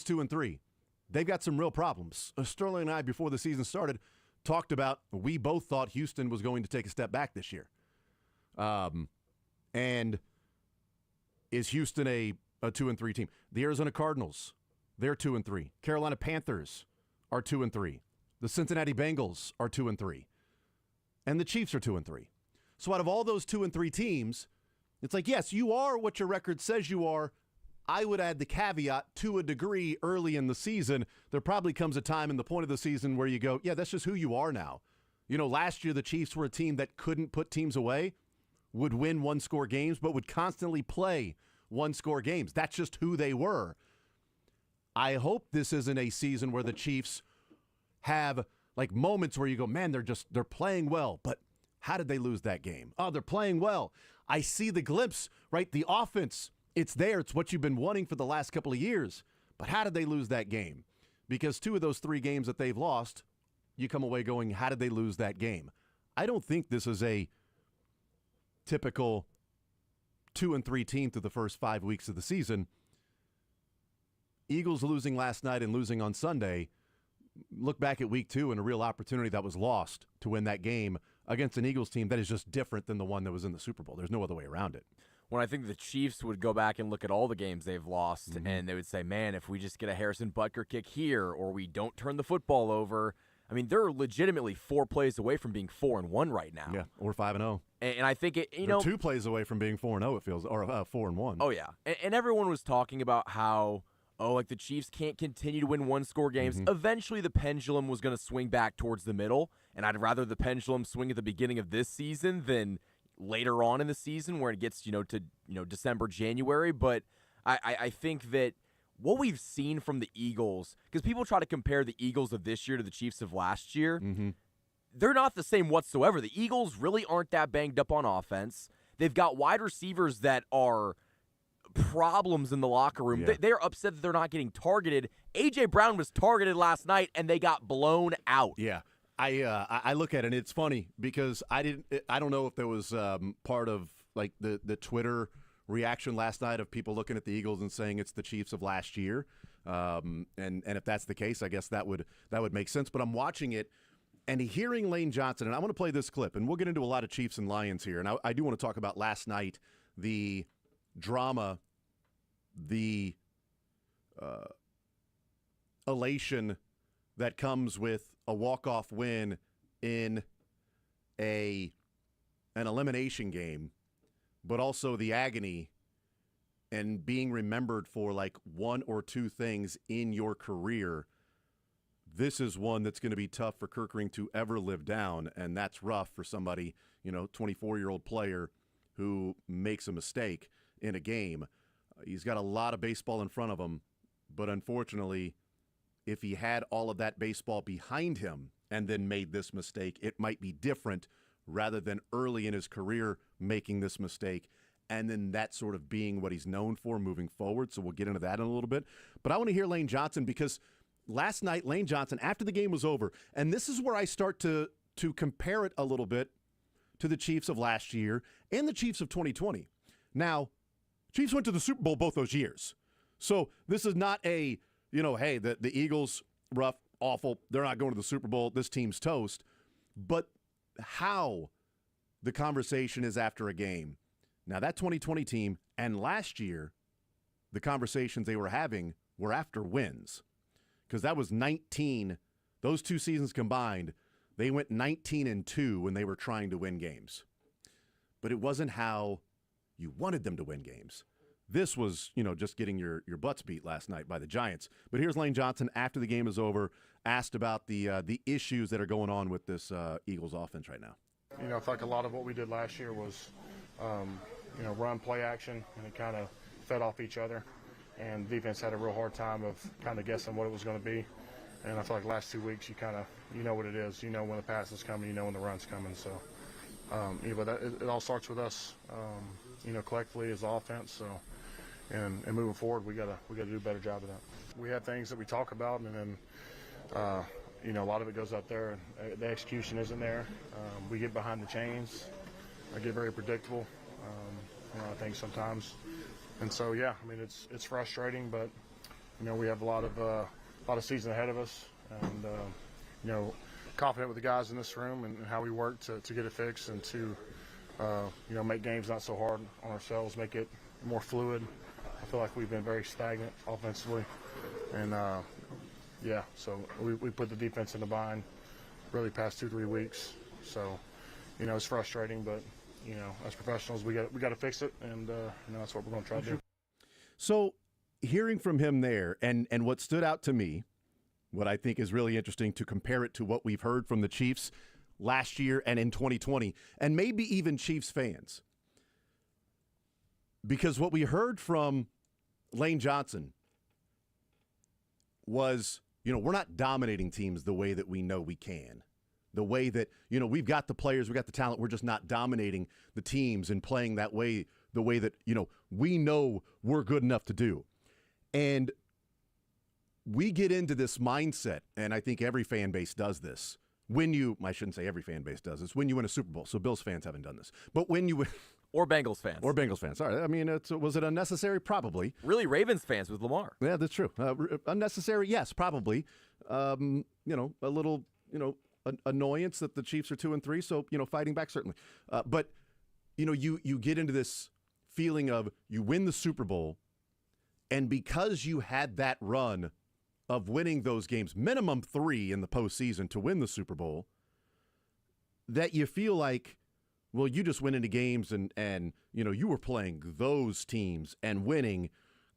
2-3. They've got some real problems. Sterling and I, before the season started, talked about we both thought Houston was going to take a step back this year. And is Houston a 2-3 team? The Arizona Cardinals, they're 2-3. Carolina Panthers are 2-3. The Cincinnati Bengals are 2-3. And the Chiefs are 2-3. So out of all those 2-3 teams, it's like, yes, you are what your record says you are. I would add the caveat to a degree early in the season. There probably comes a time in the point of the season where you go, yeah, that's just who you are now. You know, last year the Chiefs were a team that couldn't put teams away, would win one-score games, but would constantly play one-score games. That's just who they were. I hope this isn't a season where the Chiefs have like moments where you go, man, they're playing well, but how did they lose that game? Oh, they're playing well. I see the glimpse, right? The offense, it's there. It's what you've been wanting for the last couple of years. But how did they lose that game? Because 2 of those 3 games that they've lost, you come away going, how did they lose that game? I don't think this is a typical 2-3 team through the first 5 weeks of the season. Eagles losing last night and losing on Sunday. Look back at week 2 and a real opportunity that was lost to win that game against an Eagles team that is just different than the one that was in the Super Bowl. There's no other way around it. When I think the Chiefs would go back and look at all the games they've lost, and they would say, man, if we just get a Harrison Butker kick here or we don't turn the football over, I mean, they're legitimately 4 plays away from being 4-1 right now. Yeah, or 5-0. And I think it, they're 2 plays away from being 4-0, it feels, or 4-1. Oh, yeah. And everyone was talking about how, like the Chiefs can't continue to win one-score games. Eventually, the pendulum was going to swing back towards the middle, and I'd rather the pendulum swing at the beginning of this season than later on in the season where it gets, to December, January. But I think that what we've seen from the Eagles, because people try to compare the Eagles of this year to the Chiefs of last year, they're not the same whatsoever. The Eagles really aren't that banged up on offense. They've got wide receivers that are problems in the locker room. Yeah. They're upset that they're not getting targeted. A.J. Brown was targeted last night, and they got blown out. Yeah. I look at it, and it's funny because I don't know if there was part of like the Twitter reaction last night of people looking at the Eagles and saying it's the Chiefs of last year. And if that's the case, I guess that would make sense. But I'm watching it and hearing Lane Johnson, and I want to play this clip, and we'll get into a lot of Chiefs and Lions here. And I do want to talk about last night, the drama, the elation that comes with a walk-off win in an elimination game, but also the agony and being remembered for like 1 or 2 things in your career. This is one that's going to be tough for Kirkring to ever live down, and that's rough for somebody, 24-year-old player who makes a mistake in a game. He's got a lot of baseball in front of him, but unfortunately, if he had all of that baseball behind him and then made this mistake, it might be different rather than early in his career making this mistake and then that sort of being what he's known for moving forward. So we'll get into that in a little bit. But I want to hear Lane Johnson because last night, Lane Johnson, after the game was over, and this is where I start to compare it a little bit to the Chiefs of last year and the Chiefs of 2020. Now, Chiefs went to the Super Bowl both those years. So this is not a, hey, the Eagles, rough, awful, they're not going to the Super Bowl, this team's toast. But how the conversation is after a game. Now, that 2020 team and last year, the conversations they were having were after wins. Because that was 19, those 2 seasons combined, they went 19-2 when they were trying to win games. But it wasn't how you wanted them to win games. This was, just getting your butts beat last night by the Giants. But here's Lane Johnson after the game is over, asked about the issues that are going on with this Eagles offense right now. I feel like a lot of what we did last year was, run, play action, and it kind of fed off each other. And defense had a real hard time of kind of guessing what it was going to be. And I feel like last 2 weeks, you know what it is. You know when the pass is coming, you know when the run's coming. So, but it all starts with us, collectively as offense. So. And moving forward, we gotta do a better job of that. We have things that we talk about, and then a lot of it goes out there. And the execution isn't there. We get behind the chains. I get very predictable. I think sometimes, and so it's frustrating, but we have a lot of season ahead of us, and confident with the guys in this room and how we work to get it fixed and to make games not so hard on ourselves, make it more fluid. I feel like we've been very stagnant offensively, and so we put the defense in the bind really past 2-3 weeks. So it's frustrating, but as professionals we got to fix it, and that's what we're going to try to do. So hearing from him there, and what stood out to me, what I think is really interesting to compare it to what we've heard from the Chiefs last year and in 2020, and maybe even Chiefs fans. Because what we heard from Lane Johnson was, we're not dominating teams the way that we know we can. The way that, we've got the players, we've got the talent, we're just not dominating the teams and playing that way, the way that, we know we're good enough to do. And we get into this mindset, and I think every fan base does this. I shouldn't say every fan base does this, when you win a Super Bowl. So Bills fans haven't done this. But when you win. Or Bengals fans. Or Bengals fans. Sorry. I mean, was it unnecessary? Probably. Really, Ravens fans with Lamar. Yeah, that's true. Unnecessary? Yes, probably. A little, annoyance that the Chiefs are 2-3. So, fighting back, certainly. But, you get into this feeling of you win the Super Bowl, and because you had that run of winning those games, minimum 3 in the postseason to win the Super Bowl, that you feel like, well, you just went into games and you were playing those teams and winning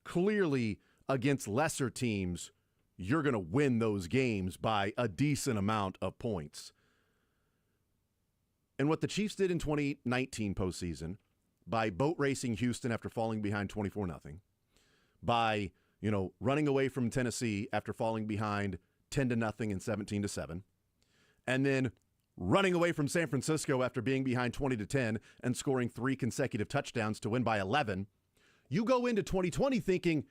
clearly against lesser teams. You're going to win those games by a decent amount of points. And what the Chiefs did in 2019 postseason, by boat racing Houston after falling behind 24-0, by running away from Tennessee after falling behind 10-0 and 17-7, and then running away from San Francisco after being behind 20-10 and scoring 3 consecutive touchdowns to win by 11, you go into 2020 thinking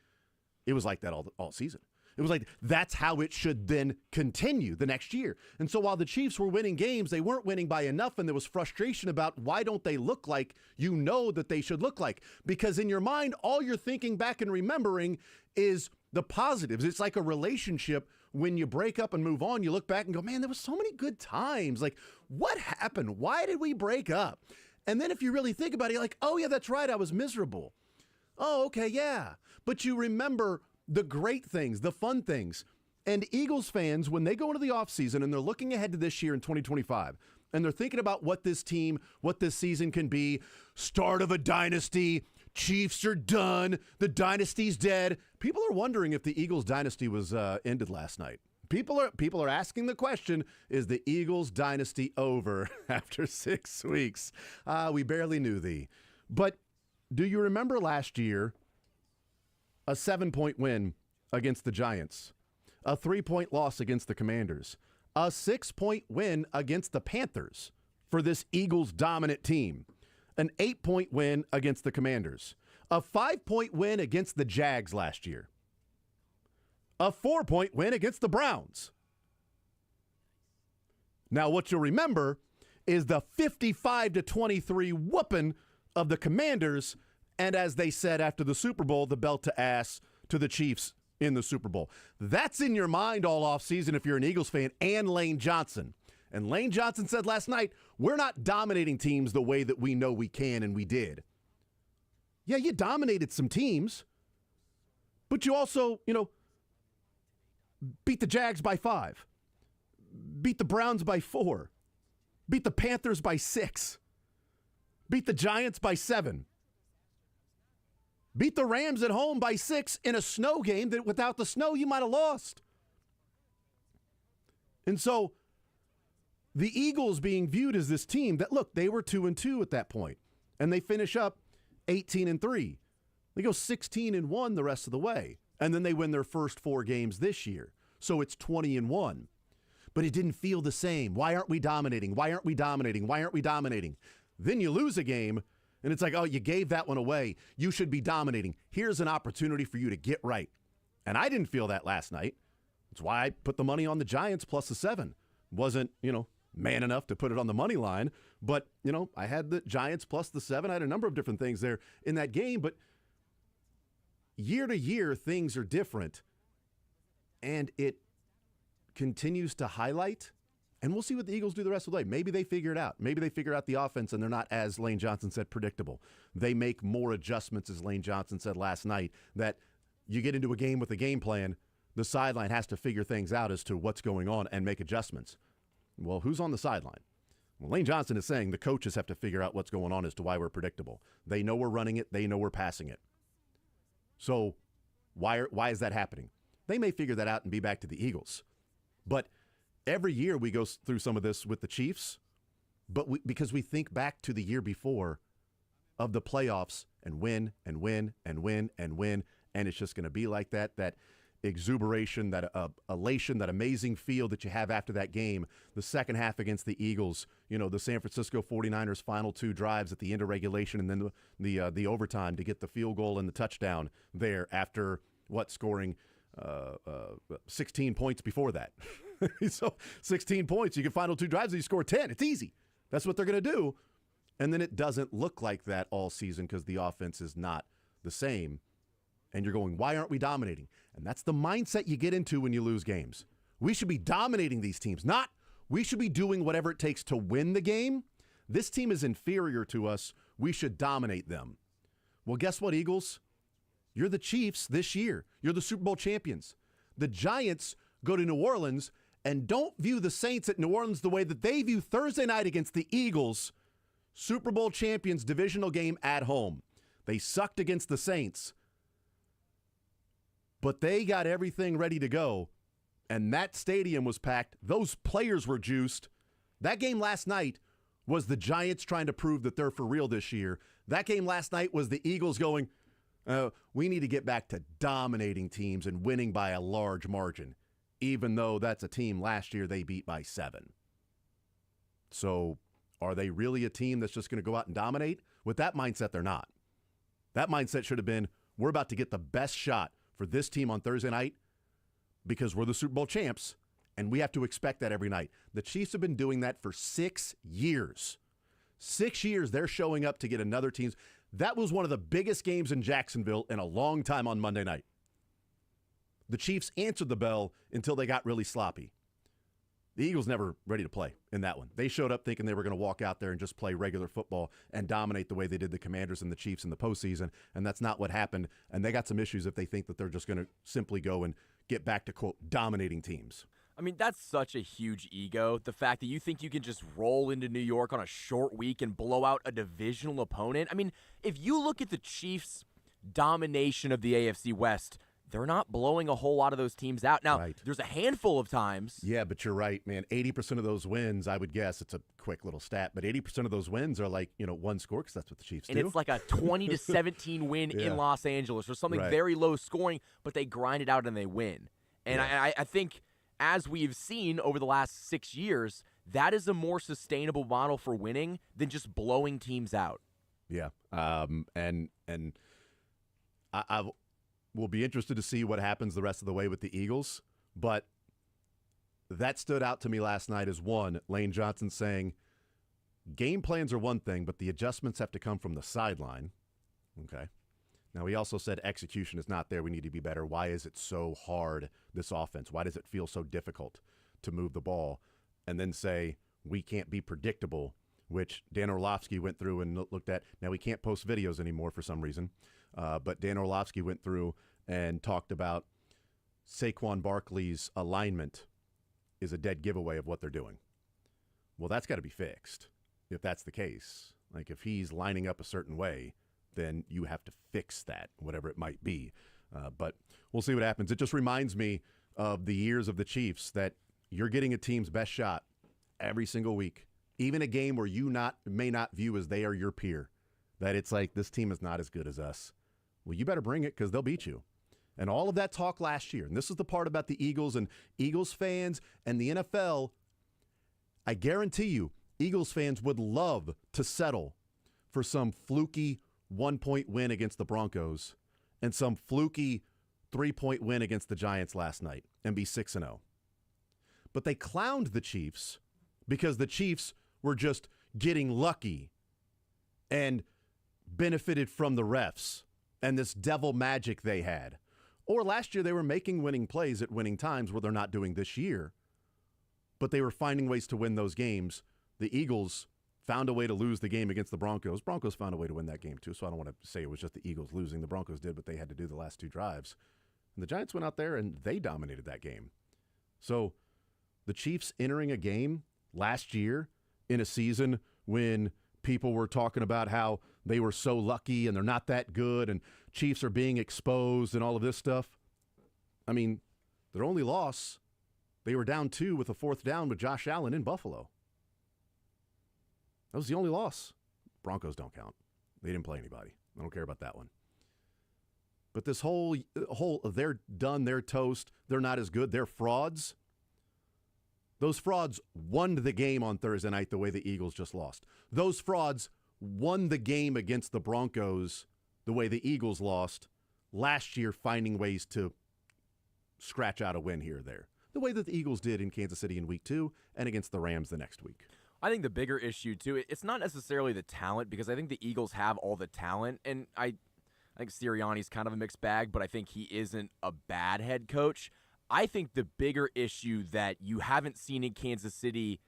it was like that all season. It was like that's how it should then continue the next year. And so while the Chiefs were winning games, they weren't winning by enough, and there was frustration about why don't they look like that they should look like. Because in your mind, all you're thinking back and remembering is the positives. It's like a relationship. When you break up and move on, you look back and go, man, there was so many good times. Like, what happened? Why did we break up? And then if you really think about it, you're like, oh, yeah, that's right, I was miserable. Oh, okay, yeah. But you remember the great things, the fun things. And Eagles fans, when they go into the offseason and they're looking ahead to this year in 2025, and they're thinking about what this season can be, start of a dynasty, Chiefs are done, the dynasty's dead. People are wondering if the Eagles dynasty was ended last night. People are asking the question, is the Eagles dynasty over after 6 weeks? We barely knew thee. But do you remember last year a 7-point win against the Giants, a 3-point loss against the Commanders, a 6-point win against the Panthers for this Eagles dominant team, an 8-point win against the Commanders, a 5-point win against the Jags last year, a 4-point win against the Browns. Now, what you'll remember is the 55-23 whooping of the Commanders, and as they said after the Super Bowl, the belt to ass to the Chiefs in the Super Bowl. That's in your mind all offseason if you're an Eagles fan, and Lane Johnson. And Lane Johnson said last night, we're not dominating teams the way that we know we can, and we did. Yeah, you dominated some teams, but you also, beat the Jags by 5, beat the Browns by 4, beat the Panthers by 6, beat the Giants by 7, beat the Rams at home by 6 in a snow game that without the snow you might have lost. And so the Eagles being viewed as this team that, look, they were 2-2 at that point, and they finish up 18-3. They go 16-1 the rest of the way, and then they win their first 4 games this year. So it's 20-1. But it didn't feel the same. Why aren't we dominating? Why aren't we dominating? Why aren't we dominating? Then you lose a game, and it's like, oh, you gave that one away. You should be dominating. Here's an opportunity for you to get right. And I didn't feel that last night. That's why I put the money on the Giants plus the 7. Wasn't, man enough to put it on the money line. But, I had the Giants plus the 7. I had a number of different things there in that game. But year to year, things are different. And it continues to highlight, and we'll see what the Eagles do the rest of the way. Maybe they figure it out. Maybe they figure out the offense and they're not, as Lane Johnson said, predictable. They make more adjustments, as Lane Johnson said last night, that you get into a game with a game plan, the sideline has to figure things out as to what's going on and make adjustments. Well, who's on the sideline? Well, Lane Johnson is saying the coaches have to figure out what's going on as to why we're predictable. They know we're running it. They know we're passing it. So why is that happening? They may figure that out and be back to the Eagles. But every year we go through some of this with the Chiefs, but because we think back to the year before of the playoffs and win and win and win and win, and it's just going to be like that exuberation, that elation, that amazing feel that you have after that game, the second half against the Eagles, the San Francisco 49ers final 2 drives at the end of regulation and then the overtime to get the field goal and the touchdown there after scoring 16 points before that. So 16 points, you get final 2 drives and you score 10. It's easy. That's what they're going to do. And then it doesn't look like that all season because the offense is not the same. And you're going, why aren't we dominating? And that's the mindset you get into when you lose games. We should be dominating these teams, not we should be doing whatever it takes to win the game. This team is inferior to us. We should dominate them. Well, guess what, Eagles? You're the Chiefs this year. You're the Super Bowl champions. The Giants go to New Orleans and don't view the Saints at New Orleans the way that they view Thursday night against the Eagles. Super Bowl champions, divisional game at home. They sucked against the Saints. But they got everything ready to go, and that stadium was packed. Those players were juiced. That game last night was the Giants trying to prove that they're for real this year. That game last night was the Eagles going, we need to get back to dominating teams and winning by a large margin, even though that's a team last year they beat by 7. So are they really a team that's just going to go out and dominate? With that mindset, they're not. That mindset should have been, we're about to get the best shot for this team on Thursday night because we're the Super Bowl champs, and we have to expect that every night. The Chiefs have been doing that for 6 years. 6 years they're showing up to get another team's. That was one of the biggest games in Jacksonville in a long time on Monday night. The Chiefs answered the bell until they got really sloppy. The Eagles never ready to play in that one. They showed up thinking they were going to walk out there and just play regular football and dominate the way they did the Commanders and the Chiefs in the postseason, and that's not what happened. And they got some issues if they think that they're just going to simply go and get back to, quote, dominating teams. I mean, that's such a huge ego. The fact that you think you can just roll into New York on a short week and blow out a divisional opponent. I mean, if you look at the Chiefs' domination of the AFC West, they're not blowing a whole lot of those teams out. Now, right. There's a handful of times. Yeah, but you're right, man. 80% of those wins, I would guess, it's a quick little stat, but 80% of those wins are like, one score because that's what the Chiefs do. And it's like a 20-17 win in Los Angeles or something very low scoring, but they grind it out and they win. And I think as we've seen over the last 6 years, that is a more sustainable model for winning than just blowing teams out. Yeah, and I we'll be interested to see what happens the rest of the way with the Eagles, but that stood out to me last night as one, Lane Johnson saying, game plans are one thing, but the adjustments have to come from the sideline. Okay. Now, he also said execution is not there. We need to be better. Why is it so hard, this offense? Why does it feel so difficult to move the ball? And then say, we can't be predictable, which Dan Orlovsky went through and looked at. Now, we can't post videos anymore for some reason. But Dan Orlovsky went through and talked about Saquon Barkley's alignment is a dead giveaway of what they're doing. Well, that's got to be fixed if that's the case. Like if he's lining up a certain way, then you have to fix that, whatever it might be. But we'll see what happens. It just reminds me of the years of the Chiefs that you're getting a team's best shot every single week, even a game where you may not view as they are your peer, that it's like this team is not as good as us. Well, you better bring it because they'll beat you. And all of that talk last year, and this is the part about the Eagles and Eagles fans and the NFL, I guarantee you, Eagles fans would love to settle for some fluky 1-point win against the Broncos and some fluky 3-point win against the Giants last night and be 6-0. But they clowned the Chiefs because the Chiefs were just getting lucky and benefited from the refs and this devil magic they had. Or last year they were making winning plays at winning times where they're not doing this year. But they were finding ways to win those games. The Eagles found a way to lose the game against the Broncos. Broncos found a way to win that game too, so I don't want to say it was just the Eagles losing. The Broncos did what they had to do the last 2 drives. And the Giants went out there and they dominated that game. So the Chiefs entering a game last year in a season when people were talking about how they were so lucky and they're not that good and Chiefs are being exposed and all of this stuff. I mean, their only loss, they were down 2 with a 4th down with Josh Allen in Buffalo. That was the only loss. Broncos don't count. They didn't play anybody. I don't care about that one. But this whole they're done, they're toast, they're not as good, they're frauds. Those frauds won the game on Thursday night the way the Eagles just lost. Those frauds won the game against the Broncos the way the Eagles lost last year, finding ways to scratch out a win here or there. The way that the Eagles did in Kansas City in week 2 and against the Rams the next week. I think the bigger issue, too, it's not necessarily the talent, because I think the Eagles have all the talent, and I think Sirianni's kind of a mixed bag, but I think he isn't a bad head coach. I think the bigger issue that you haven't seen in Kansas City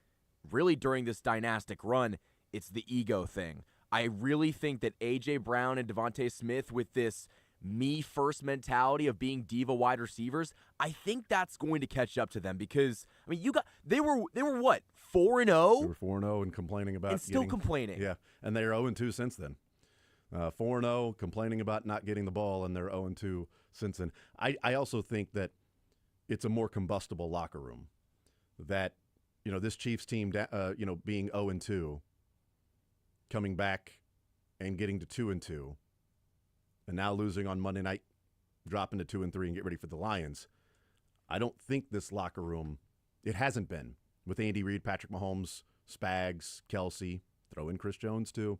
really during this dynastic run, it's the ego thing. I really think that A.J. Brown and Devontae Smith, with this me-first mentality of being diva wide receivers, I think that's going to catch up to them, because, I mean, they were what, 4-0? They were 4-0 and complaining about and still complaining. Yeah, and they're 0-2 since then. 4-0, complaining about not getting the ball, and they're 0-2 since then. I also think that it's a more combustible locker room. That, this Chiefs team, being 0-2, coming back and getting to 2-2, and now losing on Monday night, dropping to 2-3 and get ready for the Lions. I don't think this locker room, it hasn't been, with Andy Reid, Patrick Mahomes, Spags, Kelsey, throw in Chris Jones too.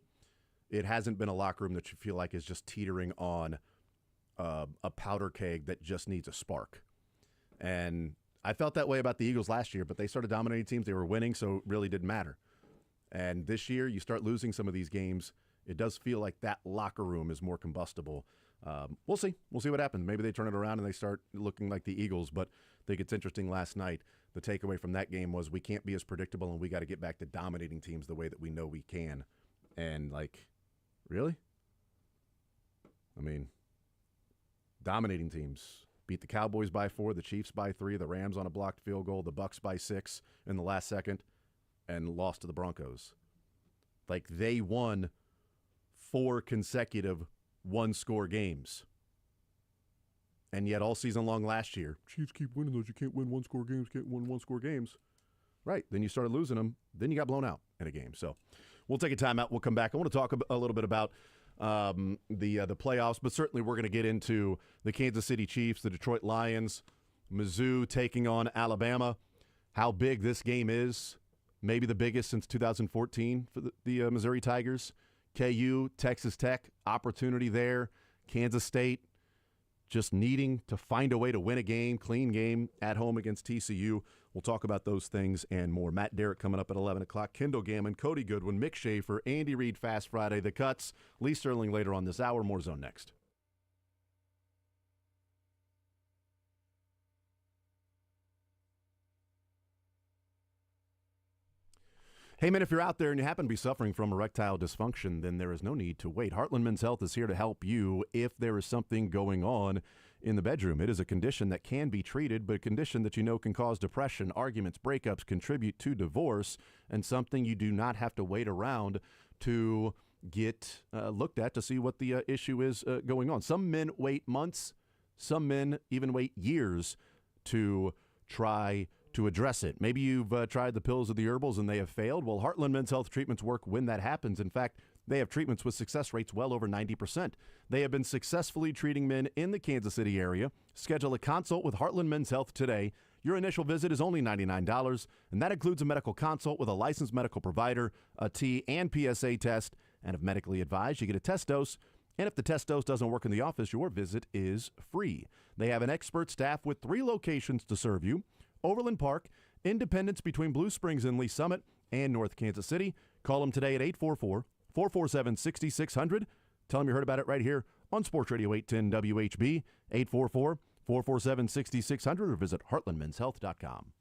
It hasn't been a locker room that you feel like is just teetering on a powder keg that just needs a spark. And I felt that way about the Eagles last year, but they started dominating teams. They were winning, so it really didn't matter. And this year, you start losing some of these games. It does feel like that locker room is more combustible. We'll see. We'll see what happens. Maybe they turn it around and they start looking like the Eagles, but I think it's interesting last night. The takeaway from that game was we can't be as predictable, and we got to get back to dominating teams the way that we know we can. And, really? I mean, dominating teams. Beat the Cowboys by 4, the Chiefs by 3, the Rams on a blocked field goal, the Bucs by 6 in the last second, and lost to the Broncos. They won 4 consecutive one-score games. And yet all season long last year, Chiefs keep winning those. You can't win one-score games, can't win one-score games. Right, then you started losing them. Then you got blown out in a game. So we'll take a timeout. We'll come back. I want to talk a little bit about the playoffs, but certainly we're going to get into the Kansas City Chiefs, the Detroit Lions, Mizzou taking on Alabama, how big this game is, maybe the biggest since 2014 for the Missouri Tigers, KU, Texas Tech, opportunity there, Kansas State just needing to find a way to win a game, clean game at home against TCU. We'll talk about those things and more. Matt Derrick coming up at 11 o'clock. Kendall Gammon, Cody Goodwin, Mick Schaefer, Andy Reid, Fast Friday, The Cuts, Lee Sterling later on this hour. More Zone next. Hey, man, if you're out there and you happen to be suffering from erectile dysfunction, then there is no need to wait. Heartland Men's Health is here to help you if there is something going on in the bedroom. It is a condition that can be treated, but a condition that can cause depression, arguments, breakups, contribute to divorce, and something you do not have to wait around to get looked at to see what the issue is going on. Some men wait months. Some men even wait years to try to address it. Maybe you've tried the pills or the herbals and they have failed. Well, Heartland Men's Health treatments work when that happens. In fact, they have treatments with success rates well over 90%. They have been successfully treating men in the Kansas City area. Schedule a consult with Heartland Men's Health today. Your initial visit is only $99, and that includes a medical consult with a licensed medical provider, a T and PSA test, and if medically advised, you get a test dose. And if the test dose doesn't work in the office, your visit is free. They have an expert staff with 3 locations to serve you: Overland Park, Independence between Blue Springs and Lee Summit, and North Kansas City. Call them today at 844-447-6600. Tell them you heard about it right here on Sports Radio 810 WHB, 447-6600 or visit heartlandmenshealth.com.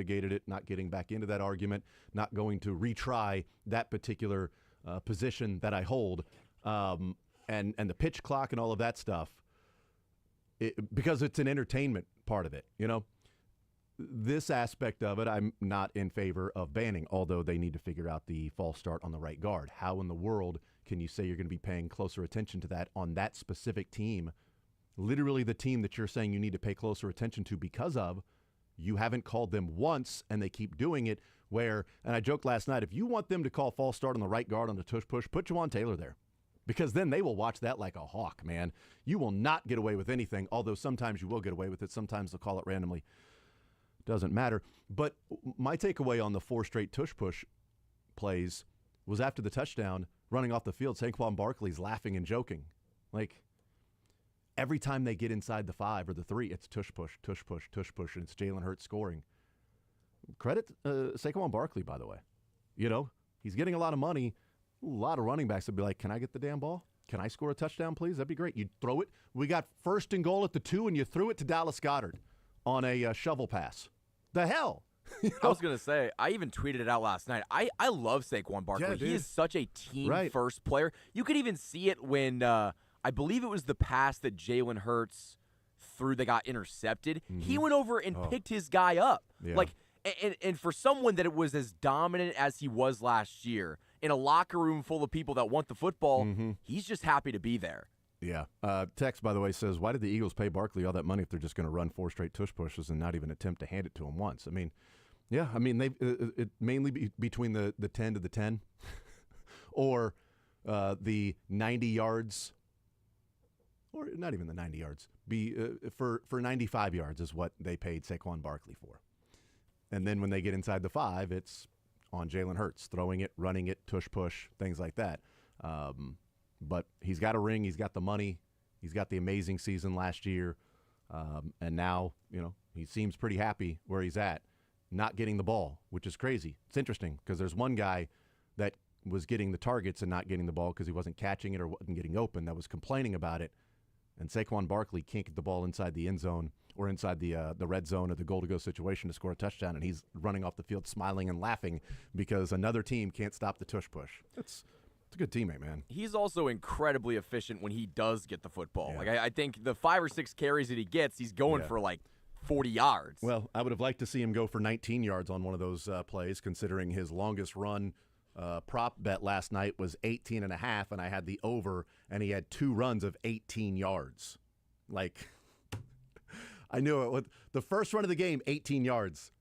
litigated it, not getting back into that argument, not going to retry that particular position that I hold, and the pitch clock and all of that stuff, because it's an entertainment part of it, This aspect of it, I'm not in favor of banning, although they need to figure out the false start on the right guard. How in the world can you say you're going to be paying closer attention to that on that specific team? Literally the team that you're saying you need to pay closer attention to because of, you haven't called them once and they keep doing it where, and I joked last night, if you want them to call false start on the right guard on the tush push, put Juwan Taylor there. Because then they will watch that like a hawk, man. You will not get away with anything, although sometimes you will get away with it. Sometimes they'll call it randomly. Doesn't matter. But my takeaway on the 4 straight tush push plays was after the touchdown, running off the field, Saquon Barkley's laughing and joking. Like, every time they get inside the 5 or the 3, it's tush push, tush push, tush push, and it's Jalen Hurts scoring. Credit Saquon Barkley, by the way. He's getting a lot of money. A lot of running backs would be like, can I get the damn ball? Can I score a touchdown, please? That'd be great. You'd throw it. We got 1st and goal at the 2, and you threw it to Dallas Goedert on a shovel pass. The hell? I was going to say, I even tweeted it out last night. I love Saquon Barkley. Yeah, he is such a team-first player. You could even see it when, I believe it was the pass that Jalen Hurts threw that got intercepted. Mm-hmm. He went over and picked his guy up. Yeah. And for someone that was as dominant as he was last year, in a locker room full of people that want the football, he's just happy to be there. Yeah. Text, by the way, says, why did the Eagles pay Barkley all that money if they're just going to run 4 straight tush pushes and not even attempt to hand it to him once? I mean, yeah, they it mainly between the 10 to the 10 or the 90 yards, or not even the 90 yards, for 95 yards is what they paid Saquon Barkley for. And then when they get inside the 5, it's on Jalen Hurts, throwing it, running it, tush push, things like that. But he's got a ring. He's got the money. He's got the amazing season last year. And now, he seems pretty happy where he's at, not getting the ball, which is crazy. It's interesting because there's one guy that was getting the targets and not getting the ball because he wasn't catching it or wasn't getting open that was complaining about it. And Saquon Barkley can't get the ball inside the end zone or inside the red zone or the goal-to-go situation to score a touchdown, and he's running off the field smiling and laughing because another team can't stop the tush push. It's a good teammate, man. He's also incredibly efficient when he does get the football. Yeah. I think the 5 or 6 carries that he gets, he's going for 40 yards. Well, I would have liked to see him go for 19 yards on one of those plays, considering his longest run prop bet last night was 18.5, and I had the over, and he had 2 runs of 18 yards. I knew it. With the first run of the game, 18 yards.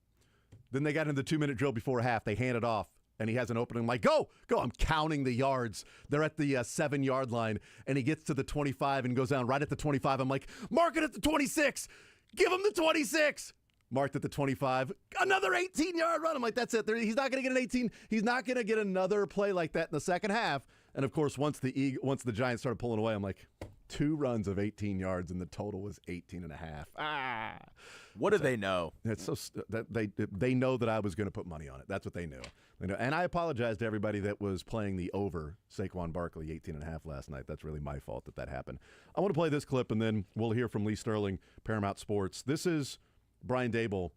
Then they got into the 2-minute drill before half. They hand it off, and he has an opening. I'm like, go. I'm counting the yards. They're at the 7-yard line, and he gets to the 25 and goes down right at the 25. I'm like, mark it at the 26. Give him the 26. Marked at the 25. Another 18-yard run. I'm like, that's it. He's not going to get an 18. He's not going to get another play like that in the second half. And, of course, once the Giants started pulling away, I'm like, 2 runs of 18 yards, and the total was 18.5. What do they know? It's so they know that I was going to put money on it. That's what they knew. And I apologize to everybody that was playing the over Saquon Barkley 18.5 last night. That's really my fault that happened. I want to play this clip, and then we'll hear from Lee Sterling, Paramount Sports. This is Brian Daboll,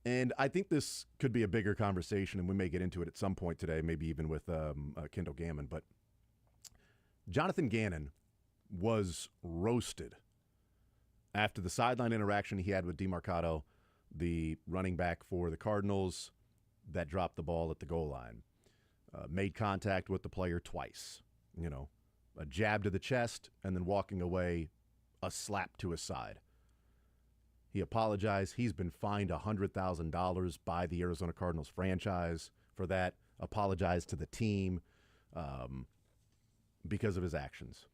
and I think this could be a bigger conversation, and we may get into it at some point today, maybe even with Kendall Gammon. But Jonathan Gannon was roasted after the sideline interaction he had with DeMarcado, the running back for the Cardinals that dropped the ball at the goal line. Made contact with the player twice. A jab to the chest and then walking away, a slap to his side. He apologized. He's been fined $100,000 by the Arizona Cardinals franchise for that. Apologized to the team because of his actions.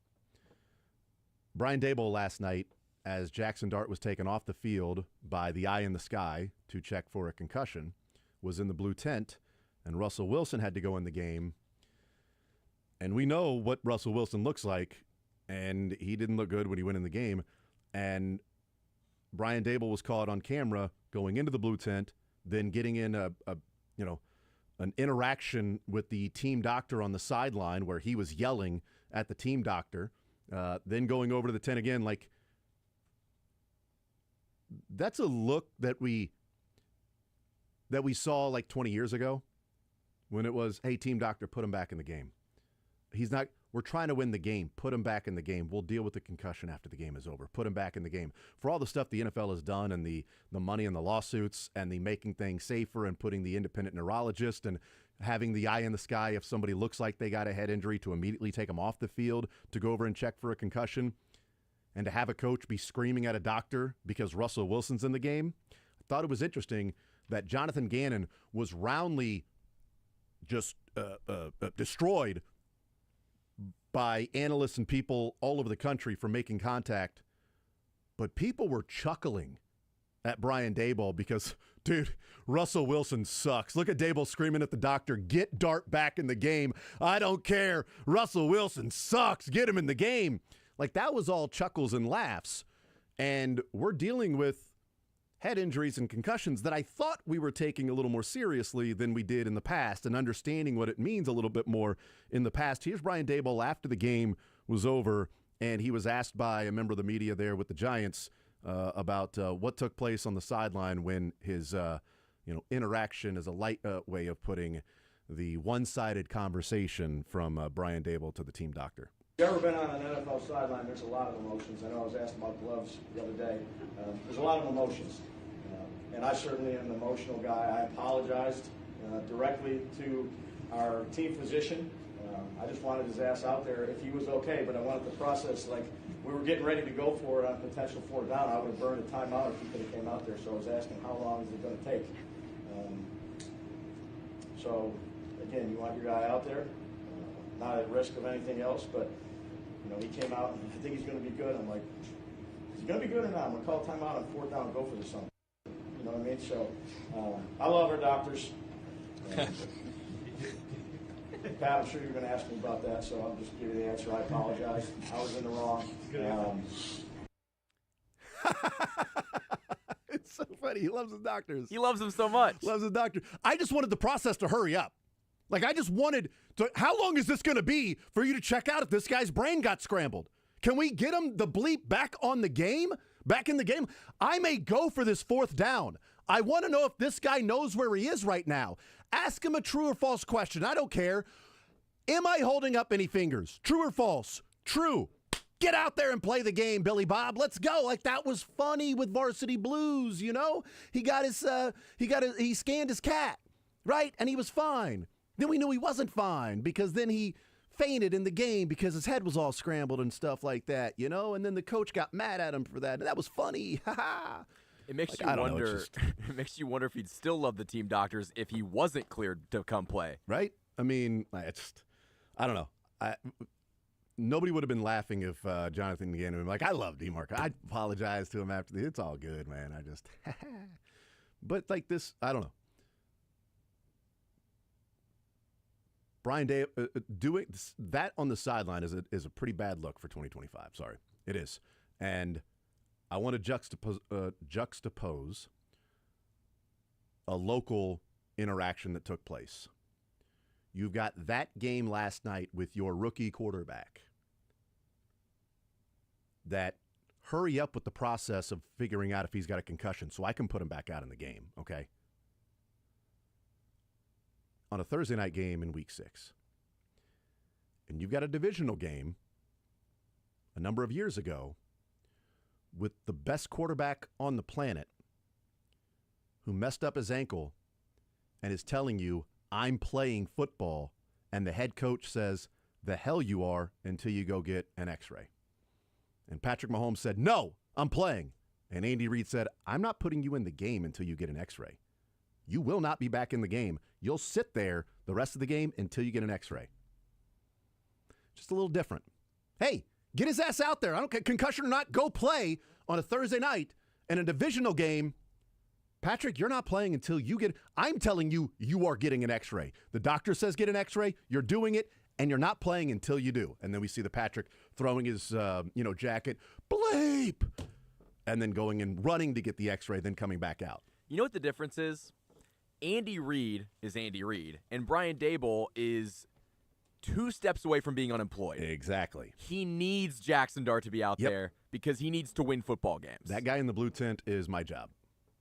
Brian Daboll last night, as Jackson Dart was taken off the field by the eye in the sky to check for a concussion, was in the blue tent, and Russell Wilson had to go in the game. And we know what Russell Wilson looks like, and he didn't look good when he went in the game. And Brian Daboll was caught on camera going into the blue tent, then getting in an interaction with the team doctor on the sideline where he was yelling at the team doctor, then going over to the tent again. That's a look that we that we saw like 20 years ago when it was, hey, team doctor, put him back in the game. We're trying to win the game. Put him back in the game. We'll deal with the concussion after the game is over. Put him back in the game. For all the stuff the NFL has done and the money and the lawsuits and the making things safer and putting the independent neurologist and having the eye in the sky if somebody looks like they got a head injury to immediately take them off the field to go over and check for a concussion, and to have a coach be screaming at a doctor because Russell Wilson's in the game. I thought it was interesting that Jonathan Gannon was roundly just destroyed by analysts and people all over the country for making contact, but people were chuckling at Brian Daboll because, dude, Russell Wilson sucks. Look at Daboll screaming at the doctor, get Dart back in the game. I don't care. Russell Wilson sucks. Get him in the game. Like, that was all chuckles and laughs. And we're dealing with head injuries and concussions that I thought we were taking a little more seriously than we did in the past and understanding what it means a little bit more in the past. Here's Brian Daboll after the game was over, and he was asked by a member of the media there with the Giants about what took place on the sideline when his interaction, is a light way of putting the one-sided conversation from Brian Daboll to the team doctor. If you've ever been on an NFL sideline, there's a lot of emotions. I know I was asked about gloves the other day. There's a lot of emotions. And I certainly am an emotional guy. I apologized directly to our team physician. I just wanted his ass out there if he was okay, but I wanted the process, like we were getting ready to go for it on potential 4th down. I would have burned a timeout if he could have came out there. So I was asking, how long is it going to take? So, again, you want your guy out there, not at risk of anything else, but he came out and I think he's going to be good. I'm like, is he going to be good or not? I'm going to call timeout on 4th down and go for this something. You know what I mean? So I love our doctors. Pat, I'm sure you're going to ask me about that, so I'll just give you the answer. I apologize. I was in the wrong. It's so funny. He loves his doctors. He loves them so much. Loves his doctor. I just wanted the process to hurry up. Like, I just wanted to, how long is this going to be for you to check out if this guy's brain got scrambled? Can we get him the bleep back on the game? Back in the game? I may go for this 4th down. I want to know if this guy knows where he is right now. Ask him a true or false question. I don't care. Am I holding up any fingers? True or false? True. Get out there and play the game, Billy Bob. Let's go. Like, that was funny with Varsity Blues, you know? He scanned his cat, right? And he was fine. Then we knew he wasn't fine because then he fainted in the game because his head was all scrambled and stuff like that, you know? And then the coach got mad at him for that. And that was funny. It makes you wonder. It makes you wonder if he'd still love the team doctors if he wasn't cleared to come play. Right? I mean, I don't know. Nobody would have been laughing if Jonathan Gannon was like, I love DeMarco. I apologize to him after it's all good, man. But like this, I don't know. Brian Day doing that on the sideline is a pretty bad look for 2025. Sorry, it is. And I want to juxtapose a local interaction that took place. You've got that game last night with your rookie quarterback. That hurry up with the process of figuring out if he's got a concussion so I can put him back out in the game, okay? On a Thursday night game in week 6. And you've got a divisional game a number of years ago with the best quarterback on the planet who messed up his ankle and is telling you, I'm playing football, and the head coach says, the hell you are until you go get an x-ray. And Patrick Mahomes said, no, I'm playing. And Andy Reid said, I'm not putting you in the game until you get an x-ray. You will not be back in the game. You'll sit there the rest of the game until you get an x-ray. Just a little different. Hey, get his ass out there. I don't care, concussion or not, go play on a Thursday night in a divisional game. Patrick, you're not playing until you get, I'm telling you, you are getting an x-ray. The doctor says get an x-ray, you're doing it, and you're not playing until you do. And then we see the Patrick throwing his, jacket, bleep, and then going and running to get the x-ray, then coming back out. You know what the difference is? Andy Reid is Andy Reid, and Brian Daboll is 2 steps away from being unemployed. Exactly. He needs Jackson Dart to be out there because he needs to win football games. That guy in the blue tent is my job.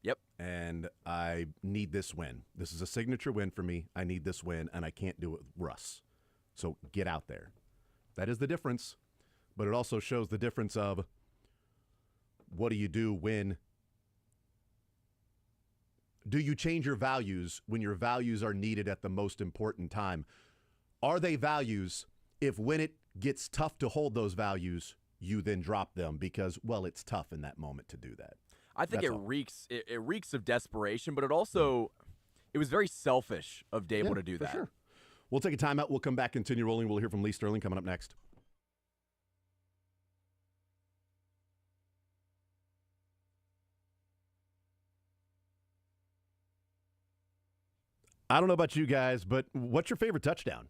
Yep. And I need this win. This is a signature win for me. I need this win, and I can't do it with Russ. So get out there. That is the difference. But it also shows the difference of what do you do when do you change your values when your values are needed at the most important time? Are they values if when it gets tough to hold those values, you then drop them because, well, it's tough in that moment to do that? I think That's it all. reeks of desperation, but it was very selfish of Dable to do for that. Sure. We'll take a timeout. We'll come back, continue rolling. We'll hear from Lee Sterling coming up next. I don't know about you guys, but what's your favorite touchdown?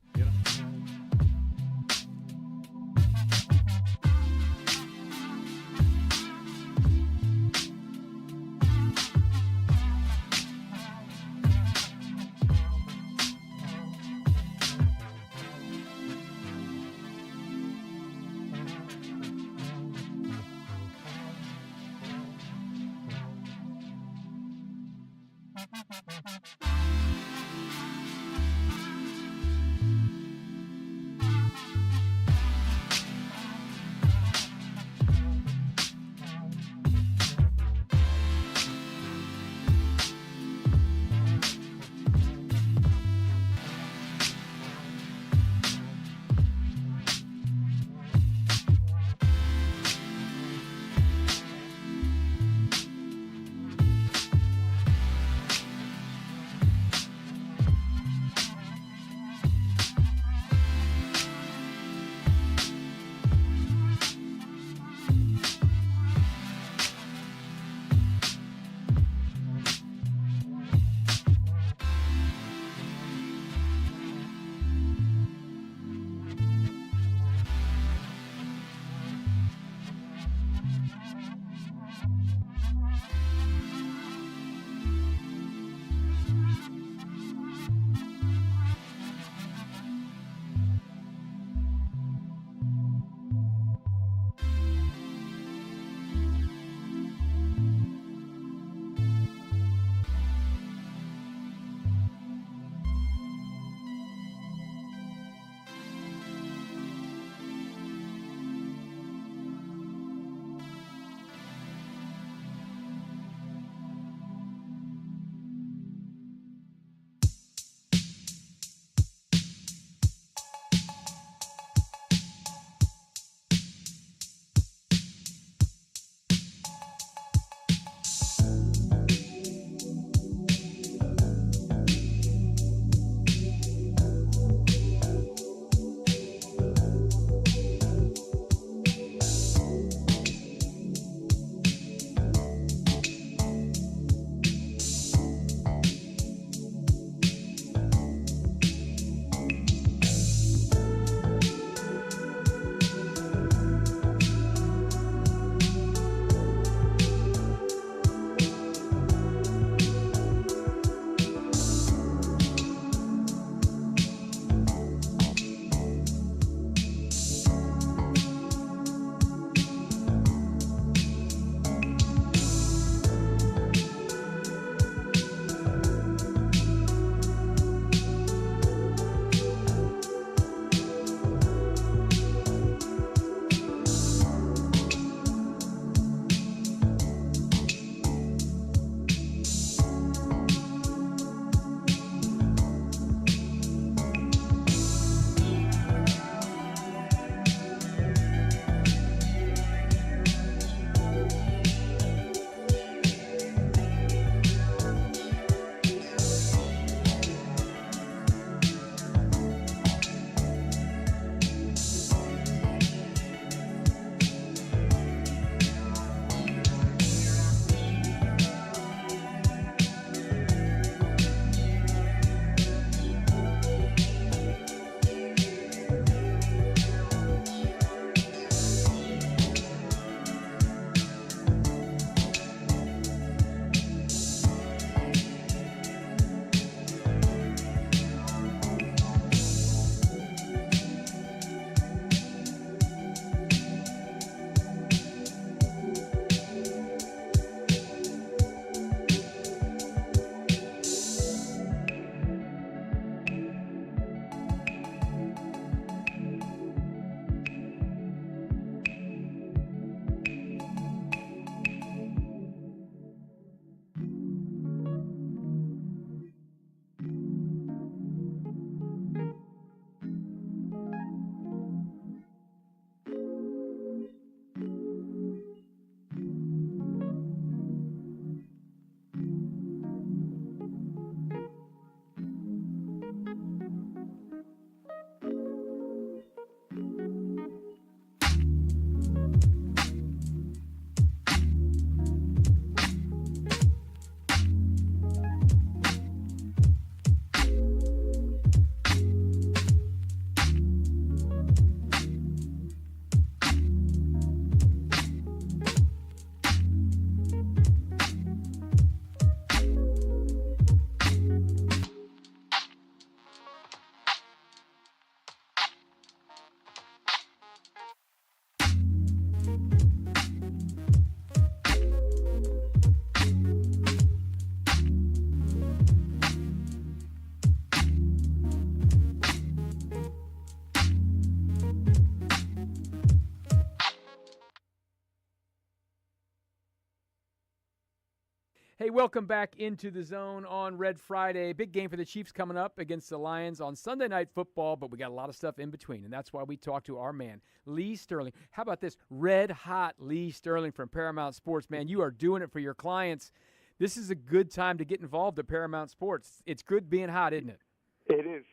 Hey, welcome back into the zone on Red Friday. Big game for the Chiefs coming up against the Lions on Sunday Night Football, but we got a lot of stuff in between, and that's why we talked to our man, Lee Sterling. How about this? Red hot Lee Sterling from Paramount Sports. Man, you are doing it for your clients. This is a good time to get involved at Paramount Sports. It's good being hot, isn't it? It is.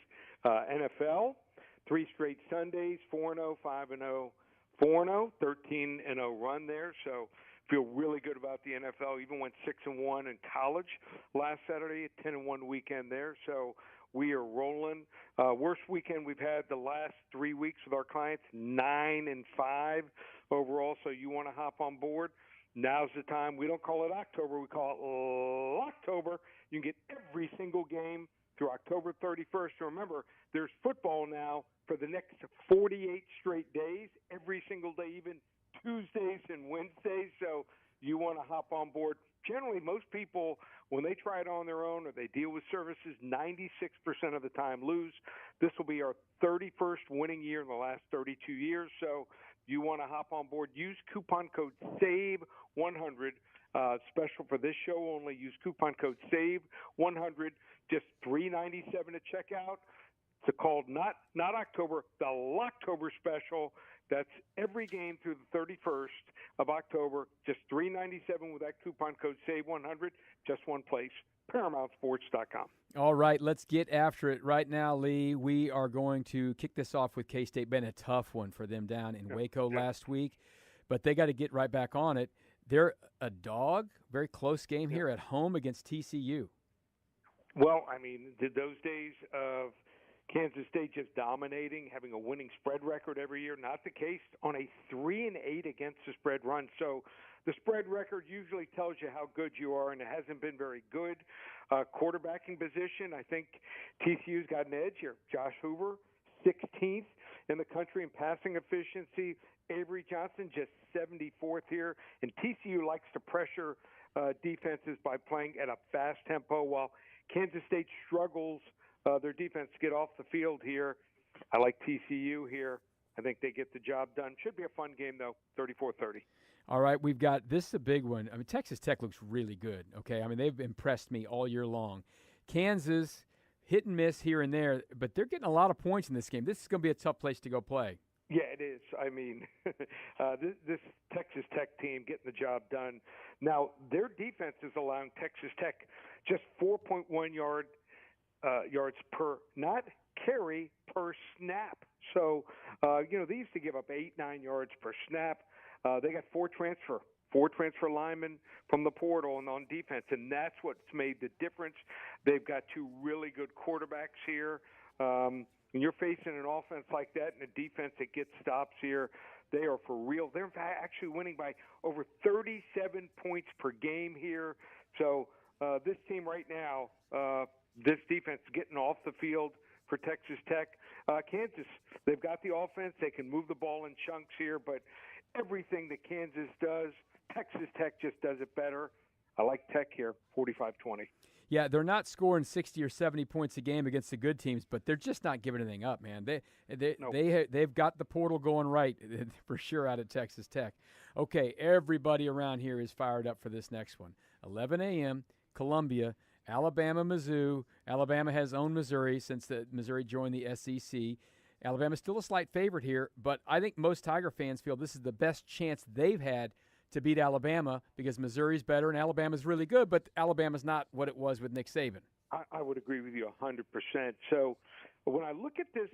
NFL, 3 straight Sundays, 4-0, 5-0, 4-0, 13-0 run there. So feel really good about the NFL. Even went 6-1 in college last Saturday, a 10-1 weekend there. So we are rolling. Worst weekend we've had the last 3 weeks with our clients, 9-5 overall. So you want to hop on board? Now's the time. We don't call it October. We call it Locktober. You can get every single game through October 31st. So remember, there's football now for the next 48 straight days, every single day, even Tuesdays and Wednesdays. So you want to hop on board. Generally, most people, when they try it on their own or they deal with services, 96% of the time lose. This will be our 31st winning year in the last 32 years. So you want to hop on board. Use coupon code SAVE100. Special for this show only. Use coupon code SAVE100. Just $3.97 at checkout. It's called not October, the Locktober special. That's every game through the 31st of October. Just $3.97 with that coupon code SAVE100. Just one place, ParamountSports.com. All right, let's get after it right now, Lee. We are going to kick this off with K-State. Been a tough one for them down in Waco last week, but they got to get right back on it. They're a dog, very close game here at home against TCU. Well, I mean, did those days of Kansas State just dominating, having a winning spread record every year, not the case on a 3-8 against the spread run. So the spread record usually tells you how good you are, and it hasn't been very good. Quarterbacking position, I think TCU's got an edge here. Josh Hoover, 16th in the country in passing efficiency. Avery Johnson, just 74th here. And TCU likes to pressure defenses by playing at a fast tempo, while Kansas State struggles their defense to get off the field here. I like TCU here. I think they get the job done. Should be a fun game, though, 34-30. All right, we've got – this is a big one. I mean, Texas Tech looks really good, okay? I mean, they've impressed me all year long. Kansas, hit and miss here and there, but they're getting a lot of points in this game. This is going to be a tough place to go play. Yeah, it is. I mean, this Texas Tech team getting the job done. Now, their defense is allowing Texas Tech just 4.1 yards per, not carry, per snap. So, they used to give up 8-9 yards per snap. They got four transfer linemen from the portal and on defense, and that's what's made the difference. They've got two really good quarterbacks here. When you're facing an offense like that and a defense that gets stops here, they are for real. They're actually winning by over 37 points per game here. So this team right now, this defense getting off the field for Texas Tech. Kansas, they've got the offense. They can move the ball in chunks here, but everything that Kansas does, Texas Tech just does it better. I like Tech here, 45-20. Yeah, they're not scoring 60 or 70 points a game against the good teams, but they're just not giving anything up, man. They've got the portal going right for sure out of Texas Tech. Okay, everybody around here is fired up for this next one. 11 a.m., Columbia, Alabama, Mizzou. Alabama has owned Missouri since Missouri joined the SEC. Alabama's still a slight favorite here, but I think most Tiger fans feel this is the best chance they've had to beat Alabama because Missouri's better and Alabama's really good, but Alabama's not what it was with Nick Saban. I would agree with you 100%. So when I look at this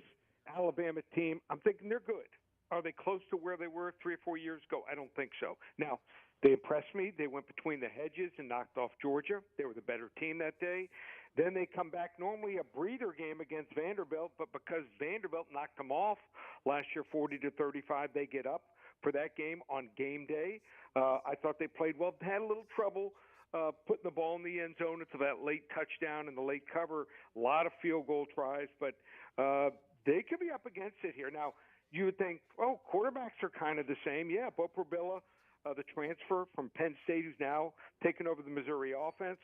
Alabama team, I'm thinking they're good. Are they close to where they were 3 or 4 years ago? I don't think so. Now, they impressed me. They went between the hedges and knocked off Georgia. They were the better team that day. Then they come back, normally a breather game against Vanderbilt, but because Vanderbilt knocked them off last year 40-35, they get up for that game on game day. I thought they played well. Had a little trouble putting the ball in the end zone until that late touchdown and the late cover. A lot of field goal tries, but they could be up against it here. Now, you would think, quarterbacks are kind of the same. Yeah, Bo Perbilla the transfer from Penn State, who's now taken over the Missouri offense.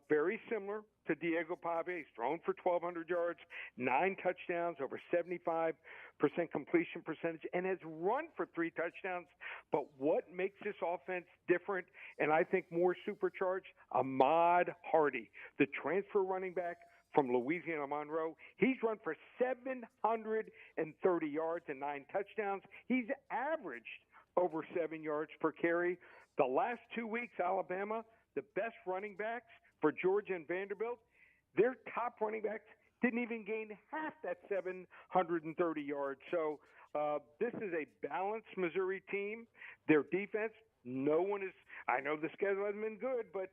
Very similar to Diego Pave. He's thrown for 1,200 yards, 9 touchdowns, over 75% completion percentage, and has run for 3 touchdowns. But what makes this offense different, and I think more supercharged? Ahmad Hardy, the transfer running back from Louisiana Monroe. He's run for 730 yards and 9 touchdowns. He's averaged over 7 yards per carry. The last 2 weeks, Alabama, the best running backs for Georgia and Vanderbilt, their top running backs didn't even gain half that 730 yards. So this is a balanced Missouri team. Their defense, no one is – I know the schedule hasn't been good, but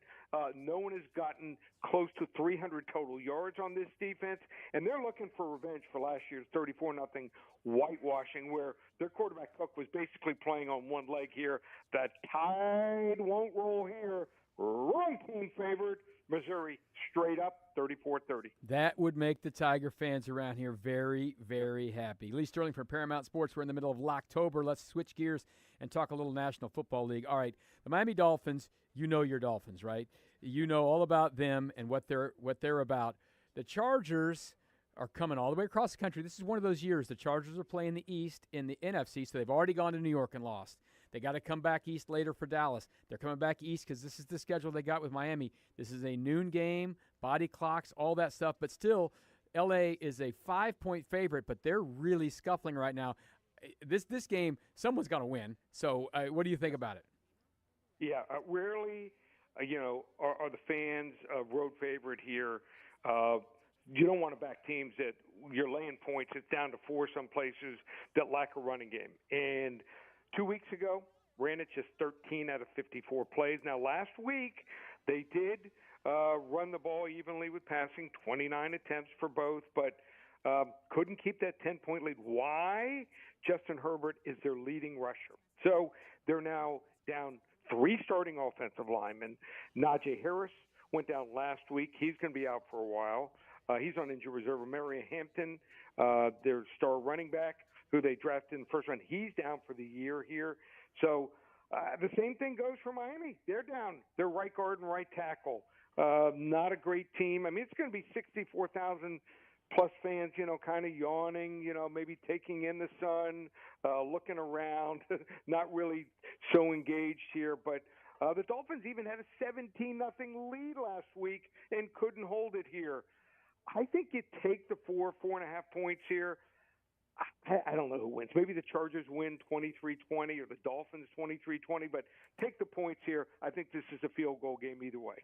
no one has gotten close to 300 total yards on this defense. And they're looking for revenge for last year's 34-0 whitewashing, where their quarterback Cook was basically playing on one leg here. The tide won't roll here. Wrong team favored. Missouri straight up 34-30. That would make the Tiger fans around here very, very happy. Lee Sterling from Paramount Sports. We're in the middle of Locktober. Let's switch gears and talk a little National Football League. All right, the Miami Dolphins, you know your Dolphins, right? You know all about them and what they're about. The Chargers are coming all the way across the country. This is one of those years the Chargers are playing the East in the NFC, so they've already gone to New York and lost. They got to come back east later for Dallas. They're coming back east because this is the schedule they got with Miami. This is a noon game, body clocks, all that stuff. But still, L.A. is a 5-point favorite, but they're really scuffling right now. This game, someone's going to win. So what do you think about it? Yeah, rarely, are the fans a road favorite here. You don't want to back teams that you're laying points. It's down to 4 some places that lack a running game. And 2 weeks ago, ran it just 13 out of 54 plays. Now, last week, they did run the ball evenly with passing, 29 attempts for both, but couldn't keep that 10-point lead. Why? Justin Herbert is their leading rusher. So they're now down 3 starting offensive linemen. Najee Harris went down last week. He's going to be out for a while. He's on injured reserve. Marion Hampton, their star running back, who they drafted in the first round, he's down for the year here. So the same thing goes for Miami. They're down. They're right guard and right tackle. Not a great team. I mean, it's going to be 64,000 plus fans, kind of yawning, maybe taking in the sun, looking around, not really so engaged here. But the Dolphins even had a 17-0 lead last week and couldn't hold it here. I think you take the 4.5 points here. I don't know who wins. Maybe the Chargers win 23-20 or the Dolphins 23-20, but take the points here. I think this is a field goal game either way.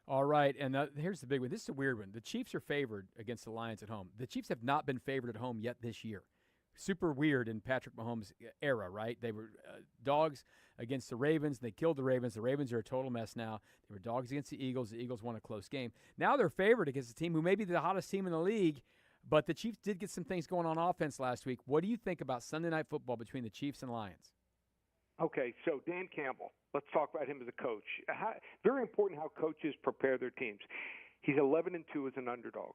All right, and here's the big one. This is a weird one. The Chiefs are favored against the Lions at home. The Chiefs have not been favored at home yet this year. Super weird in Patrick Mahomes' era, right? They were dogs against the Ravens. They killed the Ravens. The Ravens are a total mess now. They were dogs against the Eagles. The Eagles won a close game. Now they're favored against a team who may be the hottest team in the league, but the Chiefs did get some things going on offense last week. What do you think about Sunday Night Football between the Chiefs and Lions? Okay, so Dan Campbell, let's talk about him as a coach. Very important how coaches prepare their teams. He's 11-2 as an underdog,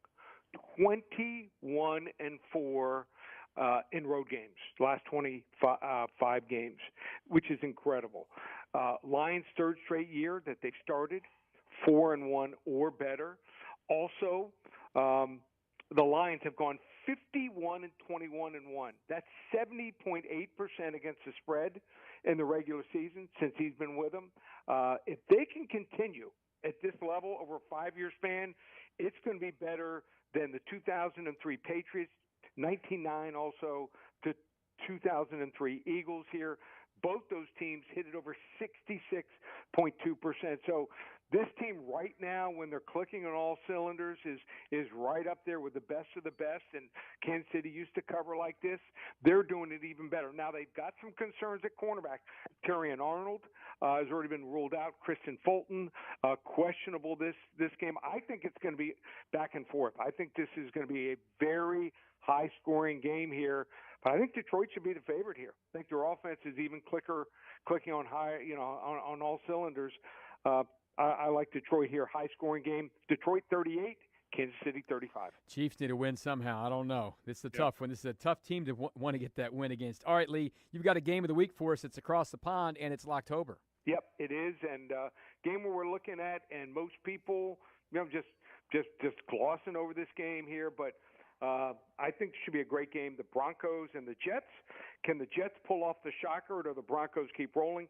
21-4 in road games, last 25 games, which is incredible. Lions' third straight year that they've started 4-1 or better. Also, the Lions have gone 51-21-1. That's 70.8% against the spread in the regular season since he's been with them. If they can continue at this level over a 5-year span, it's going to be better than the 2003 Patriots, 19-9 also to 2003 Eagles here. Both those teams hit it over 66.2%. So this team right now, when they're clicking on all cylinders, is right up there with the best of the best. And Kansas City used to cover like this. They're doing it even better. Now they've got some concerns at cornerback. Terrion Arnold has already been ruled out. Kristen Fulton, questionable this game. I think it's going to be back and forth. I think this is going to be a very high-scoring game here. But I think Detroit should be the favorite here. I think their offense is even clicking on high, on all cylinders. I like Detroit here, high-scoring game. Detroit 38, Kansas City 35. Chiefs need to win somehow. I don't know. This is a tough one. This is a tough team to want to get that win against. All right, Lee, you've got a game of the week for us. It's across the pond, and it's Locktober. Yep, it is, and game where we're looking at, and most people, just glossing over this game here, but I think it should be a great game. The Broncos and the Jets. Can the Jets pull off the shocker, or do the Broncos keep rolling?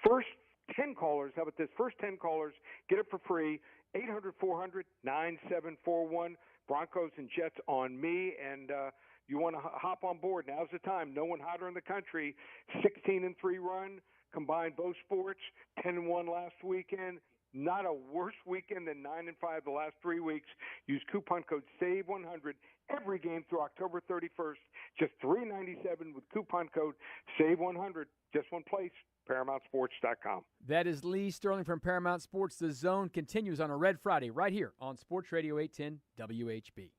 First 10 callers, how about this? First 10 callers, get it for free. 800-400-9741. Broncos and Jets on me, and you want to hop on board. Now's the time. No one hotter in the country. 16-3 run, combined both sports. 10-1 last weekend. Not a worse weekend than 9-5 the last 3 weeks. Use coupon code SAVE100 every game through October 31st. Just $3.97 with coupon code SAVE100. Just one place, ParamountSports.com. That is Lee Sterling from Paramount Sports. The Zone continues on a Red Friday right here on Sports Radio 810 WHB.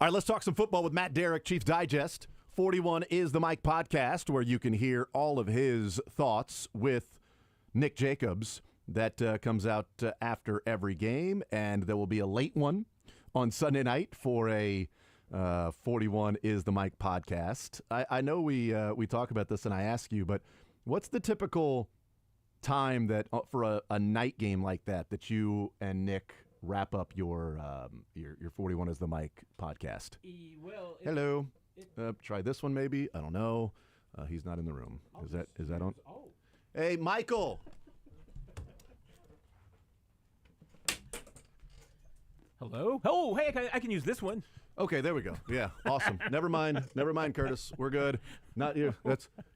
All right, let's talk some football with Matt Derrick, Chiefs Digest. 41 is the Mike podcast, where you can hear all of his thoughts with Nick Jacobs. That comes out after every game, and there will be a late one on Sunday night for a 41 is the Mike podcast. I know we talk about this, and I ask you, but what's the typical time that for a night game like that you and Nick wrap up your 41 is the Mike podcast? Hello. Try this one maybe. I don't know. He's not in the room. Is that on? Oh. Hey, Michael. Hello? Oh, hey, I can use this one. Okay, there we go. Yeah, awesome. Never mind, Curtis. We're good. Not you.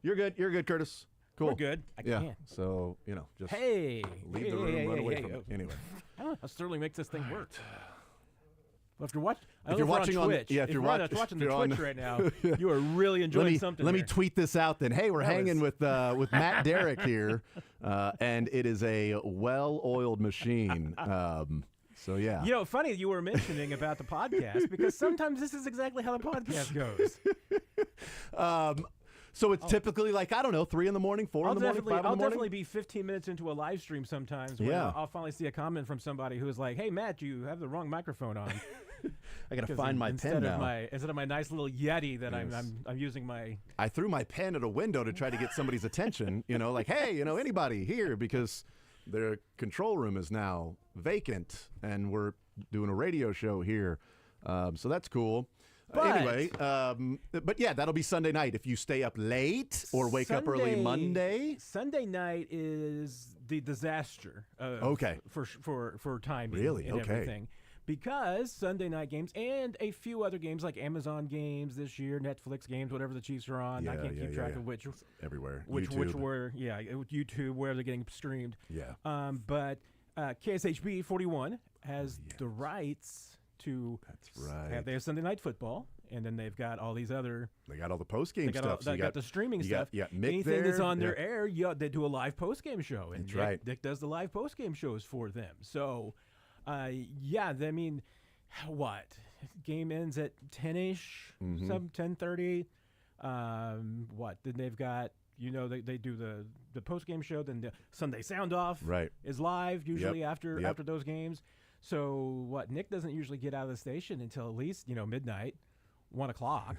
You're good. You're good, Curtis. Cool. We're good. I can. So just Hey. leave the room, run away from it. Anyway, I don't know how Sterling makes this thing work. Well, if you're watching, if you're watching on Twitch, if you're watching the Twitch right now, you are really enjoying something. Let me tweet this out then. Hey, we're hanging with Matt Derrick here, and it is a well-oiled machine. So yeah. You know, funny you were mentioning about the podcast, because sometimes this is exactly how the podcast goes. So it's typically like, I don't know, 3 in the morning, 4 in the morning, 5 in the morning? I'll definitely be 15 minutes into a live stream sometimes when I'll finally see a comment from somebody who's like, hey, Matt, you have the wrong microphone on. I got to find my pen now. Instead of my nice little Yeti that I'm using my... I threw my pen at a window to try to get somebody's attention, like, hey, anybody here, because their control room is now vacant, and we're doing a radio show here. So that's cool. Anyway, but yeah, that'll be Sunday night if you stay up late or wake up early Monday. Sunday night is the disaster. For timing. Really? And okay. everything. Because Sunday night games and a few other games like Amazon games this year, Netflix games, whatever the Chiefs are on. I can't keep track of which. Everywhere. Which were YouTube, where they're getting streamed. Yeah. But KSHB 41 has the rights to they have Sunday Night Football, and then they've got all these other. They got all the post game stuff. They got the streaming stuff. Anything that's on their air, they do a live post game show, and that's right. Nick does the live post game shows for them. So, I mean, what game ends at 10-ish, 10:30. What then they've got. They do the post game show. Then the Sunday Sound Off is live usually after those games. So Nick doesn't usually get out of the station until at least midnight, 1 o'clock.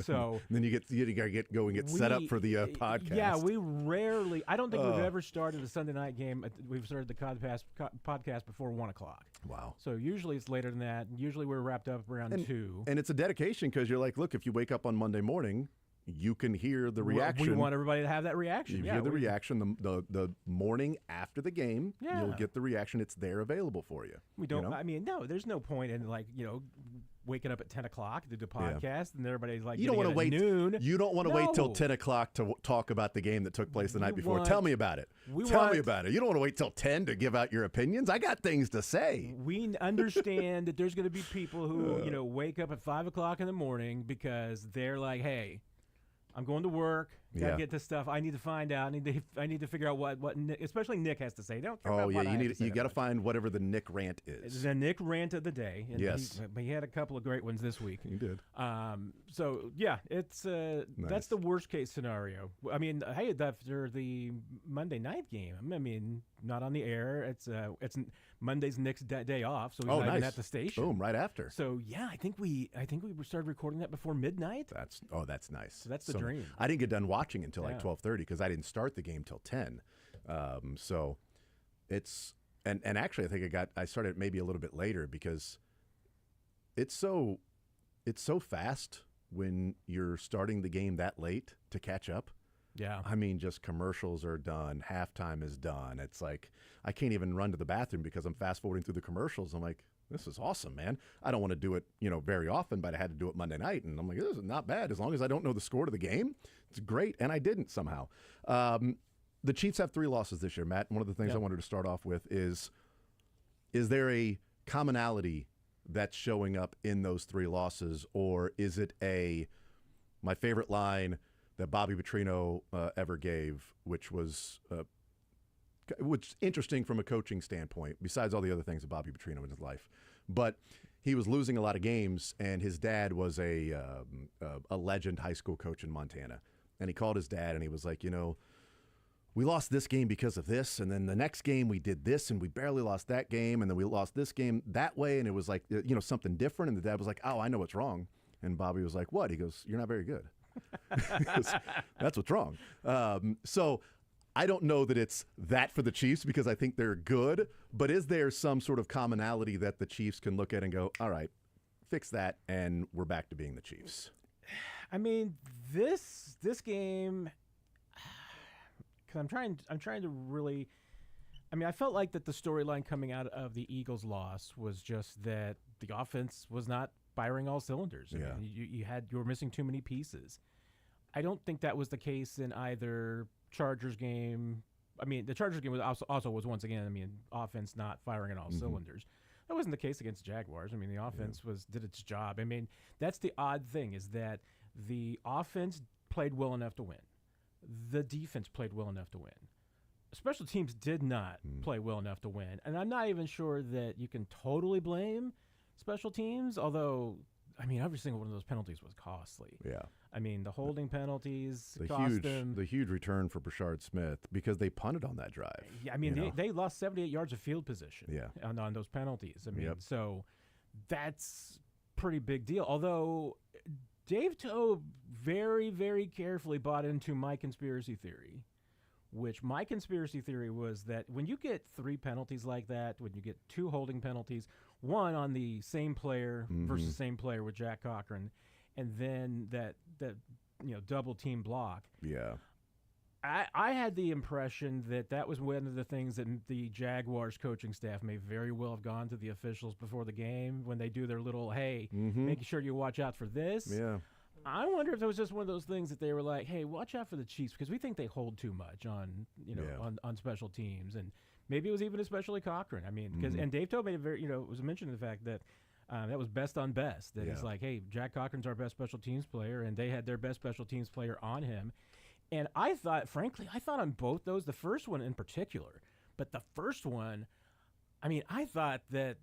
So then you gotta get set up for the podcast. Yeah, we rarely. I don't think we've ever started a Sunday night game. We've started the podcast before 1 o'clock. Wow. So usually it's later than that. Usually we're wrapped up around 2. And it's a dedication because you're like, look, if you wake up on Monday morning, you can hear the reaction. We want everybody to have that reaction. You hear the reaction the morning after the game. Yeah. You'll get the reaction. It's there available for you. We don't. I mean, no. There's no point in waking up at 10 o'clock to do the podcast and everybody's like, you don't want to wait noon. You don't want to wait till 10 o'clock to talk about the game that took place the night before. Tell me about it. Tell me about it. You don't want to wait till 10 to give out your opinions. I got things to say. We understand that there's going to be people who wake up at 5 o'clock in the morning because they're like, hey, I'm going to work. Got to get this stuff. I need to find out. I need to figure out what Nick, especially Nick has to say. Don't care about what I have to say. You got to find whatever the Nick rant is. It's the Nick rant of the day. And yes, he had a couple of great ones this week. He did. So yeah, it's nice. That's the worst case scenario. I mean, hey, after the Monday night game, I mean, not on the air. It's Monday's Nick's day off, so he's not even at the station. Boom, right after. So yeah, I think we started recording that before midnight. That's nice. So that's the dream. I didn't get done watching until like 12:30 because I didn't start the game till 10. So it's and actually I think I started maybe a little bit later because it's so fast when you're starting the game that late to catch up. Yeah. I mean, just commercials are done. Halftime is done. It's like I can't even run to the bathroom because I'm fast forwarding through the commercials. I'm like, this is awesome, man. I don't want to do it, very often, but I had to do it Monday night. And I'm like, this is not bad. As long as I don't know the score to the game, it's great. And I didn't somehow. The Chiefs have 3 losses this year, Matt. One of the things I wanted to start off with is there a commonality that's showing up in those 3 losses? Or is it my favorite line that Bobby Petrino ever gave, which was interesting from a coaching standpoint, besides all the other things that Bobby Petrino in his life. But he was losing a lot of games, and his dad was a legend high school coach in Montana. And he called his dad, and he was like, we lost this game because of this, and then the next game we did this, and we barely lost that game, and then we lost this game that way, and it was like, something different. And the dad was like, oh, I know what's wrong. And Bobby was like, what? He goes, you're not very good. That's what's wrong. So I don't know that it's that for the Chiefs because I think they're good, but is there some sort of commonality that the Chiefs can look at and go, all right, fix that, and we're back to being the Chiefs? I mean, this game, because I'm trying to really. I mean, I felt like that the storyline coming out of the Eagles' loss was just that the offense was not firing all cylinders. Yeah. I mean, you were missing too many pieces. I don't think that was the case in either Chargers game. I mean, the Chargers game was also was once again. I mean, offense not firing on all cylinders. That wasn't the case against the Jaguars. I mean, the offense did its job. I mean, that's the odd thing is that the offense played well enough to win. The defense played well enough to win. Special teams did not play well enough to win. And I'm not even sure that you can totally blame special teams, although, I mean, every single one of those penalties was costly. Yeah. I mean, the holding penalties cost them. The huge return for Brashard Smith because they punted on that drive. Yeah, I mean, they lost 78 yards of field position on those penalties. I mean, so that's pretty big deal. Although Dave Tobe very, very carefully bought into my conspiracy theory, which my conspiracy theory was that when you get 3 penalties like that, when you get 2 holding penalties, one on the same player versus same player with Jack Cochran, and then that double team block. Yeah. I had the impression that was one of the things that the Jaguars coaching staff may very well have gone to the officials before the game when they do their little, hey, making sure you watch out for this. Yeah. I wonder if it was just one of those things that they were like, hey, watch out for the Chiefs because we think they hold too much on on special teams. And maybe it was even especially Cochran. I mean, because and Dave Tobe made it very, was mentioning the fact that that was best on best. That it's like, hey, Jack Cochran's our best special teams player, and they had their best special teams player on him. And I thought, frankly, on both those, the first one in particular, but the first one, I mean, I thought that,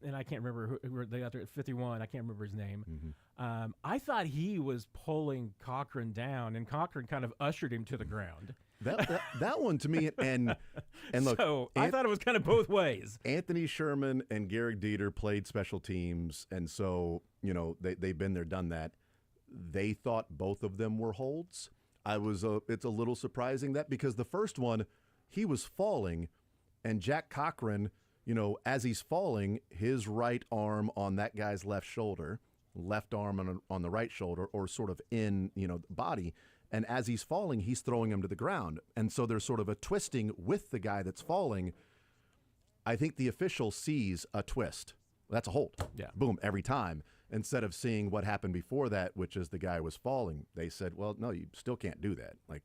and I can't remember who they got there at 51, I can't remember his name. I thought he was pulling Cochran down, and Cochran kind of ushered him to the ground. That one to me, and look, so I thought it was kind of both ways. Anthony Sherman and Garrick Dieter played special teams, and so they've been there, done that. They thought both of them were holds. It's a little surprising that because the first one, he was falling, and Jack Cochran, as he's falling, his right arm on that guy's left shoulder, left arm on the right shoulder, or sort of in the body. And as he's falling, he's throwing him to the ground. And so there's sort of a twisting with the guy that's falling. I think the official sees a twist. That's a hold. Yeah. Boom, every time. Instead of seeing what happened before that, which is the guy was falling, they said, well, no, you still can't do that. Like,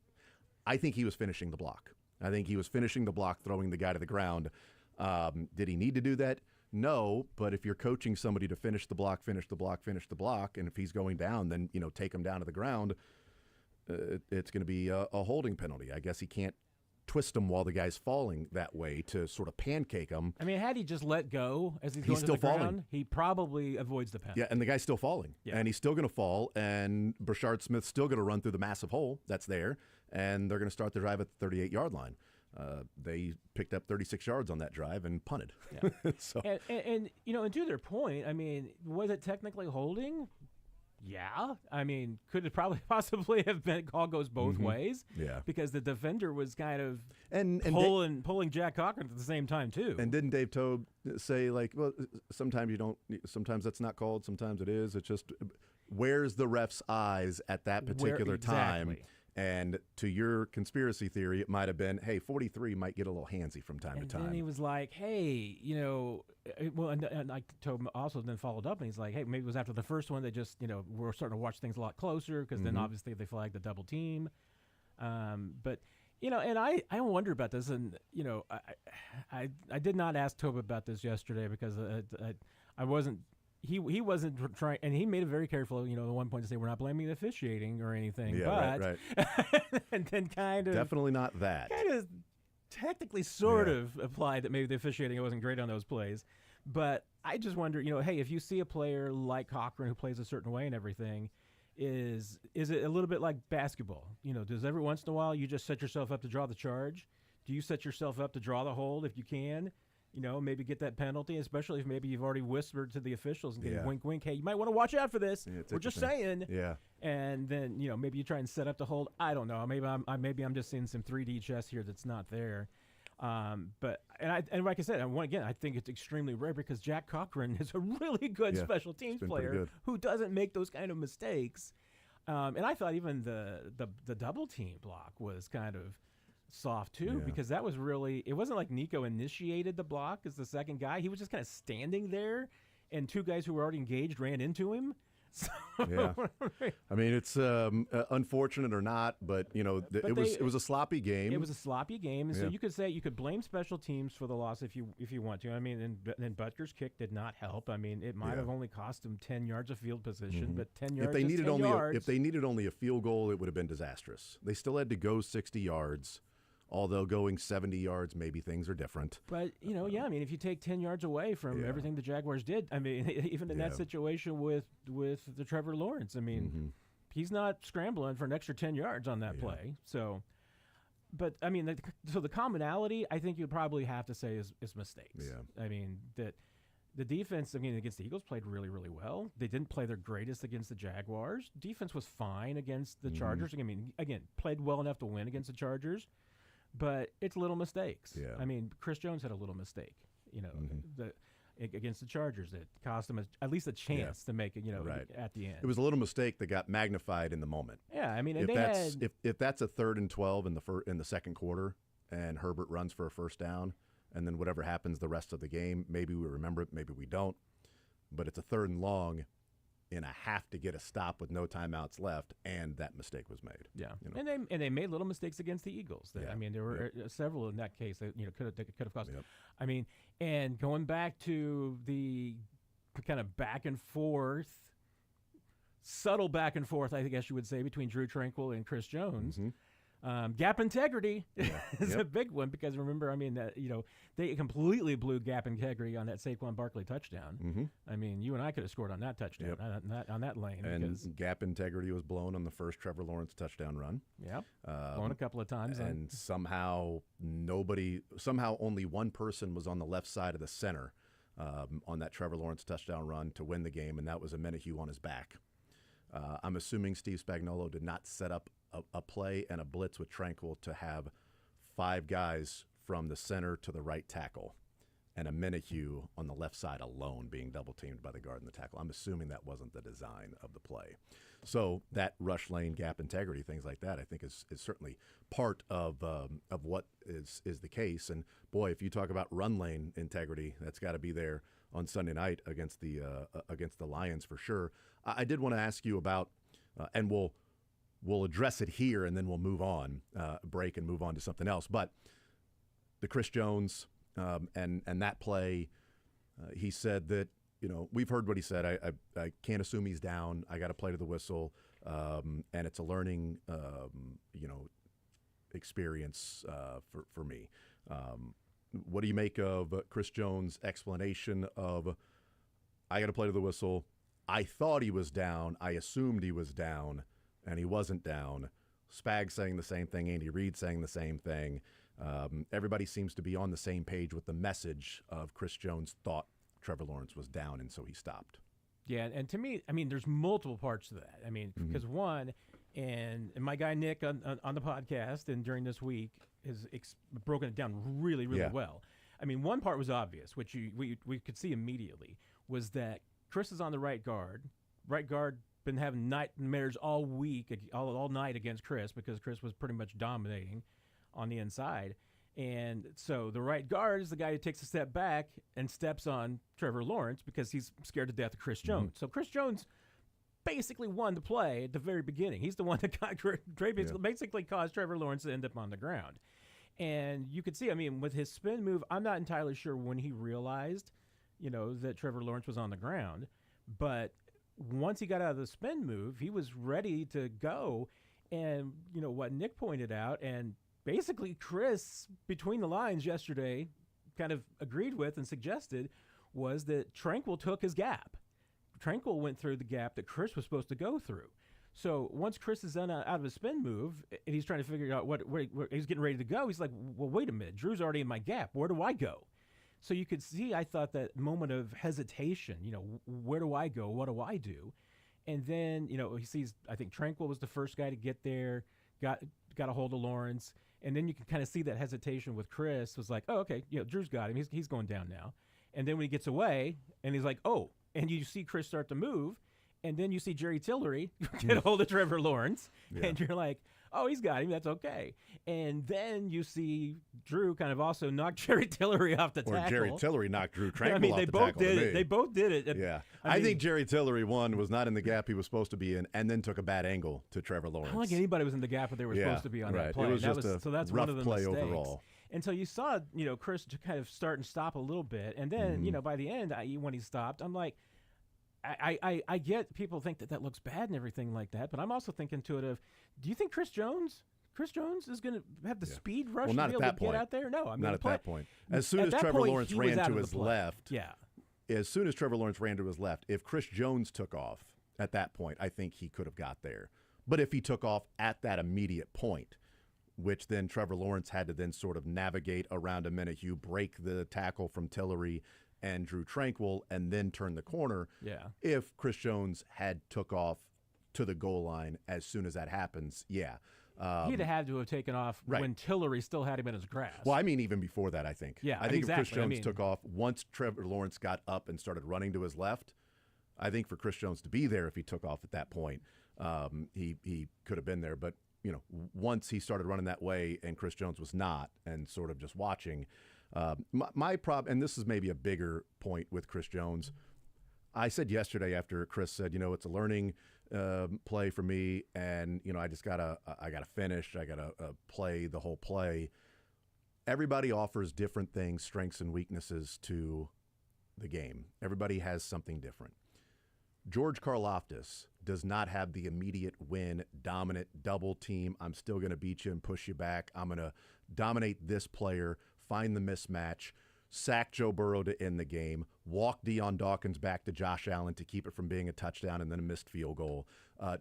I think he was finishing the block. I think he was finishing the block, throwing the guy to the ground. Did he need to do that? No, but if you're coaching somebody to finish the block, and if he's going down, then, take him down to the ground, it's going to be a holding penalty. I guess he can't twist him while the guy's falling that way to sort of pancake him. I mean, had he just let go as he's going to the ground, he probably avoids the penalty. Yeah, and the guy's still falling. Yeah. And he's still going to fall, and Brashard Smith's still going to run through the massive hole that's there, and they're going to start the drive at the 38-yard line. They picked up 36 yards on that drive and punted. Yeah. So. And to their point, I mean, was it technically holding? Yeah. I mean, could it possibly have been call goes both ways? Yeah. Because the defender was kind of and pulling Jack Cochran at the same time, too. And didn't Dave Tobe say, like, well, sometimes you don't, sometimes that's not called, sometimes it is. It's just, where's the ref's eyes at that particular time? And to your conspiracy theory, it might have been, hey, 43 might get a little handsy from time to time. And then he was like, hey, well, and I told him also then followed up, and he's like, hey, maybe it was after the first one they just, we're starting to watch things a lot closer because then obviously they flagged the double team. But, and I wonder about this, and, I did not ask Tobe about this yesterday because I wasn't. He wasn't trying, and he made it very careful, at one point to say we're not blaming the officiating or anything. Yeah, but, right. And then kind of definitely not that. Kind of technically sort of applied that maybe the officiating wasn't great on those plays. But I just wonder, hey, if you see a player like Cochran who plays a certain way and everything, is it a little bit like basketball? Does every once in a while you just set yourself up to draw the charge? Do you set yourself up to draw the hold if you can? Maybe get that penalty, especially if maybe you've already whispered to the officials and getting wink, wink, hey, you might want to watch out for this. Yeah, we're just saying. Yeah. And then, maybe you try and set up the hold. I don't know. Maybe I'm just seeing some 3D chess here that's not there. But like I said, I think it's extremely rare because Jack Cochran is a really good special teams player who doesn't make those kind of mistakes. And I thought even the double team block was kind of soft too, because that was really, it wasn't like Nico initiated the block as the second guy. He was just kind of standing there, and two guys who were already engaged ran into him. So yeah, I mean, it's unfortunate or not, but it was a sloppy game. It was a sloppy game, and so you could blame special teams for the loss if you want to. I mean, and Butker's kick did not help. I mean, it might have only cost them 10 yards of field position, but 10 yards. If they needed only a field goal, it would have been disastrous. They still had to go 60 yards. Although going 70 yards, maybe things are different. But, I mean, if you take 10 yards away from everything the Jaguars did, I mean, even in that situation with the Trevor Lawrence, I mean, he's not scrambling for an extra 10 yards on that play. So, but, I mean, the commonality, I think you'd probably have to say is mistakes. Yeah. I mean, that the defense, against the Eagles played really, really well. They didn't play their greatest against the Jaguars. Defense was fine against the Chargers. I mean, again, played well enough to win against the Chargers. But it's little mistakes. Yeah. I mean, Chris Jones had a little mistake, against the Chargers that cost him at least a chance to make it, at the end. It was a little mistake that got magnified in the moment. Yeah, I mean, if that's a 3rd and 12 in the second quarter, and Herbert runs for a first down, and then whatever happens the rest of the game, maybe we remember it, maybe we don't. But it's a 3rd and long. In a have to get a stop with no timeouts left, and that mistake was made. Yeah, and they made little mistakes against the Eagles. I mean, there were several in that case that could have cost. Yep. I mean, and going back to the kind of back and forth, subtle back and forth, I guess you would say, between Drew Tranquill and Chris Jones. Gap integrity is a big one because remember, I mean, they completely blew gap integrity on that Saquon Barkley touchdown. I mean, you and I could have scored on that touchdown, on that lane. And gap integrity was blown on the first Trevor Lawrence touchdown run. Yeah, blown a couple of times. And somehow only one person was on the left side of the center on that Trevor Lawrence touchdown run to win the game, and that was a Menahue on his back. I'm assuming Steve Spagnuolo did not set up a play and a blitz with Tranquill to have 5 guys from the center to the right tackle and a Menahue on the left side alone being double-teamed by the guard and the tackle. I'm assuming that wasn't the design of the play. So that rush lane gap integrity, things like that, I think is certainly part of what is the case. And, boy, if you talk about run lane integrity, that's got to be there on Sunday night against the Lions for sure. I did want to ask you about, and we'll address it here and then we'll move on, break and move on to something else. But the Chris Jones and that play, he said that, we've heard what he said. I can't assume he's down. I got to play to the whistle, and it's a learning, experience for me. What do you make of Chris Jones' explanation of, I got to play to the whistle. I thought he was down. I assumed he was down, and he wasn't down. Spag saying the same thing. Andy Reid saying the same thing. Everybody seems to be on the same page with the message of Chris Jones thought Trevor Lawrence was down, and so he stopped. Yeah, and to me, I mean, there's multiple parts to that. I mean, because one, and my guy Nick on the podcast and during this week has broken it down really well. I mean, one part was obvious, which we could see immediately, was that Chris is on the right guard. Right guard been having nightmares all week, all night against Chris because Chris was pretty much dominating on the inside. And so the right guard is the guy who takes a step back and steps on Trevor Lawrence because he's scared to death of Chris Jones. So Chris Jones basically won the play at the very beginning. He's the one that basically caused Trevor Lawrence to end up on the ground. And you could see, I mean, with his spin move, I'm not entirely sure when he realized, that Trevor Lawrence was on the ground. But once he got out of the spin move, he was ready to go. And, what Nick pointed out, and basically Chris, between the lines yesterday, kind of agreed with and suggested, was that Tranquil took his gap. Tranquil went through the gap that Chris was supposed to go through. So once Chris is out of his spin move, and he's trying to figure out where he's getting ready to go, he's like, well, wait a minute. Drew's already in my gap. Where do I go? So you could see, I thought, that moment of hesitation. Where do I go? What do I do? And then, he sees, I think Tranquil was the first guy to get there, got a hold of Lawrence. And then you can kind of see that hesitation with Chris was like, oh, okay, Drew's got him. He's going down now. And then when he gets away, and he's like, oh, and you see Chris start to move, and then you see Jerry Tillery get a hold of Trevor Lawrence, and you're like, oh, he's got him. That's okay. And then you see Drew kind of also knock Jerry Tillery off the tackle. Or Jerry Tillery knocked Drew Tranquil off they the both tackle. did it. They both did it. Yeah. I think Jerry Tillery, was not in the gap he was supposed to be in, and then took a bad angle to Trevor Lawrence. I don't think anybody was in the gap that they were supposed to be on that play. It was so that's rough one of the play mistakes. overall. And so you saw, Chris to kind of start and stop a little bit. And then, by the end, when he stopped, I'm like, I get people think that looks bad and everything like that, but I'm also thinking to it of, do you think Chris Jones is going to have the speed rush to be able to get out there? No, not at that point. As soon as Trevor Lawrence ran to his left, if Chris Jones took off at that point, I think he could have got there. But if he took off at that immediate point, which then Trevor Lawrence had to then sort of navigate around a minute, break the tackle from Tillery and Drew Tranquil, and then turn the corner. Yeah. If Chris Jones had took off to the goal line as soon as that happens, he'd have had to have taken off when Tillery still had him in his grasp. Well, I mean, even before that, I think. Yeah, I think exactly. if Chris Jones took off, once Trevor Lawrence got up and started running to his left, I think for Chris Jones to be there if he took off at that point, he could have been there. But, once he started running that way and Chris Jones was not and sort of just watching, my problem, and this is maybe a bigger point with Chris Jones, I said yesterday after Chris said, it's a learning play for me, and I just gotta finish, I gotta play the whole play. Everybody offers different things, strengths and weaknesses to the game. Everybody has something different. George Karlaftis does not have the immediate win, dominant double team. I'm still going to beat you and push you back. I'm going to dominate this player, find the mismatch, sack Joe Burrow to end the game, walk Deion Dawkins back to Josh Allen to keep it from being a touchdown and then a missed field goal,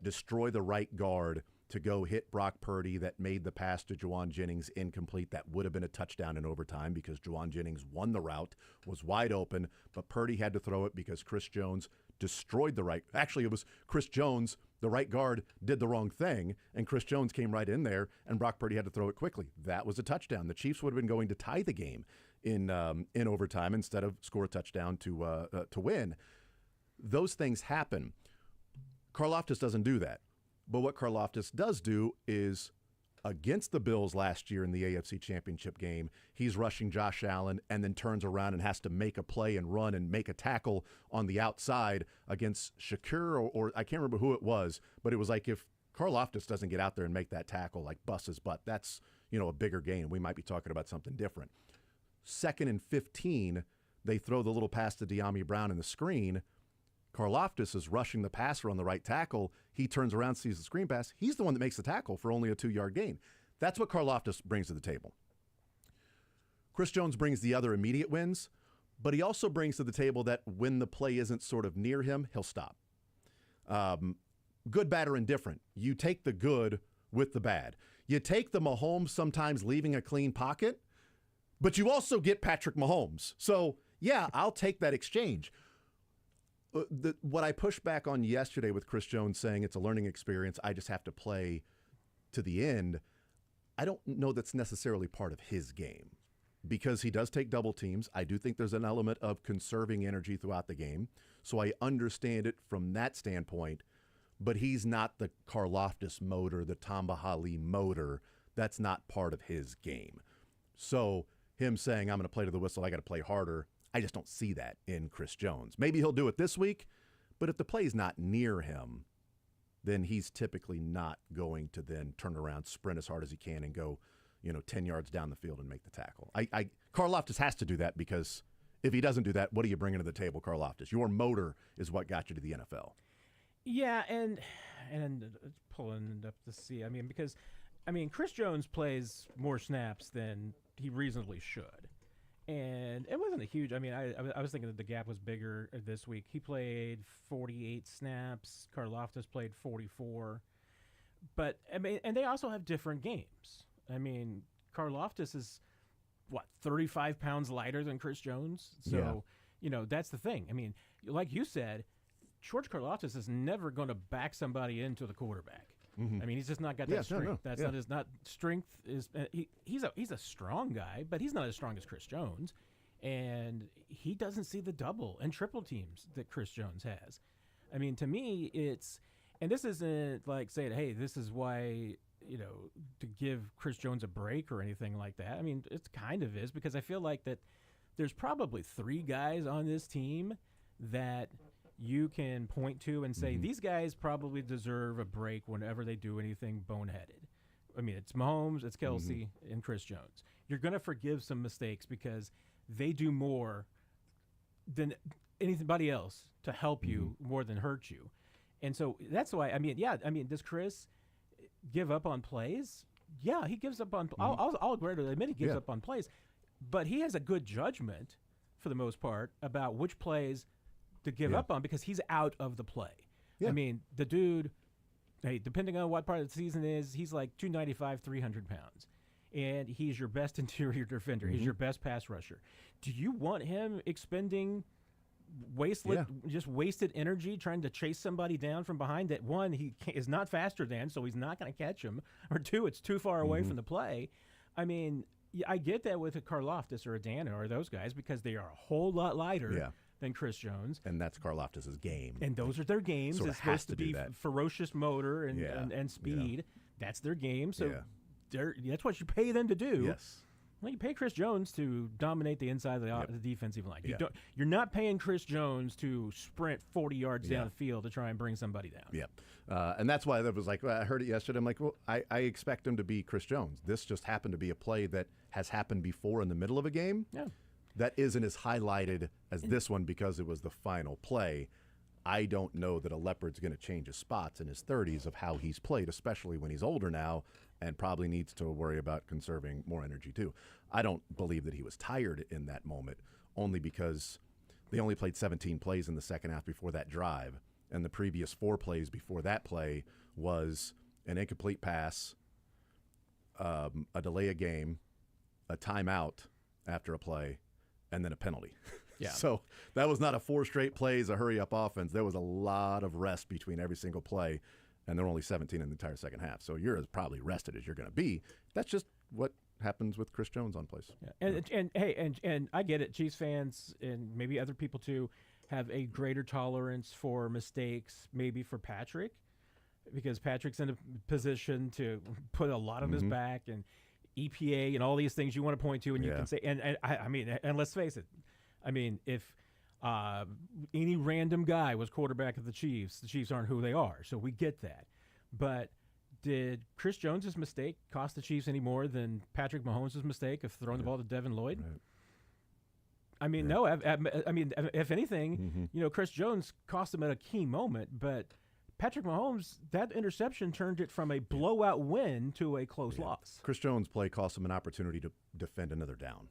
destroy the right guard to go hit Brock Purdy that made the pass to Juwan Jennings incomplete. That would have been a touchdown in overtime because Juwan Jennings won the route, was wide open, but Purdy had to throw it because Chris Jones destroyed the right. Actually, it was Chris Jones, the right guard, did the wrong thing, and Chris Jones came right in there, and Brock Purdy had to throw it quickly. That was a touchdown. The Chiefs would have been going to tie the game in overtime instead of score a touchdown to win. Those things happen. Karlaftis doesn't do that. But what Karlaftis does do is, against the Bills last year in the AFC Championship game, he's rushing Josh Allen and then turns around and has to make a play and run and make a tackle on the outside against Shakur or I can't remember who it was, but it was like if Karlaftis doesn't get out there and make that tackle, like bust his butt, that's, a bigger gain. We might be talking about something different. 2nd and 15, they throw the little pass to De'Ami Brown in the screen. Karlaftis is rushing the passer on the right tackle. He turns around, sees the screen pass. He's the one that makes the tackle for only a 2-yard gain. That's what Karlaftis brings to the table. Chris Jones brings the other immediate wins, but he also brings to the table that when the play isn't sort of near him, he'll stop. Good, bad, or indifferent. You take the good with the bad. You take the Mahomes sometimes leaving a clean pocket, but you also get Patrick Mahomes. So, yeah, I'll take that exchange. What I pushed back on yesterday with Chris Jones saying it's a learning experience, I just have to play to the end, I don't know that's necessarily part of his game because he does take double teams. I do think there's an element of conserving energy throughout the game, so I understand it from that standpoint, but he's not the Karlaftis motor, the Tamba Hali motor. That's not part of his game. So him saying, I'm going to play to the whistle, I got to play harder, I just don't see that in Chris Jones. Maybe he'll do it this week, but if the play's not near him, then he's typically not going to then turn around, sprint as hard as he can, and go, 10 yards down the field and make the tackle. Karlaftis has to do that because if he doesn't do that, what are you bringing to the table, Karlaftis? Your motor is what got you to the NFL. Yeah, and pulling up to see. Because Chris Jones plays more snaps than he reasonably should. And it wasn't a huge. I mean, I was thinking that the gap was bigger this week. He played 48 snaps. Karlaftis played 44. But I mean, and they also have different games. I mean, Karlaftis is 35 pounds lighter than Chris Jones. So that's the thing. I mean, like you said, George Karlaftis is never going to back somebody into the quarterback. Mm-hmm. I mean, he's just not got that strength. No. That's not his strength is. He's a strong guy, but he's not as strong as Chris Jones, and he doesn't see the double and triple teams that Chris Jones has. I mean, to me, and this isn't like saying, hey, this is why to give Chris Jones a break or anything like that. I mean, it kind of is, because I feel like that there's probably 3 guys on this team that you can point to and say, these guys probably deserve a break whenever they do anything boneheaded. I mean, it's Mahomes, it's Kelsey, and Chris Jones. You're going to forgive some mistakes because they do more than anybody else to help you more than hurt you. And so that's why, does Chris give up on plays? Yeah, he gives up on I'll agree to admit he gives up on plays, but he has a good judgment for the most part about which plays to give up on, because he's out of the play. I mean, the dude, hey, depending on what part of the season is, he's like 295, 300 pounds. And he's your best interior defender. He's your best pass rusher. Do you want him expending just wasted energy trying to chase somebody down from behind that, one, he is not faster than, so he's not going to catch him, or two, it's too far away from the play? I mean, I get that with a Karlaftis or a Dana or those guys, because they are a whole lot lighter than Chris Jones. And that's Karlaftis' game. And those are their games. Sort of it's supposed to be that. Ferocious motor and speed. That's their game. So that's what you pay them to do. Yes. Well, you pay Chris Jones to dominate the inside of the defensive line. You're not paying Chris Jones to sprint 40 yards down the field to try and bring somebody down. Yeah. And that's why that was like, I heard it yesterday. I'm like, well, I expect him to be Chris Jones. This just happened to be a play that has happened before in the middle of a game. Yeah. That isn't as highlighted as this one because it was the final play. I don't know that a Leopard's going to change his spots in his 30s of how he's played, especially when he's older now and probably needs to worry about conserving more energy too. I don't believe that he was tired in that moment, only because they only played 17 plays in the second half before that drive, and the previous 4 plays before that play was an incomplete pass, a delay of game, a timeout after a play, and then a penalty. Yeah. So that was not a 4 straight plays, a hurry-up offense. There was a lot of rest between every single play, and there were only 17 in the entire second half. So you're as probably rested as you're going to be. That's just what happens with Chris Jones on plays. Yeah. And I get it. Chiefs fans and maybe other people too have a greater tolerance for mistakes, maybe for Patrick, because Patrick's in a position to put a lot on his back, and EPA and all these things you want to point to, and you can say, and let's face it, I mean, if any random guy was quarterback of the Chiefs aren't who they are, so we get that. But did Chris Jones' mistake cost the Chiefs any more than Patrick Mahomes' mistake of throwing the ball to Devin Lloyd? Right. I mean, no. I mean, if anything, Chris Jones cost him at a key moment, but Patrick Mahomes, that interception turned it from a blowout win to a close loss. Chris Jones' play cost him an opportunity to defend another down.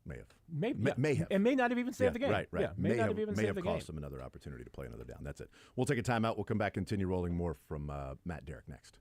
May have. May have. And may not have even saved the game. Right. Yeah, may not have even saved the game. May have cost him another opportunity to play another down. That's it. We'll take a timeout. We'll come back, continue rolling more from Matt Derrick next.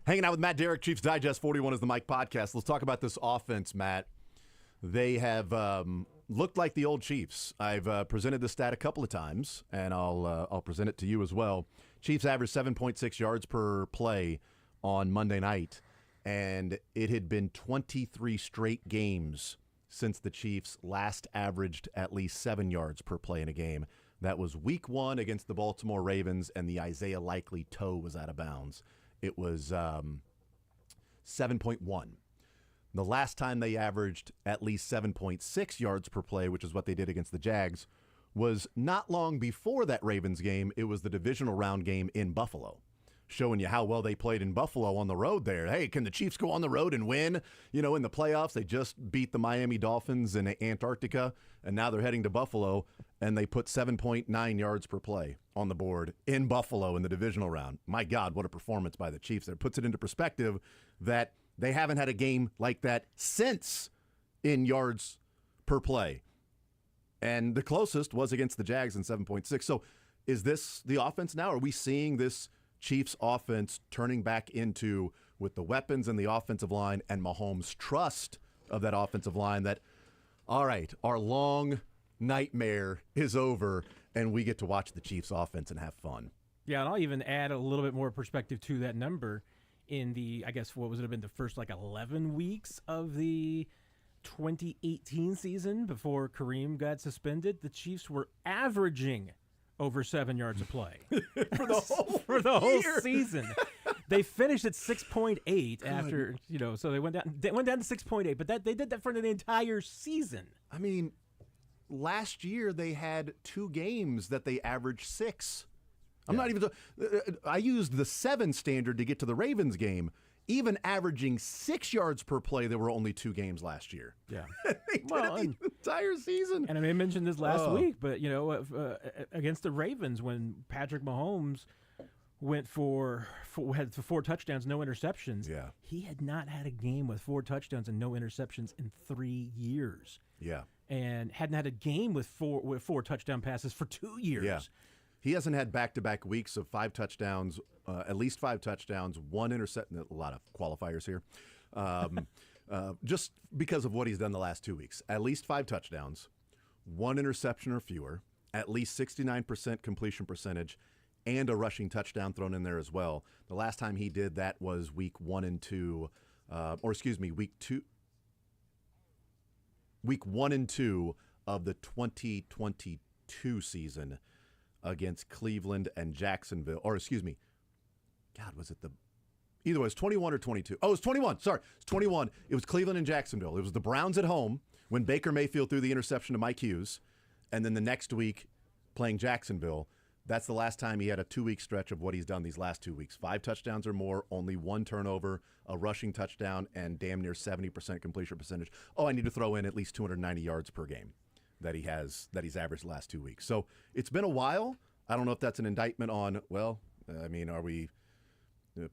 Hanging out with Matt Derrick, Chiefs Digest 41 is the Mike podcast. Let's talk about this offense, Matt. They have looked like the old Chiefs. I've presented this stat a couple of times, and I'll present it to you as well. Chiefs averaged 7.6 yards per play on Monday night, and it had been 23 straight games since the Chiefs last averaged at least 7 yards per play in a game. That was week 1 against the Baltimore Ravens, and the Isaiah Likely toe was out of bounds. It was 7.1. The last time they averaged at least 7.6 yards per play, which is what they did against the Jags, was not long before that Ravens game. It was the divisional round game in Buffalo, showing you how well they played in Buffalo on the road there. Hey, can the Chiefs go on the road and win? You know, in the playoffs, they just beat the Miami Dolphins in Antarctica, and now they're heading to Buffalo, and they put 7.9 yards per play on the board in Buffalo in the divisional round. My God, what a performance by the Chiefs there. Puts it into perspective that they haven't had a game like that since in yards per play. And the closest was against the Jags in 7.6. So is this the offense now? Are we seeing this Chiefs offense turning back into, with the weapons and the offensive line and Mahomes' trust of that offensive line, that, all right, our long nightmare is over and we get to watch the Chiefs offense and have fun? Yeah, and I'll even add a little bit more perspective to that number. In the, I guess, what was it have been the first 11 weeks of the 2018 season before Kareem got suspended, the Chiefs were averaging over 7 yards a play for the whole season. They finished at 6.8 after, so they went down to 6.8, but they did that for the entire season. I mean, last year they had 2 games that they averaged 6. I'm not even. I used the 7 standard to get to the Ravens game. Even averaging 6 yards per play, there were only 2 games last year. Yeah, they did the entire season. And I mentioned this last week, but against the Ravens, when Patrick Mahomes had 4 touchdowns, no interceptions. Yeah, he had not had a game with 4 touchdowns and no interceptions in 3 years. Yeah, and hadn't had a game with 4 touchdown passes for 2 years. Yeah. He hasn't had back-to-back weeks of 5 touchdowns, at least 5 touchdowns, 1 interception. A lot of qualifiers here. Just because of what he's done the last 2 weeks. At least 5 touchdowns, 1 interception or fewer, at least 69% completion percentage, and a rushing touchdown thrown in there as well. The last time he did that was week 1 and 2, week 1 and 2 of the 2022 season against Cleveland and Jacksonville. Was it either way, it was 21 or 22. Oh, it was 21. Sorry, it's 21. It was Cleveland and Jacksonville. It was the Browns at home when Baker Mayfield threw the interception to Mike Hughes, and then the next week playing Jacksonville. That's the last time he had a 2-week stretch of what he's done these last 2 weeks. 5 touchdowns or more, only 1 turnover, a rushing touchdown, and damn near 70% completion percentage. Oh, I need to throw in at least 290 yards per game that he's averaged the last 2 weeks. So it's been a while. I don't know if that's an indictment on, are we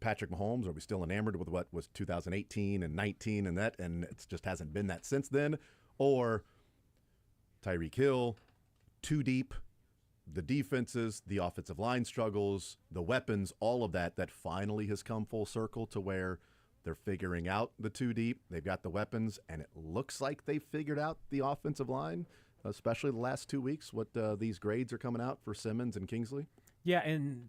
Patrick Mahomes? Are we still enamored with what was 2018 and 19 and that, and it just hasn't been that since then? Or Tyreek Hill, too deep, the defenses, the offensive line struggles, the weapons, all of that finally has come full circle to where they're figuring out the too deep. They've got the weapons, and it looks like they've figured out the offensive line, especially the last 2 weeks, what these grades are coming out for Simmons and Kingsley. Yeah, and,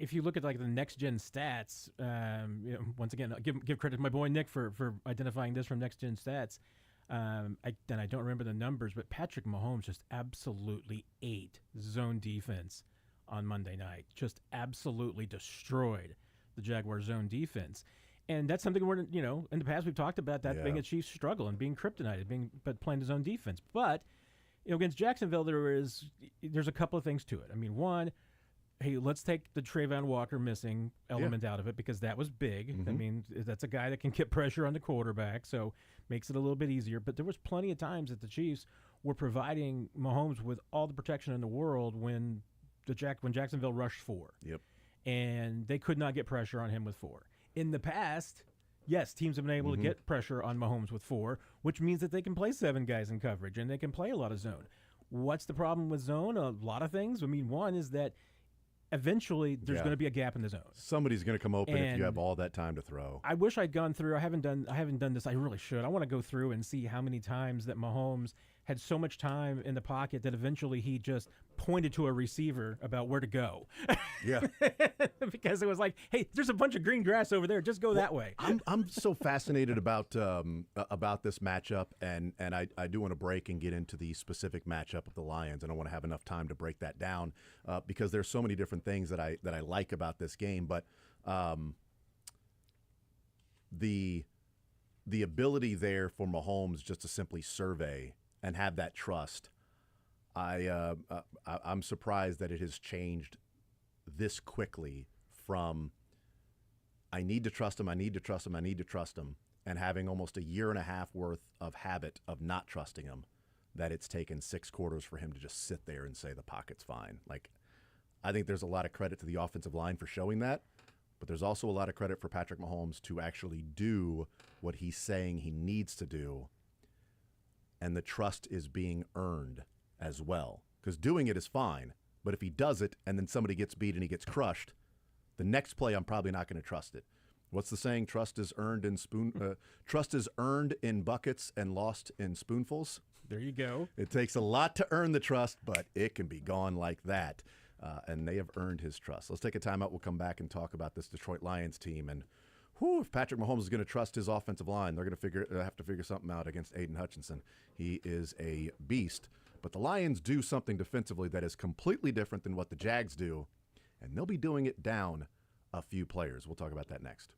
if you look at the next-gen stats, once again, give credit to my boy Nick for identifying this from next-gen stats. I don't remember the numbers, but Patrick Mahomes just absolutely ate zone defense on Monday night. Just absolutely destroyed the Jaguar zone defense. And that's something we're, in the past we've talked about that being a Chiefs struggle and being kryptonite, but playing the zone defense. But, against Jacksonville, there's a couple of things to it. I mean, one, hey, let's take the Trayvon Walker missing element out of it because that was big. Mm-hmm. I mean, that's a guy that can get pressure on the quarterback, so makes it a little bit easier. But there was plenty of times that the Chiefs were providing Mahomes with all the protection in the world when Jacksonville rushed 4. Yep. And they could not get pressure on him with 4. In the past, yes, teams have been able to get pressure on Mahomes with 4, which means that they can play 7 guys in coverage and they can play a lot of zone. What's the problem with zone? A lot of things. I mean, one is that eventually there's going to be a gap in the zone. Somebody's going to come open if And you have all that time to throw. I wish I'd gone through. I haven't done this. I really should. I want to go through and see how many times that Mahomes had so much time in the pocket that eventually he just pointed to a receiver about where to go. Yeah. Because it was like, hey, there's a bunch of green grass over there. Just go that way. I'm so fascinated about this matchup, and I do want to break and get into the specific matchup of the Lions. I don't want to have enough time to break that down because there's so many different things that I like about this game. But the ability there for Mahomes just to simply survey and have that trust, I'm surprised that it has changed this quickly from I need to trust him, I need to trust him, I need to trust him, and having almost a year and a half worth of habit of not trusting him, that it's taken 6 quarters for him to just sit there and say the pocket's fine. Like, I think there's a lot of credit to the offensive line for showing that, but there's also a lot of credit for Patrick Mahomes to actually do what he's saying he needs to do, and the trust is being earned as well. Because doing it is fine, but if he does it and then somebody gets beat and he gets crushed, the next play I'm probably not going to trust it. What's the saying? Trust is earned in buckets and lost in spoonfuls. There you go. It takes a lot to earn the trust, but it can be gone like that. And they have earned his trust. Let's take a timeout. We'll come back and talk about this Detroit Lions team. And if Patrick Mahomes is going to trust his offensive line, they're going to have to figure something out against Aiden Hutchinson. He is a beast. But the Lions do something defensively that is completely different than what the Jags do, and they'll be doing it down a few players. We'll talk about that next.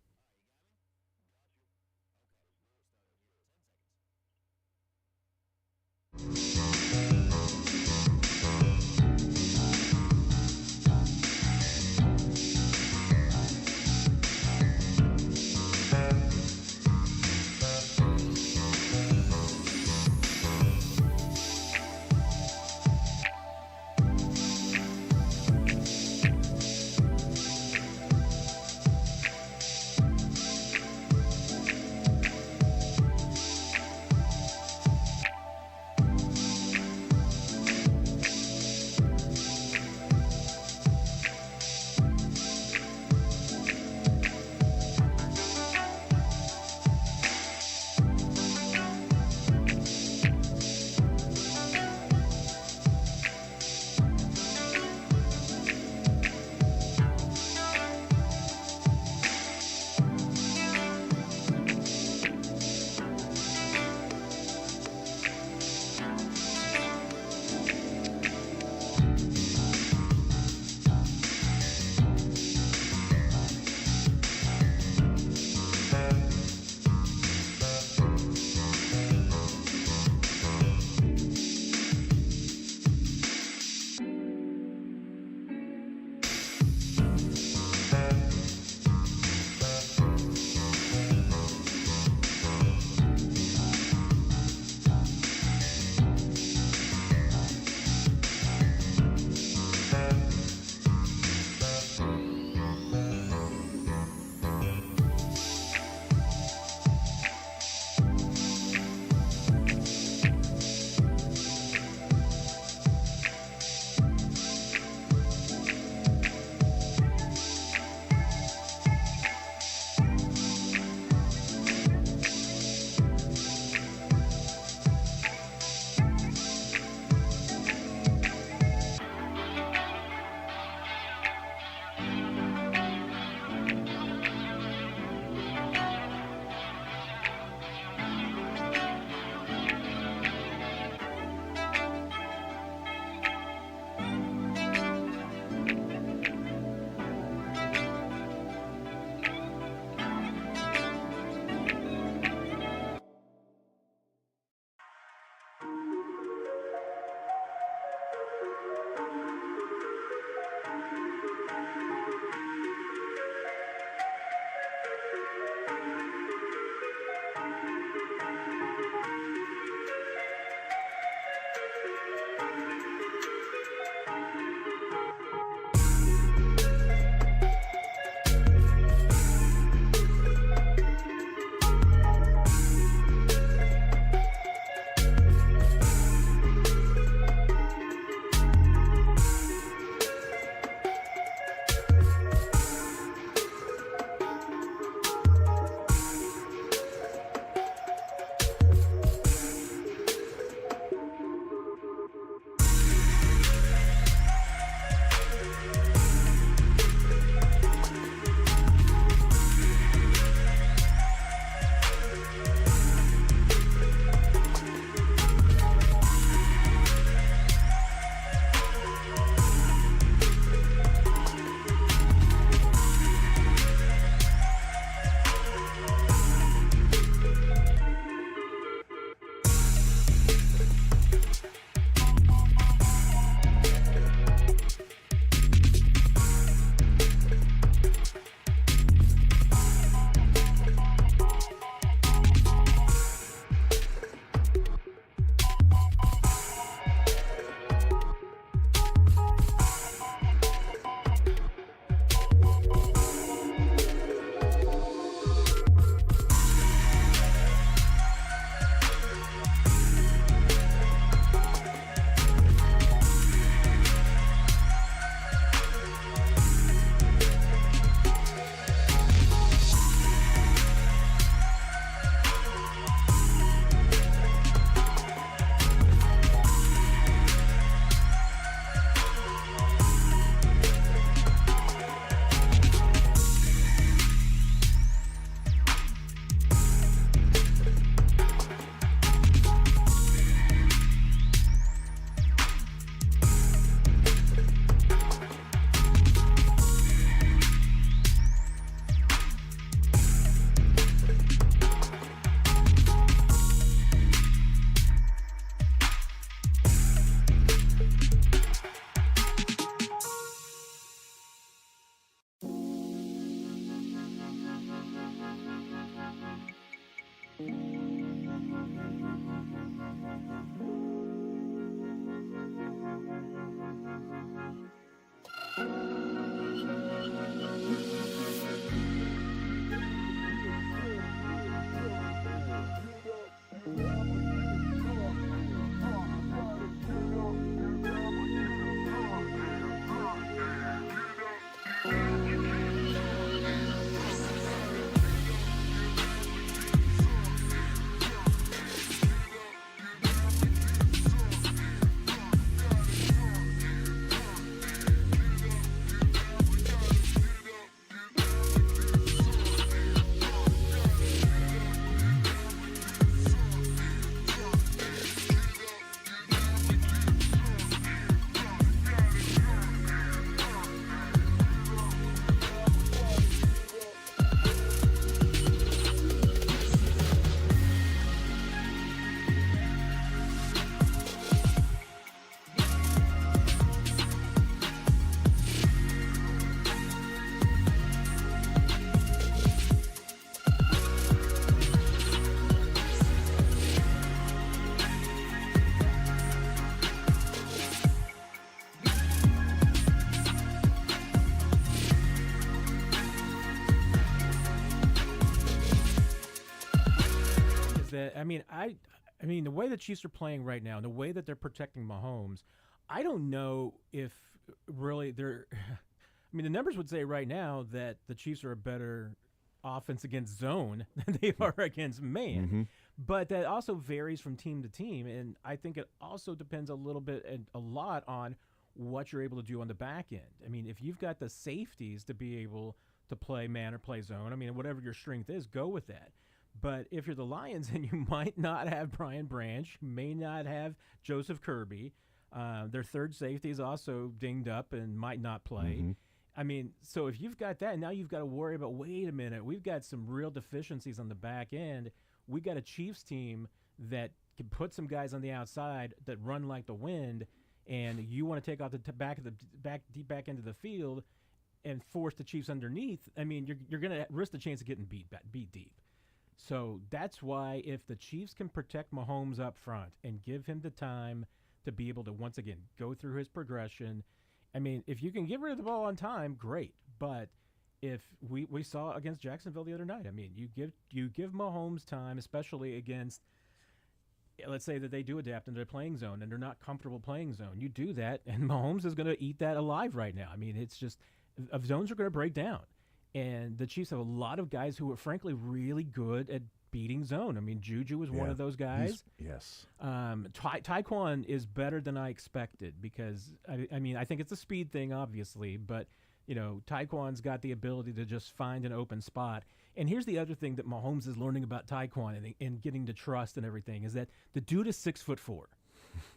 I mean, the way the Chiefs are playing right now, and the way that they're protecting Mahomes, I don't know if really they're. I mean, the numbers would say right now that the Chiefs are a better offense against zone than they are against man. Mm-hmm. But that also varies from team to team, and I think it also depends a little bit and a lot on what you're able to do on the back end. I mean, if you've got the safeties to be able to play man or play zone, I mean, whatever your strength is, go with that. But if you're the Lions and you might not have Brian Branch, may not have Joseph Kirby, their third safety is also dinged up and might not play. Mm-hmm. I mean, so if you've got that, now you've got to worry about, wait a minute, we've got some real deficiencies on the back end. We got a Chiefs team that can put some guys on the outside that run like the wind, and you want to take out the deep back end of the field and force the Chiefs underneath. I mean, you're going to risk the chance of getting beat deep. So that's why if the Chiefs can protect Mahomes up front and give him the time to be able to, once again, go through his progression, I mean, if you can get rid of the ball on time, great. But if we saw against Jacksonville the other night, I mean, you give Mahomes time, especially against, let's say that they do adapt into their playing zone and they're not comfortable playing zone. You do that, and Mahomes is going to eat that alive right now. I mean, it's just zones are going to break down. And the Chiefs have a lot of guys who are, frankly, really good at beating zone. I mean, Juju was one of those guys. Yes. Tyquan is better than I expected because, I mean, I think it's a speed thing, obviously, but, you know, Tyquan's got the ability to just find an open spot. And here's the other thing that Mahomes is learning about Tyquan and getting to trust and everything is that the dude is 6'4".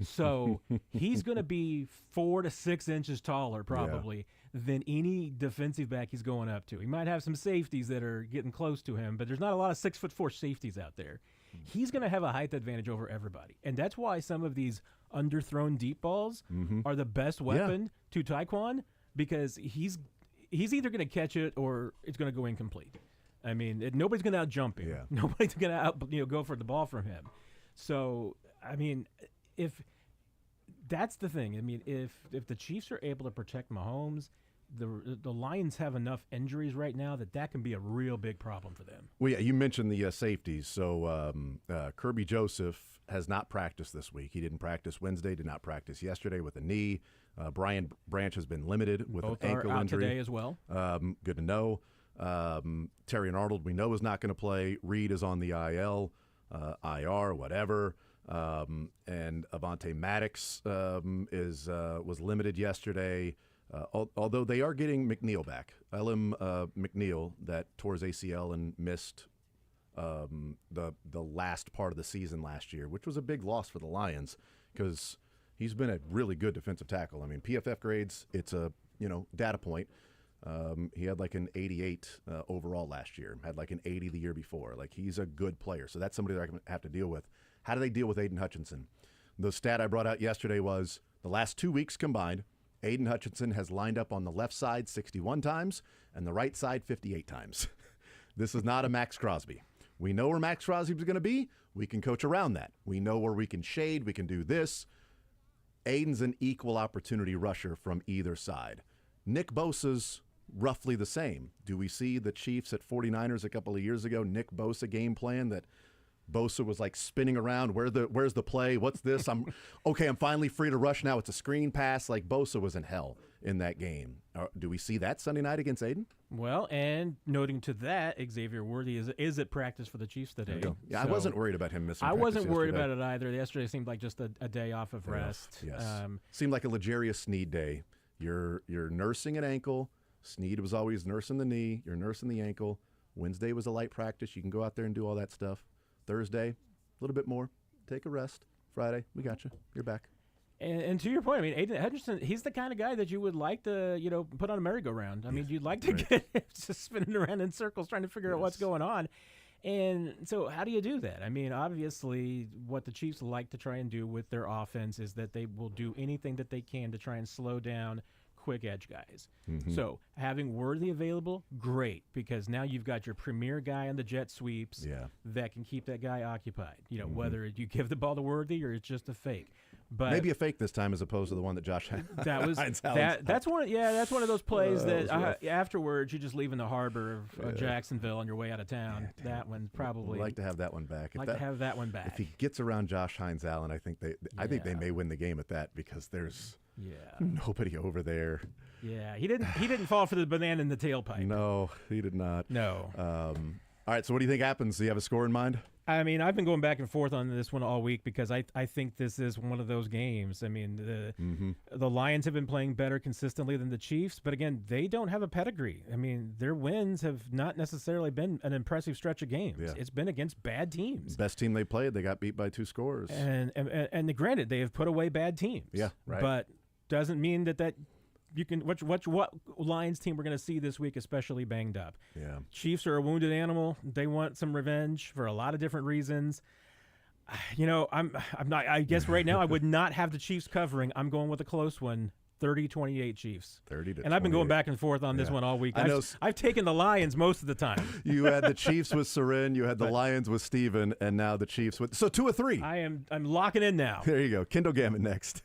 So he's going to be 4 to 6 inches taller probably than any defensive back he's going up to. He might have some safeties that are getting close to him, but there's not a lot of 6'4" safeties out there. He's going to have a height advantage over everybody. And that's why some of these underthrown deep balls are the best weapon to Tyquan, because he's either going to catch it or it's going to go incomplete. I mean, nobody's going to out-jump him. Yeah. Nobody's going to go for the ball from him. So, I mean, if that's the thing. I mean, if the Chiefs are able to protect Mahomes, the Lions have enough injuries right now that can be a real big problem for them. Well, yeah, you mentioned the safeties. So Kirby Joseph has not practiced this week. He didn't practice Wednesday, did not practice yesterday with a knee. Brian Branch has been limited with Both an ankle are out injury. today as well. Good to know. Terry and Arnold, we know, is not going to play. Reed is on the IL, IR, whatever. And Avonte Maddox was limited yesterday. Although they are getting McNeil back. Elam McNeil, that tore his ACL and missed the last part of the season last year, which was a big loss for the Lions because he's been a really good defensive tackle. I mean, PFF grades, it's a data point. He had like an 88 overall last year, had like an 80 the year before. Like, he's a good player. So that's somebody that I have to deal with. How do they deal with Aiden Hutchinson? The stat I brought out yesterday was the last 2 weeks combined, Aiden Hutchinson has lined up on the left side 61 times and the right side 58 times. This is not a Max Crosby. We know where Max Crosby is going to be. We can coach around that. We know where we can shade. We can do this. Aiden's an equal opportunity rusher from either side. Nick Bosa's roughly the same. Do we see the Chiefs at 49ers a couple of years ago, Nick Bosa game plan that Bosa was like spinning around? Where's the play? What's this? I'm finally free to rush now. It's a screen pass. Like, Bosa was in hell in that game. Do we see that Sunday night against Aiden? Well, and noting to that, Xavier Worthy is at practice for the Chiefs today. Yeah, so I wasn't worried about him missing. I wasn't worried yesterday. about it either. Yesterday seemed like just a day off of rest. Yes. Seemed like a L'Jarius Sneed day. You're nursing an ankle. Sneed was always nursing the knee. You're nursing the ankle. Wednesday was a light practice. You can go out there and do all that stuff. Thursday, a little bit more. Take a rest. Friday, we got you. You're back. And to your point, I mean, Aiden Hutchinson, he's the kind of guy that you would like to, put on a merry-go-round. I mean, you'd like to get him just spinning around in circles trying to figure out what's going on. And so how do you do that? I mean, obviously, what the Chiefs like to try and do with their offense is that they will do anything that they can to try and slow down quick edge guys. So having Worthy available, great, because now you've got your premier guy on the jet sweeps that can keep that guy occupied, whether you give the ball to Worthy or it's just a fake. But maybe a fake this time as opposed to the one that Josh had. That was that's one. Yeah, that's one of those plays that afterwards you just leave in the harbor of Jacksonville on your way out of town. That one probably. I'd like to have that one back. To have that one back. If he gets around Josh Hines Allen, I think they may win the game at that because there's nobody over there. Yeah, he didn't fall for the banana in the tailpipe. No, he did not. No. All right, so what do you think happens? Do you have a score in mind? I mean, I've been going back and forth on this one all week because I think this is one of those games. I mean, the Lions have been playing better consistently than the Chiefs, but again, they don't have a pedigree. I mean, their wins have not necessarily been an impressive stretch of games. Yeah. It's been against bad teams. Best team they played, they got beat by 2 scores. And granted, they have put away bad teams. Yeah, right. But doesn't mean that you can what Lions team we're going to see this week, especially banged up. Yeah, Chiefs are a wounded animal. They want some revenge for a lot of different reasons. You know, I'm not. I guess right now I would not have the Chiefs covering. I'm going with a close one. 30-28 Chiefs. 30 to and I've been going back and forth on this one all week. I've taken the Lions most of the time. You had the Chiefs with Soren, you had the Lions with Steven, and now the Chiefs with 2 of 3. I'm locking in now. There you go. Kendall Gammon next.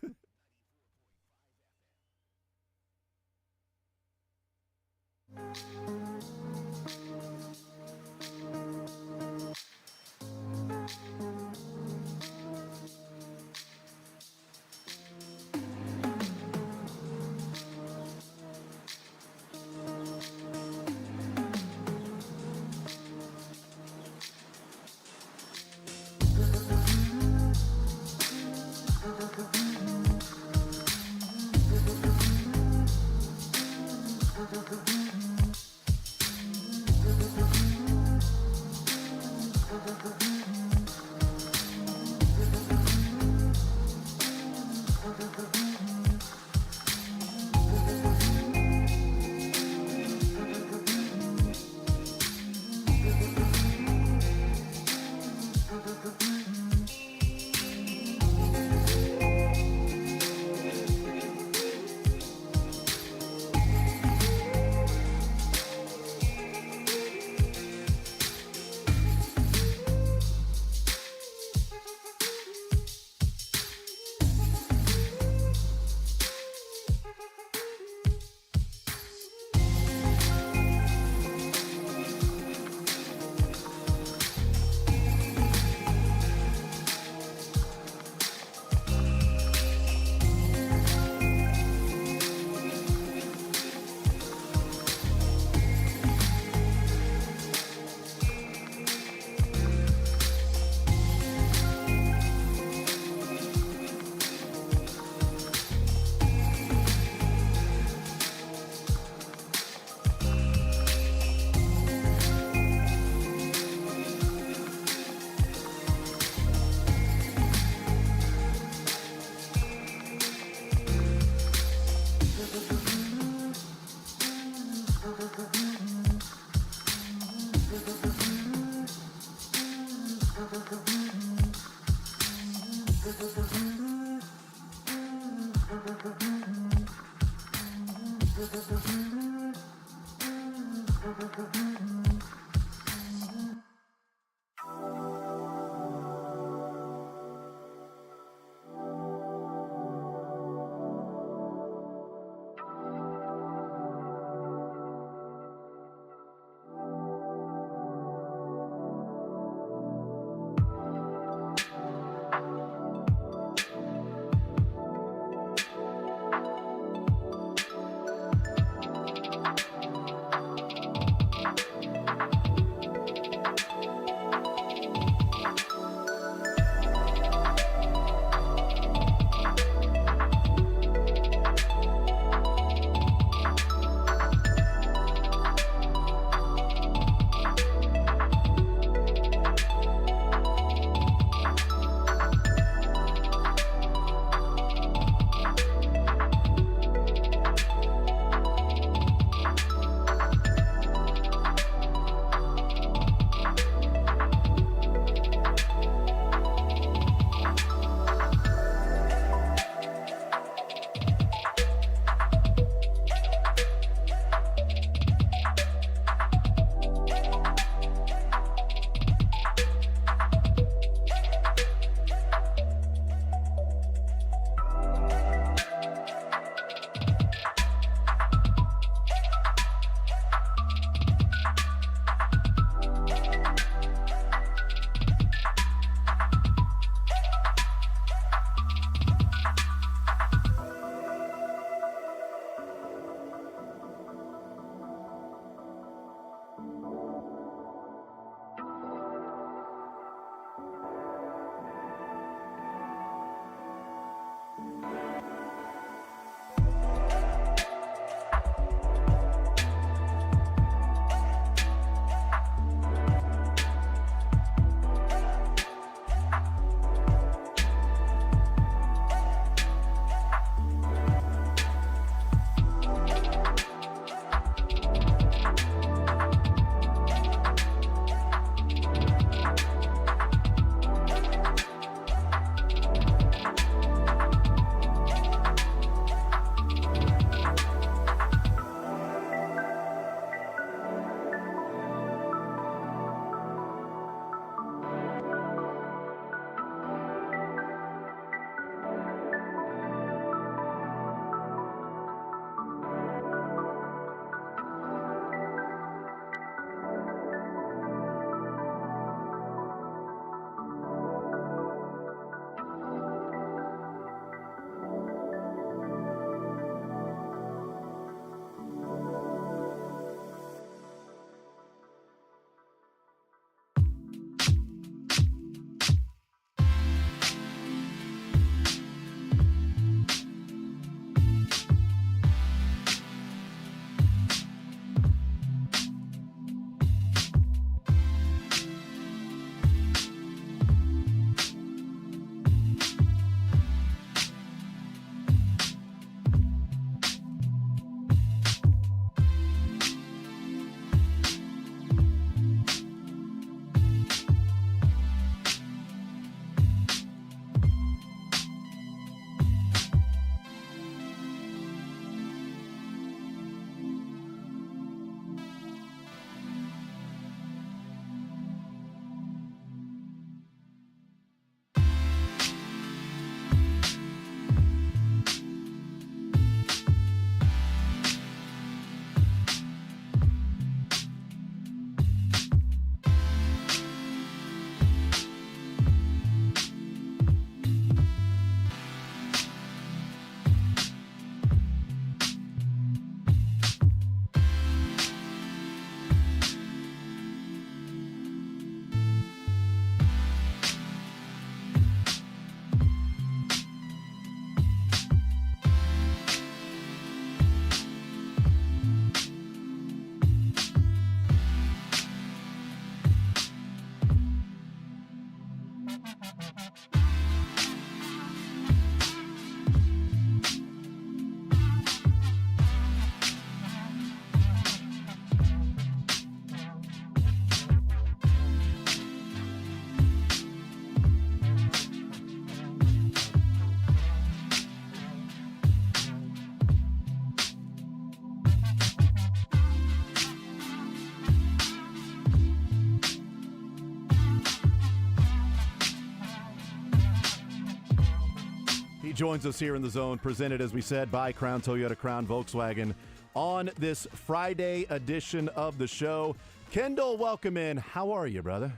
joins us here in the zone, presented, as we said, by Crown Toyota, Crown Volkswagen, on this Friday edition of the show. Kendall, welcome in. How are you, brother?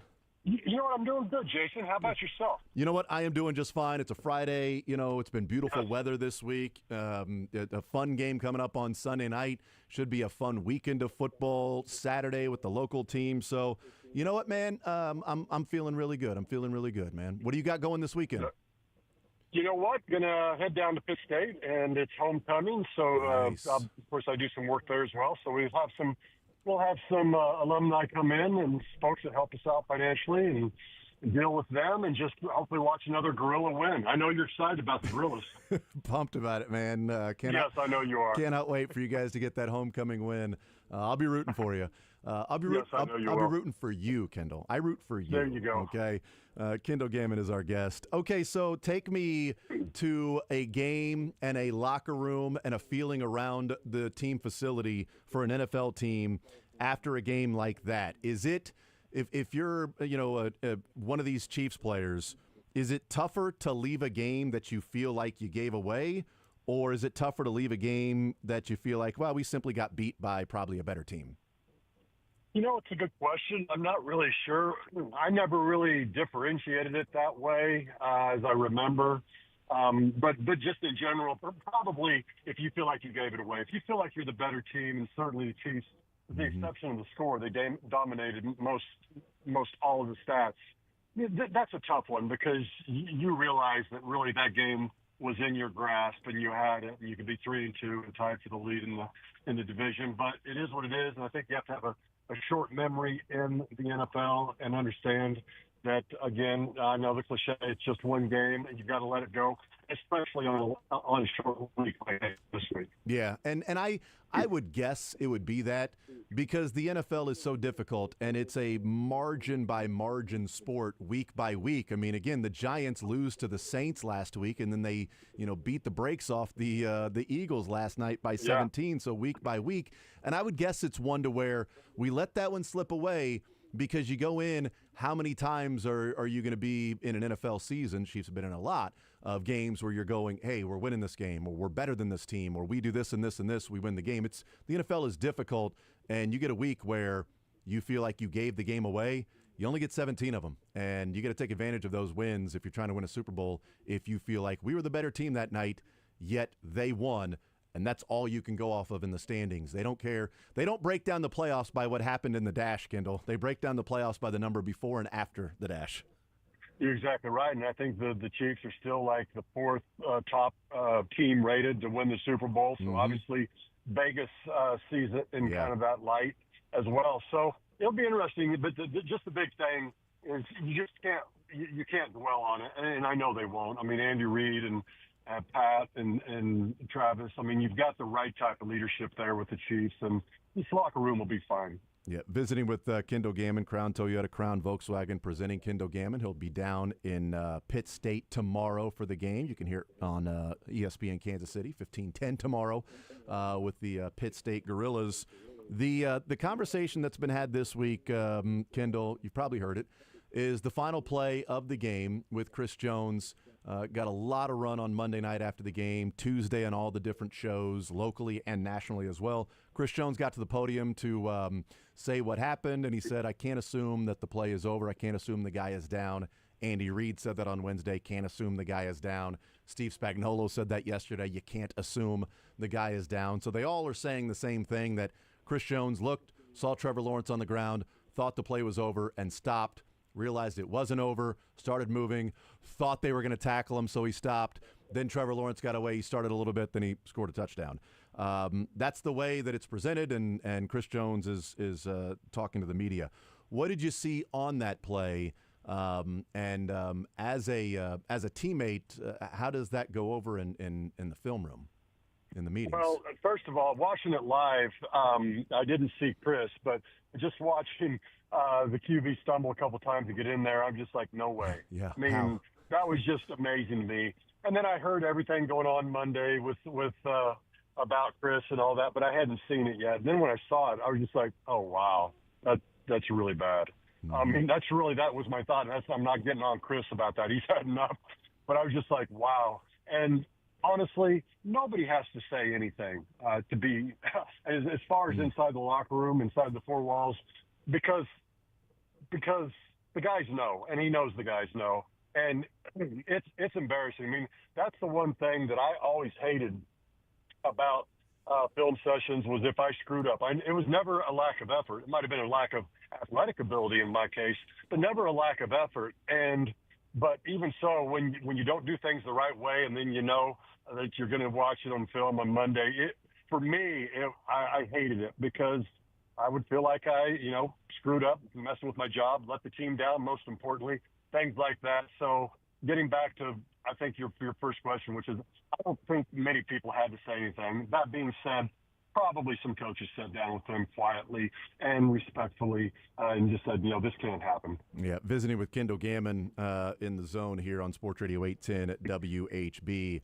You know what? I'm doing good, Jason. How about yourself? You know what? I am doing just fine. It's a Friday. You know, it's been beautiful weather this week. A fun game coming up on Sunday night. Should be a fun weekend of football Saturday with the local team. So, you know what, man? I'm feeling really good. I'm feeling really good, man. What do you got going this weekend? You know what? Gonna head down to Pitt State, and it's homecoming. So, Nice. of course, I do some work there as well. So we'll have some alumni come in and folks that help us out financially and deal with them, and just hopefully watch another Gorilla win. I know you're excited about the Gorillas. Pumped about it, man. Yes, I know you are. Cannot wait for you guys to get that homecoming win. I'll be rooting for you. I'll be rooting for you, Kendall. I root for you. There you go. Okay. Kendall Gammon is our guest. Okay, so take me to a game and a locker room and a feeling around the team facility for an NFL team after a game like that. Is it, if you're, one of these Chiefs players, is it tougher to leave a game that you feel like you gave away, or is it tougher to leave a game that you feel like, well, we simply got beat by probably a better team? You know, it's a good question. I'm not really sure. I never really differentiated it that way, as I remember. But just in general, probably if you feel like you gave it away, if you feel like you're the better team, and certainly the Chiefs, with the exception of the score, they dominated most all of the stats. That's a tough one, because you realize that really that game was in your grasp, and you had it. You could be 3-2 and tied for the lead in the division. But it is what it is, and I think you have to have a short memory in the NFL and understand that, again, I know the cliche, it's just one game, and you've got to let it go, especially on a short week like this week. Yeah, and I would guess it would be that, because the NFL is so difficult, and it's a margin-by-margin sport week by week. I mean, again, the Giants lose to the Saints last week, and then they beat the brakes off the Eagles last night by 17, so week by week. And I would guess it's one to where we let that one slip away, because you go in, how many times are you going to be in an NFL season? Chiefs have been in a lot of games where you're going, hey, we're winning this game, or we're better than this team, or we do this and this and this, we win the game. The NFL is difficult, and you get a week where you feel like you gave the game away. You only get 17 of them, and you got to take advantage of those wins if you're trying to win a Super Bowl. If you feel like we were the better team that night, yet they won, and that's all you can go off of in the standings. They don't care. They don't break down the playoffs by what happened in the dash, Kendall. They break down the playoffs by the number before and after the dash. You're exactly right, and I think the Chiefs are still like the fourth top team rated to win the Super Bowl. So obviously Vegas sees it in kind of that light as well. So it'll be interesting. But just the big thing is you can't dwell on it, and I know they won't. I mean, Andy Reid and Pat and Travis. I mean, you've got the right type of leadership there with the Chiefs, and this locker room will be fine. Yeah, visiting with Kendall Gammon, Crown Toyota, Crown Volkswagen, presenting Kendall Gammon. He'll be down in Pitt State tomorrow for the game. You can hear it on ESPN Kansas City, 15:10 tomorrow with the Pitt State Gorillas. The conversation that's been had this week, Kendall, you've probably heard it, is the final play of the game with Chris Jones. Got a lot of run on Monday night after the game, Tuesday on all the different shows, locally and nationally as well. Chris Jones got to the podium to say what happened, and he said, I can't assume that the play is over. I can't assume the guy is down. Andy Reid said that on Wednesday, can't assume the guy is down. Steve Spagnuolo said that yesterday, you can't assume the guy is down. So they all are saying the same thing, that Chris Jones looked, saw Trevor Lawrence on the ground, thought the play was over, and stopped. Realized it wasn't over, started moving, thought they were going to tackle him, so he stopped. Then Trevor Lawrence got away. He started a little bit, then he scored a touchdown. That's the way that it's presented, and Chris Jones is talking to the media. What did you see on that play? And as a teammate, how does that go over in the film room, in the meetings? Well, first of all, watching it live, I didn't see Chris, but just watching the QB stumble a couple times to get in there, I'm just like, no way. Yeah. I mean, that was just amazing to me. And then I heard everything going on Monday with about Chris and all that, but I hadn't seen it yet. And then when I saw it, I was just like, oh, wow, that's really bad. Mm-hmm. I mean, that was my thought. I'm not getting on Chris about that. He's had enough. But I was just like, wow. And honestly, nobody has to say anything to be as far as inside the locker room, inside the four walls, because the guys know, and he knows the guys know, and it's embarrassing. I mean, that's the one thing that I always hated about film sessions was if I screwed up. It was never a lack of effort. It might have been a lack of athletic ability in my case, but never a lack of effort. But even so, when you don't do things the right way, and then you know that you're going to watch it on film on Monday, I hated it because I would feel like I screwed up, messing with my job, let the team down. Most importantly, things like that. So getting back to I think your first question, which is I don't think many people had to say anything. That being said, probably some coaches sat down with him quietly and respectfully and just said, this can't happen. Yeah, visiting with Kendall Gammon in the zone here on Sports Radio 810 at WHB.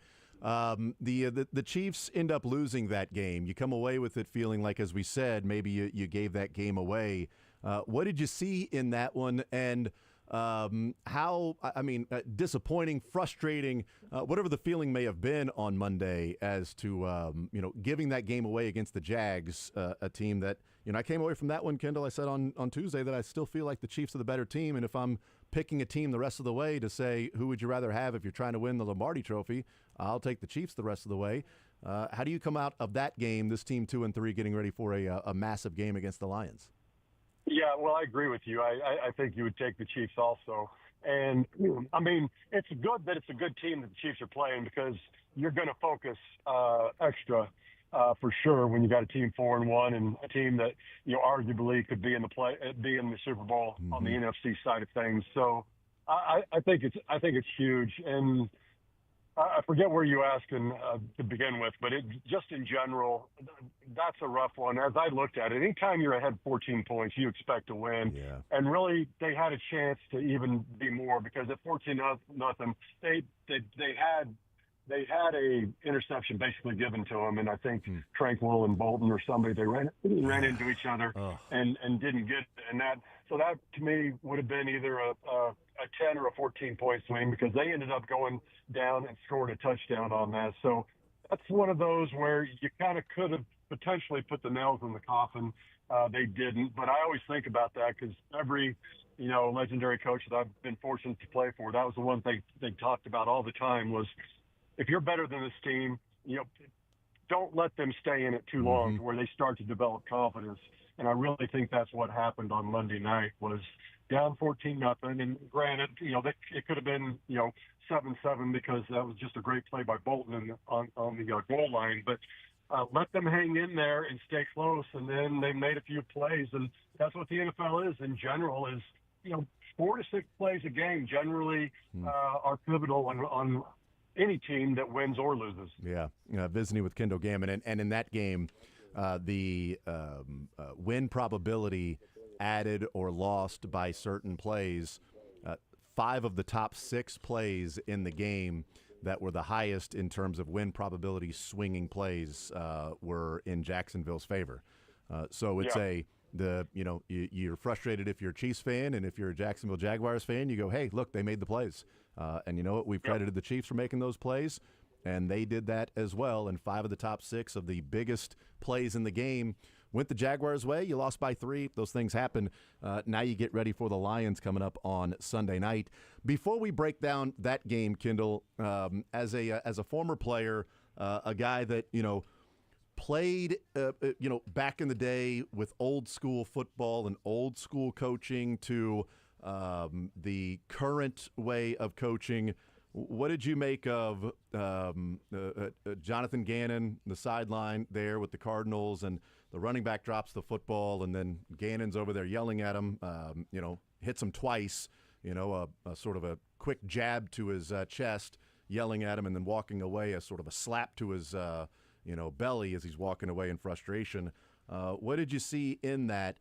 The Chiefs end up losing that game. You come away with it feeling like, as we said, maybe you gave that game away. What did you see in that one? And disappointing, frustrating, whatever the feeling may have been on Monday as to, giving that game away against the Jags, a team that, I came away from that one, Kendall. I said on Tuesday that I still feel like the Chiefs are the better team. And if I'm picking a team the rest of the way to say, who would you rather have if you're trying to win the Lombardi Trophy, I'll take the Chiefs the rest of the way. How do you come out of that game, this team 2-3, getting ready for a massive game against the Lions? Yeah, well, I agree with you. I think you would take the Chiefs also. And, I mean, it's good that it's a good team that the Chiefs are playing because you're going to focus extra for sure when you got a team 4-1 and a team that, arguably could be in the Super Bowl on the NFC side of things. So I think it's huge. And I forget where you asked to begin with, but just in general, that's a rough one. As I looked at it, anytime you're ahead 14 points, you expect to win. Yeah. And really, they had a chance to even be more because at 14-0, they had a interception basically given to them, and I think Tranquil and Bolton or somebody they ran into each other and didn't get it. And that to me would have been either a 10 or a 14-point swing because they ended up going down and scored a touchdown on that. So that's one of those where you kind of could have potentially put the nails in the coffin. They didn't, but I always think about that because every legendary coach that I've been fortunate to play for, that was the one thing they talked about all the time was if you're better than this team, don't let them stay in it too long to where they start to develop confidence. And I really think that's what happened on Monday night was down 14-0. And granted, it could have been, 7-7 because that was just a great play by Bolton on the goal line. But let them hang in there and stay close. And then they made a few plays. And that's what the NFL is in general is, 4 to 6 plays a game generally are pivotal on any team that wins or loses. Yeah, visiting with Kendall Gammon. And in that game, the win probability added or lost by certain plays, 5 of the top 6 plays in the game that were the highest in terms of win probability swinging plays were in Jacksonville's favor. So it's you're frustrated if you're a Chiefs fan, and if you're a Jacksonville Jaguars fan, you go, hey, look, they made the plays. And you know what? We've credited the Chiefs for making those plays, and they did that as well. And 5 of the top 6 of the biggest plays in the game went the Jaguars' way. You lost by 3. Those things happen. Now you get ready for the Lions coming up on Sunday night. Before we break down that game, Kendall, as a former player, a guy that played back in the day with old school football and old school coaching to the current way of coaching. What did you make of Jonathan Gannon, the sideline there with the Cardinals, and the running back drops the football, and then Gannon's over there yelling at him, hits him twice, a sort of a quick jab to his chest, yelling at him, and then walking away, a sort of a slap to his belly as he's walking away in frustration. What did you see in that?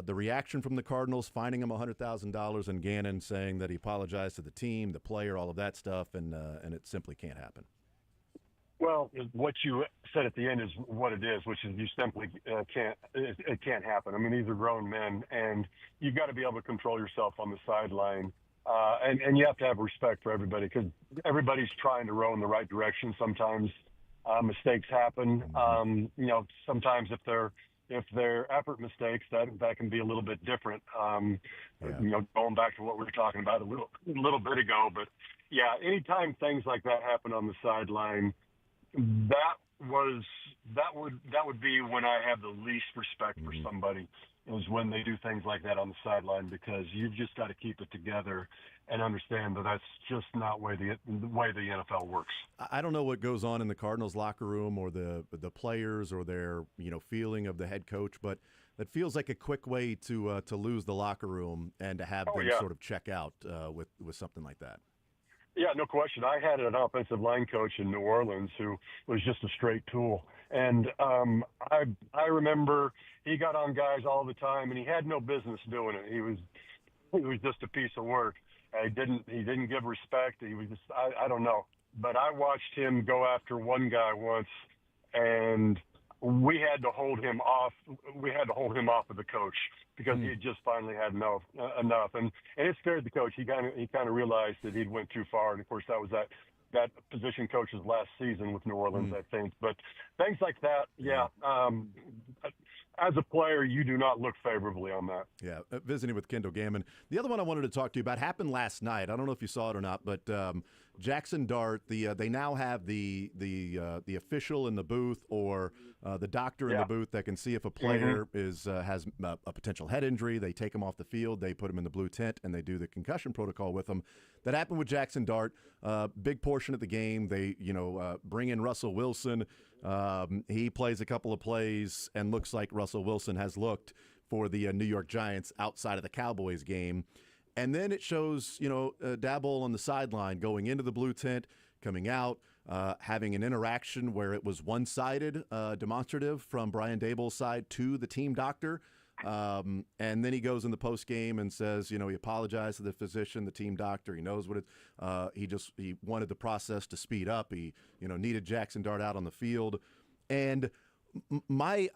The reaction from the Cardinals, finding him $100,000, and Gannon saying that he apologized to the team, the player, all of that stuff, and it simply can't happen. Well, what you said at the end is what it is, which is you simply can't. It can't happen. I mean, these are grown men, and you've got to be able to control yourself on the sideline. And you have to have respect for everybody because everybody's trying to row in the right direction. Sometimes mistakes happen. Sometimes if they're effort mistakes, that can be a little bit different. Going back to what we were talking about a little bit ago. But yeah, anytime things like that happen on the sideline, that would be when I have the least respect for somebody, is when they do things like that on the sideline, because you've just got to keep it together and understand that that's just not the way the NFL works. I don't know what goes on in the Cardinals locker room or the players or their feeling of the head coach, but it feels like a quick way to lose the locker room and to have them sort of check out with something like that. Yeah, no question. I had an offensive line coach in New Orleans who was just a straight tool. And I remember he got on guys all the time, and he had no business doing it. He was just a piece of work. He didn't give respect. He was just, I don't know. But I watched him go after one guy once, and we had to hold him off. We had to hold him off of the coach because he had just finally had enough. And it scared the coach. He kind of realized that he'd went too far. And of course, that was that position coach's last season with New Orleans, I think. But things like that, as a player, you do not look favorably on that. Yeah, visiting with Kendall Gammon. The other one I wanted to talk to you about happened last night. I don't know if you saw it or not, but Jackson Dart, they now have the official in the booth or the doctor in the booth that can see if a player has a potential head injury. They take him off the field, they put him in the blue tent, and they do the concussion protocol with him. That happened with Jackson Dart. Big portion of the game. They bring in Russell Wilson. He plays a couple of plays and looks like Russell Wilson has looked for the New York Giants outside of the Cowboys game. And then it shows, Dabble on the sideline going into the blue tent, coming out, having an interaction where it was one-sided, demonstrative from Brian Daboll's side to the team doctor. And then he goes in the post game and says, he apologized to the physician, the team doctor. He knows what he wanted the process to speed up. He, needed Jackson Dart out on the field. And I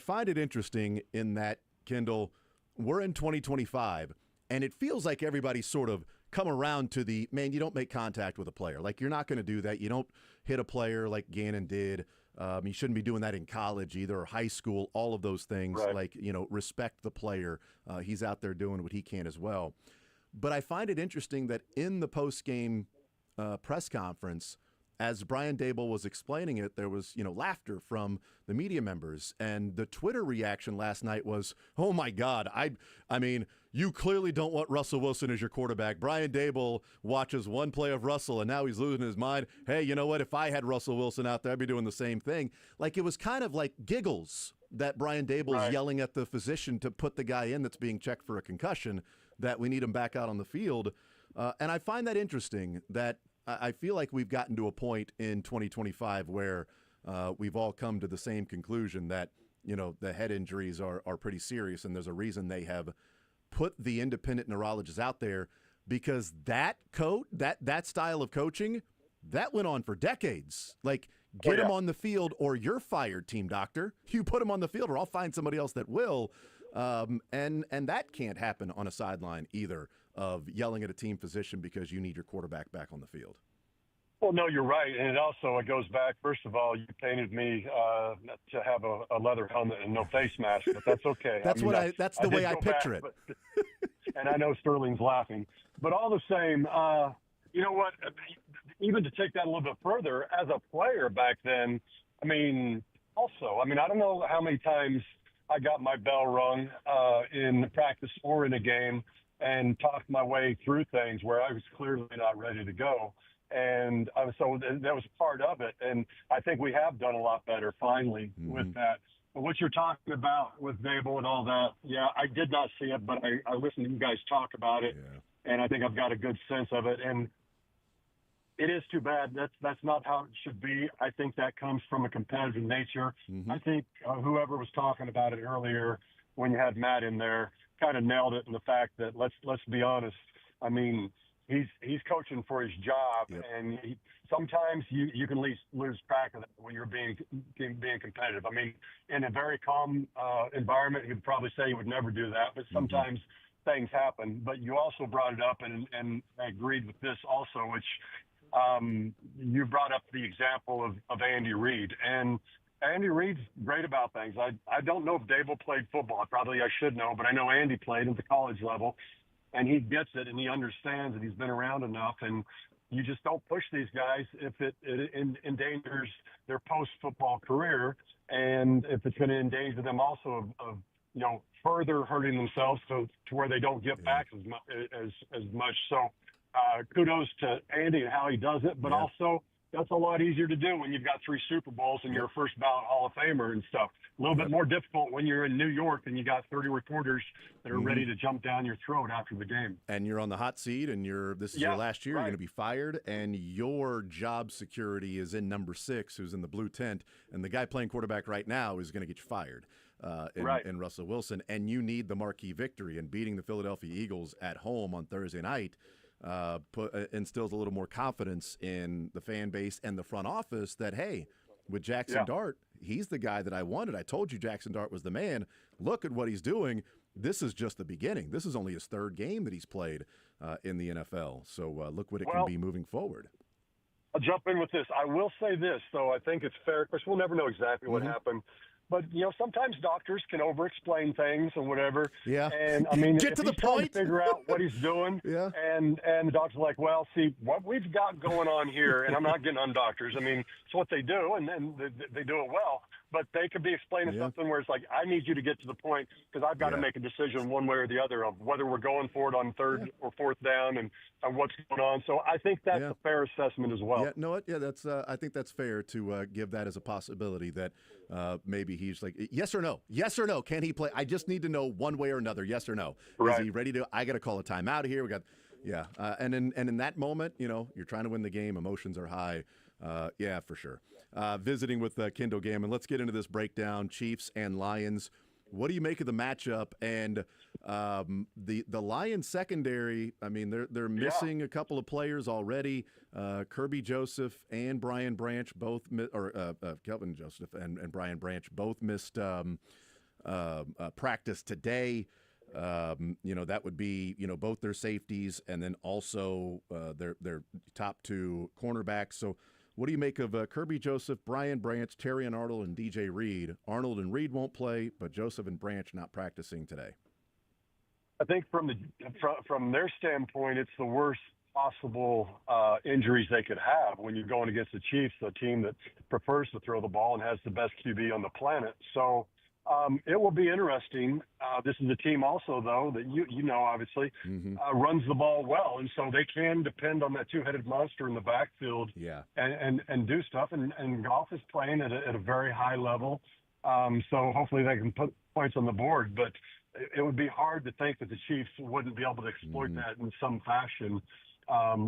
find it interesting in that, Kendall, we're in 2025, and it feels like everybody's sort of come around to you don't make contact with a player. Like, you're not going to do that. You don't hit a player like Gannon did. You shouldn't be doing that in college either, or high school, all of those things. Right. Like, respect the player. He's out there doing what he can as well. But I find it interesting that in the post-game press conference, as Brian Daboll was explaining it, there was, laughter from the media members. And the Twitter reaction last night was, oh, my God, I mean, you clearly don't want Russell Wilson as your quarterback. Brian Daboll watches one play of Russell, and now he's losing his mind. Hey, you know what? If I had Russell Wilson out there, I'd be doing the same thing. Like, it was kind of like giggles that Brian Daboll's yelling at the physician to put the guy in that's being checked for a concussion, that we need him back out on the field. And I find that interesting, that I feel like we've gotten to a point in 2025 where we've all come to the same conclusion that, the head injuries are pretty serious, and there's a reason they have put the independent neurologists out there, because that style of coaching, that went on for decades. Like, get him on the field or you're fired, team doctor. You put him on the field or I'll find somebody else that will. And that can't happen on a sideline either, of yelling at a team physician because you need your quarterback back on the field. Well, no, you're right. And it goes back, first of all, you painted me to have a leather helmet and no face mask, but that's okay. That's the way I picture it. And I know Sterling's laughing. But all the same, you know what, even to take that a little bit further, as a player back then, I don't know how many times I got my bell rung in practice or in a game and talked my way through things where I was clearly not ready to go. And so that was part of it. And I think we have done a lot better finally with that. But what you're talking about with Daboll and all that, I did not see it, but I listened to you guys talk about it, and I think I've got a good sense of it. And it is too bad. That's not how it should be. I think that comes from a competitive nature. I think whoever was talking about it earlier, when you had Matt in there, kind of nailed it in the fact that let's be honest. I mean, he's coaching for his job, and sometimes you can lose track of that when you're being competitive. I mean, in a very calm environment, he'd probably say he would never do that, but sometimes things happen. But you also brought it up, and I agreed with this also, which you brought up the example of Andy Reid. And Andy Reid's great about things. I don't know if Dable played football. I should know, but I know Andy played at the college level, and he gets it, and he understands that he's been around enough. And you just don't push these guys if it endangers their post-football career, and if it's going to endanger them also of further hurting themselves to where they don't get back as much. So kudos to Andy and how he does it, but also that's a lot easier to do when you've got 3 Super Bowls and you're a first ballot Hall of Famer and stuff. A little bit more difficult when you're in New York and you got 30 reporters that are ready to jump down your throat after the game. And you're on the hot seat, and this is your last year. Right. You're going to be fired, and your job security is in number 6, who's in the blue tent, and the guy playing quarterback right now is going to get you fired in Russell Wilson, and you need the marquee victory. And beating the Philadelphia Eagles at home on Thursday night instills a little more confidence in the fan base and the front office that, hey, with Jackson Dart, he's the guy that I wanted. I told you Jackson Dart was the man. Look at what he's doing. This is just the beginning. This is only his 3rd game that he's played in the NFL. So look what it can be moving forward. I'll jump in with this. I will say this, though. I think it's fair. Of course, we'll never know exactly what happened. But, sometimes doctors can over-explain things and whatever. Yeah. And, I mean, Get if to the he's trying point. to figure out what he's doing, and the doctor's like, well, see, what we've got going on here, and I'm not getting on doctors. I mean, it's what they do, and then they do it well. But they could be explaining something where it's like, I need you to get to the point because I've got to make a decision one way or the other of whether we're going for it on 3rd or 4th down and what's going on. So I think that's a fair assessment as well. Yeah, no, that's I think that's fair to give that as a possibility that maybe he's like, yes or no? Yes or no? Can he play? I just need to know one way or another, yes or no. Right. Is he ready to? I got to call a timeout here. We got, and in that moment, you're trying to win the game. Emotions are high. Yeah, for sure. Visiting with Kendall Gammon. Let's get into this breakdown. Chiefs and Lions. What do you make of the matchup? And the Lions secondary, I mean, they're missing a couple of players already. Kirby Joseph and Brian Branch both Kelvin Joseph and Brian Branch both missed practice today. That would be, both their safeties and then also their top 2 cornerbacks. So what do you make of Kirby Joseph, Brian Branch, Terrion Arnold, and DJ Reed? Arnold and Reed won't play, but Joseph and Branch not practicing today. I think from their standpoint, it's the worst possible injuries they could have when you're going against the Chiefs, a team that prefers to throw the ball and has the best QB on the planet. So it will be interesting. This is a team also, though, that obviously runs the ball well. And so they can depend on that 2-headed monster in the backfield and do stuff. And Goff is playing at a very high level. So hopefully they can put points on the board. But it would be hard to think that the Chiefs wouldn't be able to exploit that in some fashion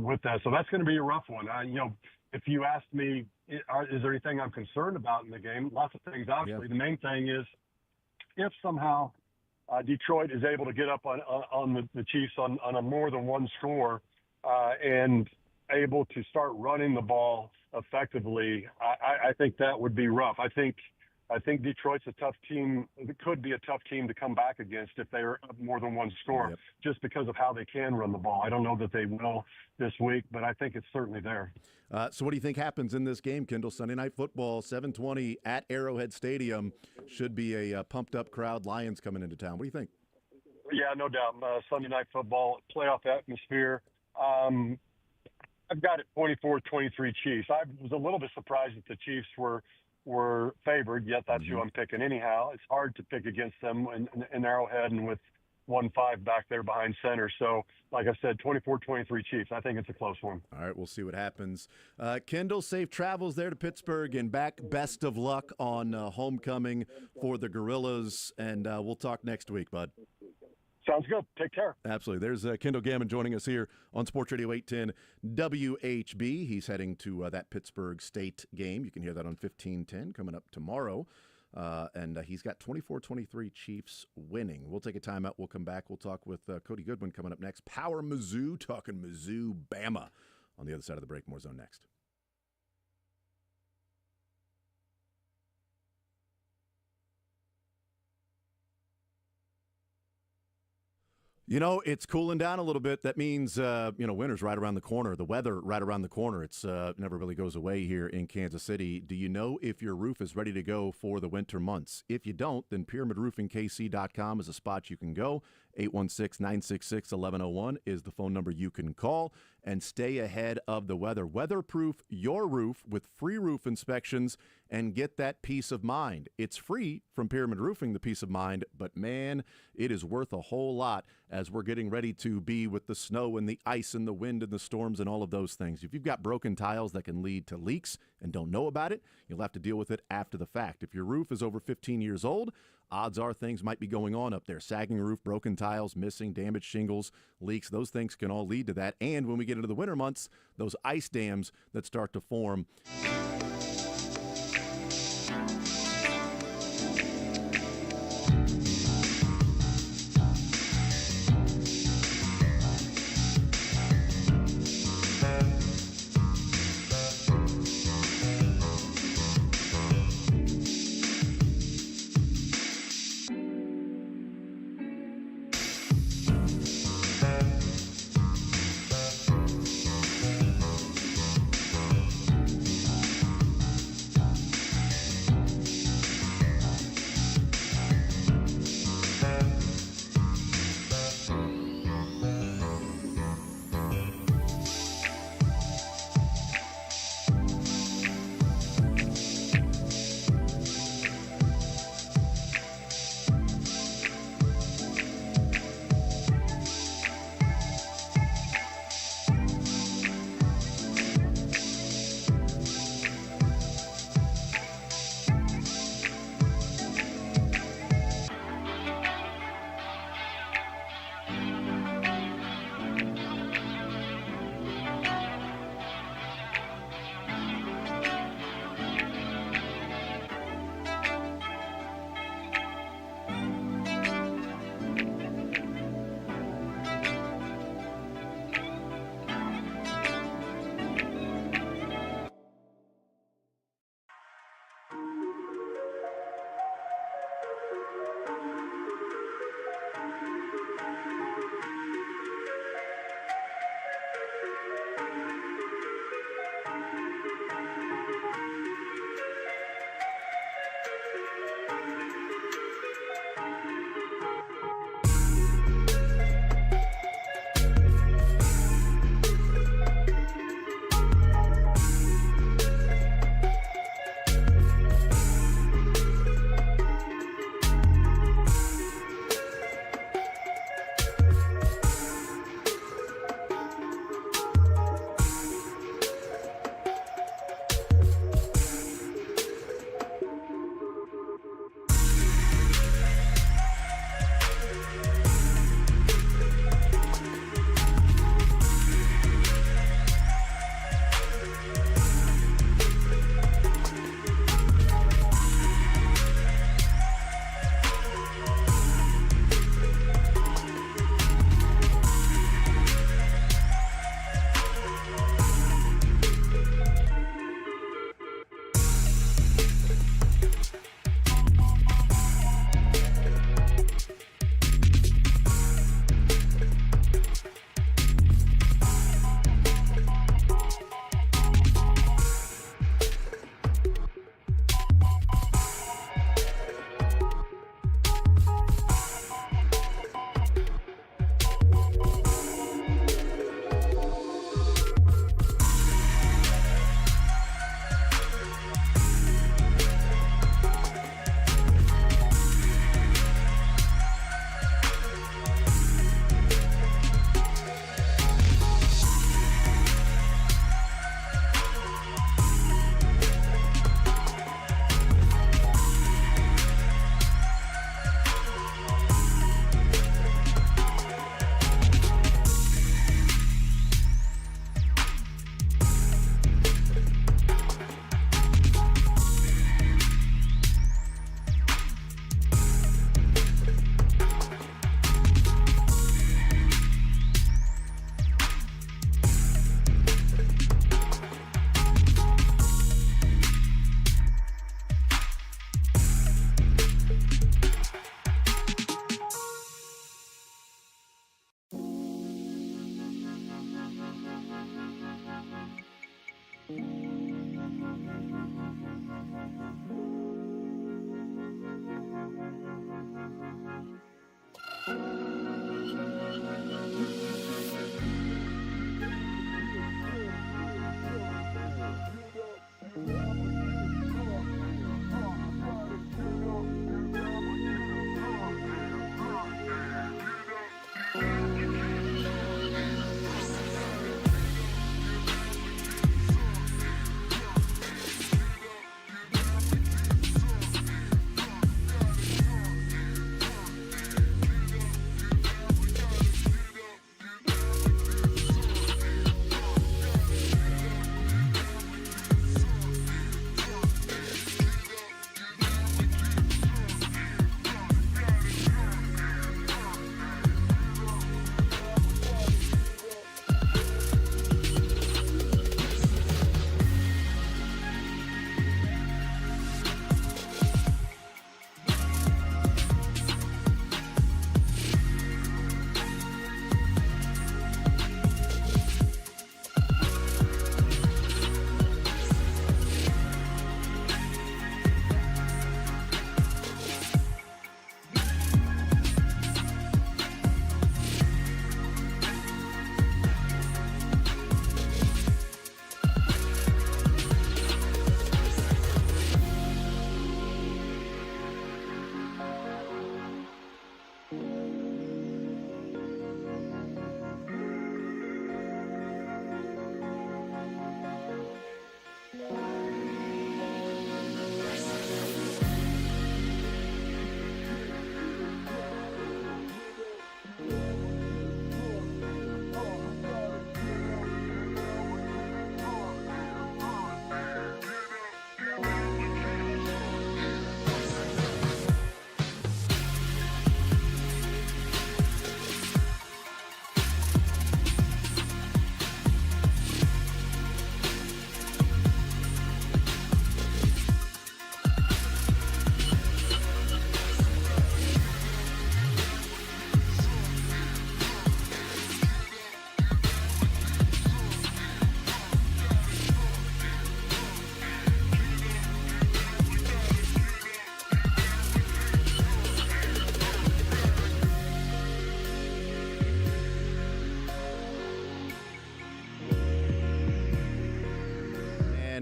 with that. So that's going to be a rough one. If you asked me, is there anything I'm concerned about in the game? Lots of things, obviously. The main thing is if somehow Detroit is able to get up on the Chiefs on a more than one score and able to start running the ball effectively, I think that would be rough. I think Detroit's a tough team. It could be a tough team to come back against if they are up more than one score, just because of how they can run the ball. I don't know that they will this week, but I think it's certainly there. So what do you think happens in this game, Kendall? Sunday Night Football, 7:20 at Arrowhead Stadium. Should be a pumped-up crowd. Lions coming into town. What do you think? Yeah, no doubt. Sunday Night Football, playoff atmosphere. I've got it 24-23 Chiefs. I was a little bit surprised that the Chiefs were favored, yet that's who I'm picking anyhow. It's hard to pick against them in Arrowhead and with 1-5 back there behind center. So, like I said, 24-23 Chiefs. I think it's a close one. All right, we'll see what happens. Kendall, safe travels there to Pittsburgh and back. Best of luck on homecoming for the Gorillas, and we'll talk next week, bud. Sounds good. Take care. Absolutely. There's Kendall Gammon joining us here on Sports Radio 810 WHB. He's heading to that Pittsburgh State game. You can hear that on 1510 coming up tomorrow. And he's got 24-23 Chiefs winning. We'll take a timeout. We'll come back. We'll talk with Cody Goodwin coming up next. Power Mizzou, talking Mizzou, Bama on the other side of the break. More Zone next. You know, it's cooling down a little bit. That means, winter's right around the corner. The weather right around the corner. It's never really goes away here in Kansas City. Do you know if your roof is ready to go for the winter months? If you don't, then pyramidroofingkc.com is a spot you can go. 816-966-1101 is the phone number you can call and stay ahead of the weather. Weatherproof your roof with free roof inspections and get that peace of mind. It's free from Pyramid Roofing, the peace of mind, but man, it is worth a whole lot as we're getting ready to be with the snow and the ice and the wind and the storms and all of those things. If you've got broken tiles that can lead to leaks and don't know about it, you'll have to deal with it after the fact. If your roof is over 15 years old, odds are things might be going on up there. Sagging roof, broken tiles, missing, damaged shingles, leaks, those things can all lead to that. And when we get into the winter months, those ice dams that start to form.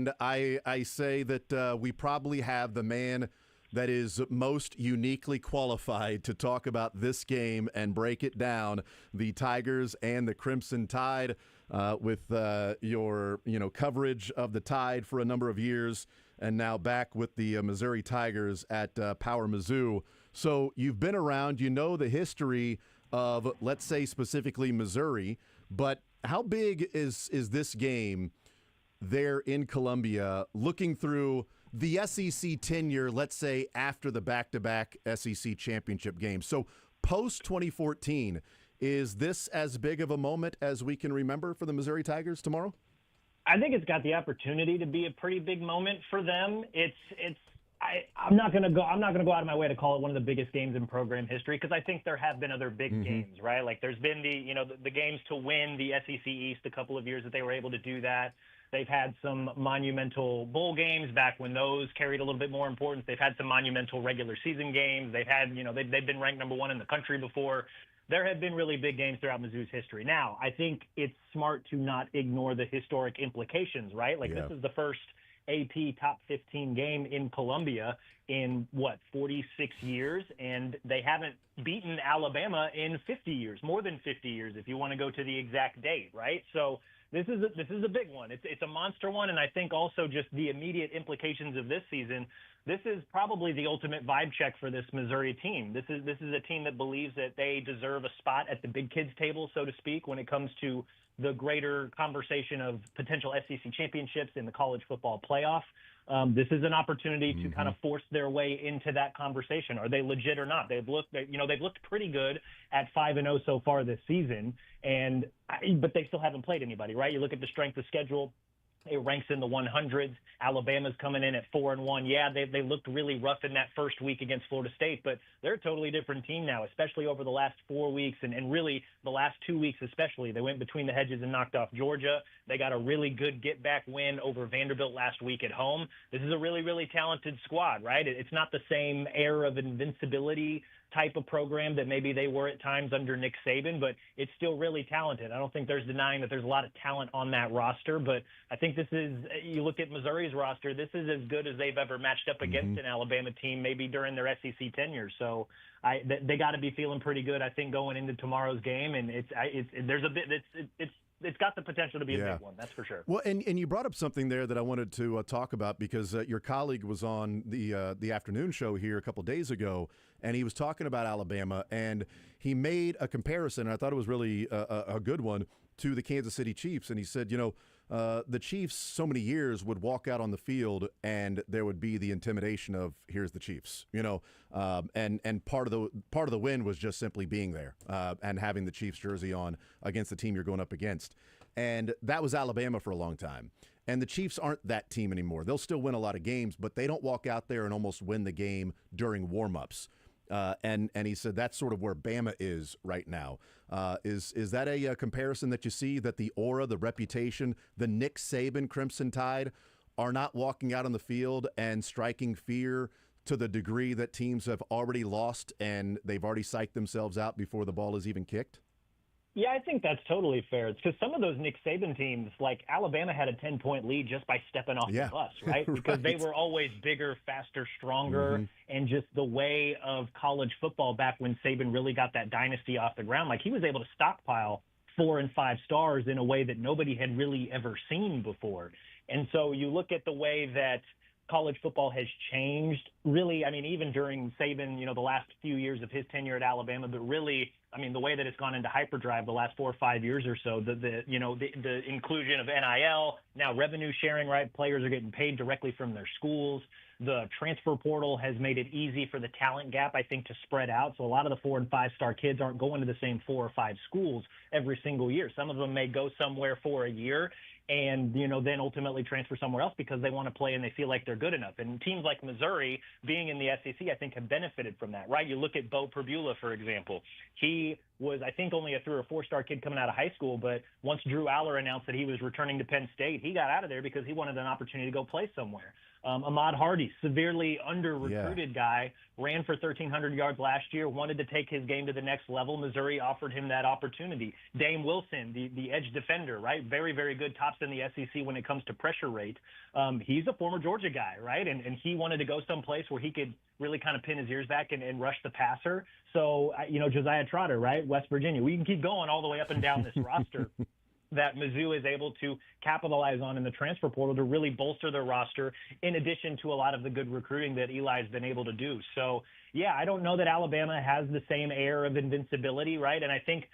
and I say that we probably have the man that is most uniquely qualified to talk about this game and break it down, the Tigers and the Crimson Tide, with your coverage of the Tide for a number of years, and now back with the Missouri Tigers at Power Mizzou. So you've been around, you know the history of, let's say specifically Missouri, but how big is this game there in Columbia, looking through the SEC tenure, let's say after the back-to-back SEC championship games? So post-2014, is this as big of a moment as we can remember for the Missouri Tigers tomorrow? I think it's got the opportunity to be a pretty big moment for them. I'm not going to go out of my way to call it one of the biggest games in program history, because I think there have been other big games, right? Like there's been the games to win the SEC East a couple of years that they were able to do that. They've had some monumental bowl games back when those carried a little bit more importance. They've had some monumental regular season games. They've had, they've been ranked number 1 in the country before. There have been really big games throughout Mizzou's history. Now, I think it's smart to not ignore the historic implications, right? Like This is the first AP top 15 game in Columbia in 46 years, and they haven't beaten Alabama in 50 years, more than 50 years, if you want to go to the exact date, right? So this is a big one. It's a monster one, and I think also just the immediate implications of this season. This is probably the ultimate vibe check for this Missouri team. This is a team that believes that they deserve a spot at the big kids table, so to speak, when it comes to the greater conversation of potential SEC championships in the college football playoff. This is an opportunity to kind of force their way into that conversation. Are they legit or not? They've looked pretty good at 5-0 so far this season, but they still haven't played anybody, right? You look at the strength of schedule. It ranks in the 100s. Alabama's coming in at 4-1. Yeah, they looked really rough in that first week against Florida State, but they're a totally different team now, especially over the last 4 weeks and really the last 2 weeks especially. They went between the hedges and knocked off Georgia. They got a really good get-back win over Vanderbilt last week at home. This is a really, really talented squad, right? It's not the same air of invincibility type of program that maybe they were at times under Nick Saban, but it's still really talented. I don't think there's denying that there's a lot of talent on that roster, but I think you look at Missouri's roster, this is as good as they've ever matched up against an Alabama team, maybe during their SEC tenure. So they got to be feeling pretty good, I think, going into tomorrow's game, and it's got the potential to be a big one, that's for sure. Well, and you brought up something there that I wanted to talk about, because your colleague was on the afternoon show here a couple days ago, and he was talking about Alabama, and he made a comparison, and I thought it was really a good one, to the Kansas City Chiefs. And he said, the Chiefs so many years would walk out on the field and there would be the intimidation of, here's the Chiefs, and part of the win was just simply being there and having the Chiefs jersey on against the team you're going up against. And that was Alabama for a long time. And the Chiefs aren't that team anymore. They'll still win a lot of games, but they don't walk out there and almost win the game during warm-ups. And he said that's sort of where Bama is right now. Is that a comparison that you see, that the aura, the reputation, the Nick Saban Crimson Tide are not walking out on the field and striking fear to the degree that teams have already lost and they've already psyched themselves out before the ball is even kicked? Yeah, I think that's totally fair. It's because some of those Nick Saban teams, like Alabama, had a 10-point lead just by stepping off the bus, right? Because they were always bigger, faster, stronger, and just the way of college football back when Saban really got that dynasty off the ground. Like, he was able to stockpile 4 and 5 stars in a way that nobody had really ever seen before. And so you look at the way that college football has changed, really, I mean, even during Saban, the last few years of his tenure at Alabama, but really, I mean, the way that it's gone into hyperdrive the last 4 or 5 years or so, the inclusion of NIL, now revenue sharing, right? Players are getting paid directly from their schools. The transfer portal has made it easy for the talent gap, I think, to spread out. So a lot of the 4 and 5 star kids aren't going to the same 4 or 5 schools every single year. Some of them may go somewhere for a year and, then ultimately transfer somewhere else because they want to play and they feel like they're good enough. And teams like Missouri, being in the SEC, I think have benefited from that, right? You look at Bo Perbula, for example. He was, I think, only a 3 or 4 star kid coming out of high school, but once Drew Aller announced that he was returning to Penn State, he got out of there because he wanted an opportunity to go play somewhere. Ahmad Hardy, severely under-recruited guy ran for 1,300 yards last year, wanted to take his game to the next level. Missouri offered him that opportunity. Dame Wilson, the edge defender, right? Very, very good, tops in the SEC when it comes to pressure rate. He's a former Georgia guy, right? And he wanted to go someplace where he could really kind of pin his ears back and rush the passer. So, Josiah Trotter, right? West Virginia. We can keep going all the way up and down this roster that Mizzou is able to capitalize on in the transfer portal to really bolster their roster, in addition to a lot of the good recruiting that Eli's been able to do. So, yeah, I don't know that Alabama has the same air of invincibility, right? And I think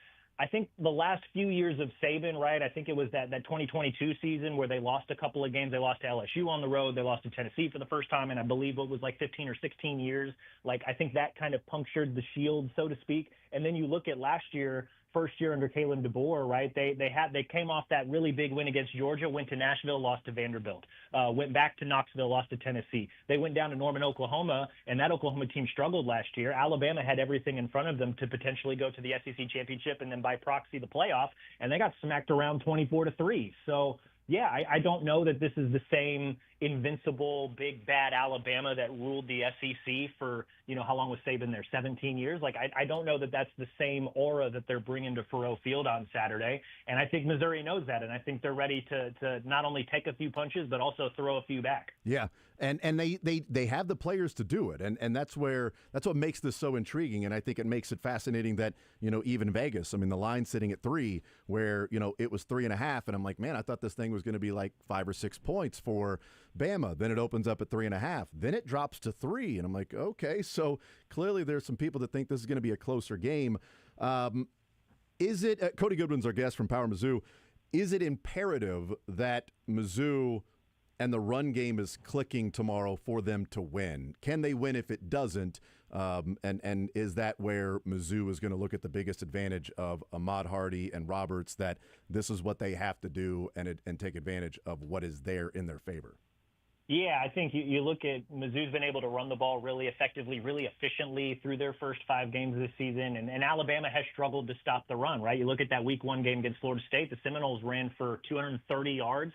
the last few years of Saban, right, I think it was that 2022 season where they lost a couple of games. They lost to LSU on the road. They lost to Tennessee for the first time, and I believe it was like 15 or 16 years. Like, I think that kind of punctured the shield, so to speak. And then you look at last year, first year under Kalen DeBoer, right? They came off that really big win against Georgia, went to Nashville, lost to Vanderbilt, went back to Knoxville, lost to Tennessee. They went down to Norman, Oklahoma, and that Oklahoma team struggled last year. Alabama had everything in front of them to potentially go to the SEC championship and then by proxy the playoff, and they got smacked around 24-3. So, yeah, I don't know that this is the same invincible, big, bad Alabama that ruled the SEC for, how long was Saban there? 17 years? Like, I don't know that that's the same aura that they're bringing to Faurot Field on Saturday. And I think Missouri knows that. And I think they're ready to not only take a few punches, but also throw a few back. Yeah. And they have the players to do it. And that's what makes this so intriguing. And I think it makes it fascinating that, even Vegas, I mean, the line's sitting at 3 where, it was 3.5. And I'm like, man, I thought this thing was going to be like 5 or 6 points for Bama. Then it opens up at 3.5. Then it drops to 3. And I'm like, okay, so clearly there's some people that think this is going to be a closer game. Is it, Cody Goodwin's our guest from Power Mizzou, is it imperative that Mizzou and the run game is clicking tomorrow for them to win? Can they win if it doesn't? And is that where Mizzou is going to look at the biggest advantage of Ahmad Hardy and Roberts, that this is what they have to do and take advantage of what is there in their favor? Yeah, I think you look at Mizzou's been able to run the ball really effectively, really efficiently through their first 5 games this season, and Alabama has struggled to stop the run, right? You look at that Week 1 game against Florida State, the Seminoles ran for 230 yards.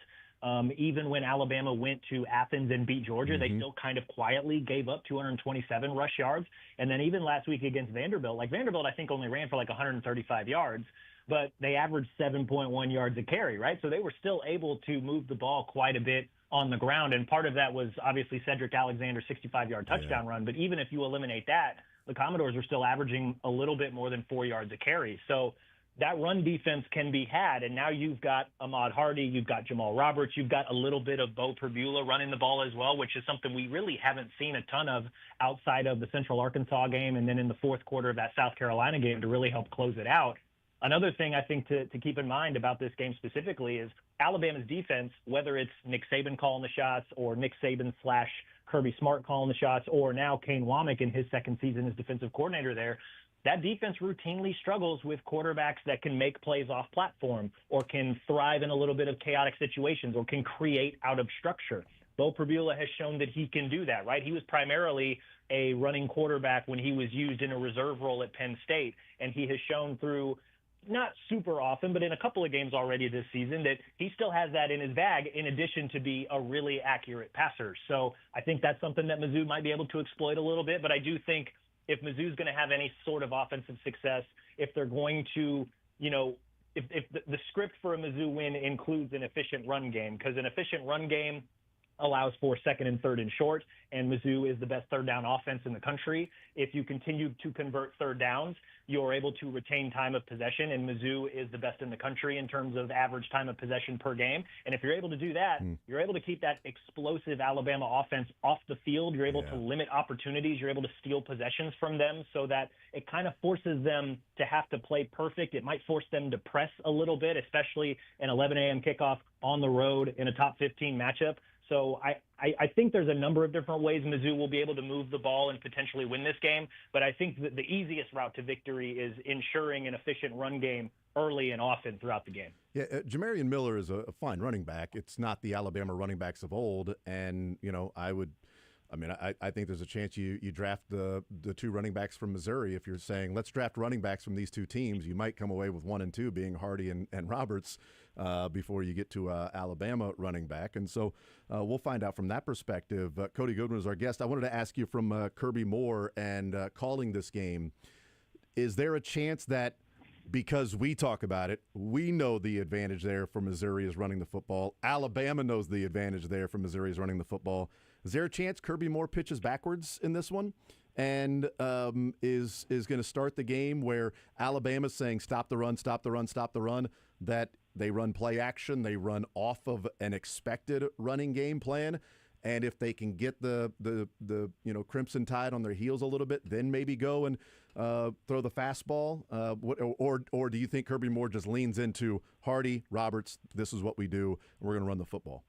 Even when Alabama went to Athens and beat Georgia, they still kind of quietly gave up 227 rush yards. And then even last week against Vanderbilt, I think only ran for like 135 yards, but they averaged 7.1 yards a carry, right? So they were still able to move the ball quite a bit on the ground. And part of that was obviously Cedric Alexander's 65-yard touchdown run. But even if you eliminate that, the Commodores are still averaging a little bit more than 4 yards a carry. So that run defense can be had. And now you've got Ahmad Hardy, you've got Jamal Roberts, you've got a little bit of Bo Perbula running the ball as well, which is something we really haven't seen a ton of outside of the Central Arkansas game and then in the fourth quarter of that South Carolina game to really help close it out. Another thing I think to keep in mind about this game specifically is Alabama's defense, whether it's Nick Saban calling the shots or Nick Saban / Kirby Smart calling the shots, or now Kane Womack in his second season as defensive coordinator there, that defense routinely struggles with quarterbacks that can make plays off platform or can thrive in a little bit of chaotic situations or can create out of structure. Bo Perbula has shown that he can do that, right? He was primarily a running quarterback when he was used in a reserve role at Penn State, and he has shown through not super often, but in a couple of games already this season, that he still has that in his bag in addition to be a really accurate passer. So I think that's something that Mizzou might be able to exploit a little bit, but I do think if Mizzou's going to have any sort of offensive success, if they're going to, if the script for a Mizzou win includes an efficient run game, because an efficient run game allows for second and third and short, and Mizzou is the best third down offense in the country. If you continue to convert third downs, you're able to retain time of possession, and Mizzou is the best in the country in terms of average time of possession per game. And if you're able to do that, you're able to keep that explosive Alabama offense off the field. You're able to limit opportunities. You're able to steal possessions from them so that it kind of forces them to have to play perfect. It might force them to press a little bit, especially an 11 a.m. kickoff on the road in a top 15 matchup. So I think there's a number of different ways Mizzou will be able to move the ball and potentially win this game. But I think that the easiest route to victory is ensuring an efficient run game early and often throughout the game. Yeah, Jamarian Miller is a fine running back. It's not the Alabama running backs of old. And, I would I mean, I think there's a chance you draft the two running backs from Missouri. If you're saying, let's draft running backs from these two teams, you might come away with 1 and 2 being Hardy and Roberts before you get to Alabama running back. And so we'll find out from that perspective. Cody Goodwin is our guest. I wanted to ask you from Kirby Moore and calling this game, is there a chance that because we talk about it, we know the advantage there for Missouri is running the football. Alabama knows the advantage there for Missouri is running the football. Is there a chance Kirby Moore pitches backwards in this one and is going to start the game where Alabama's saying stop the run, stop the run, stop the run, that they run play action, they run off of an expected running game plan, and if they can get the Crimson Tide on their heels a little bit, then maybe go and throw the fastball? Or do you think Kirby Moore just leans into Hardy, Roberts, this is what we do, and we're going to run the football?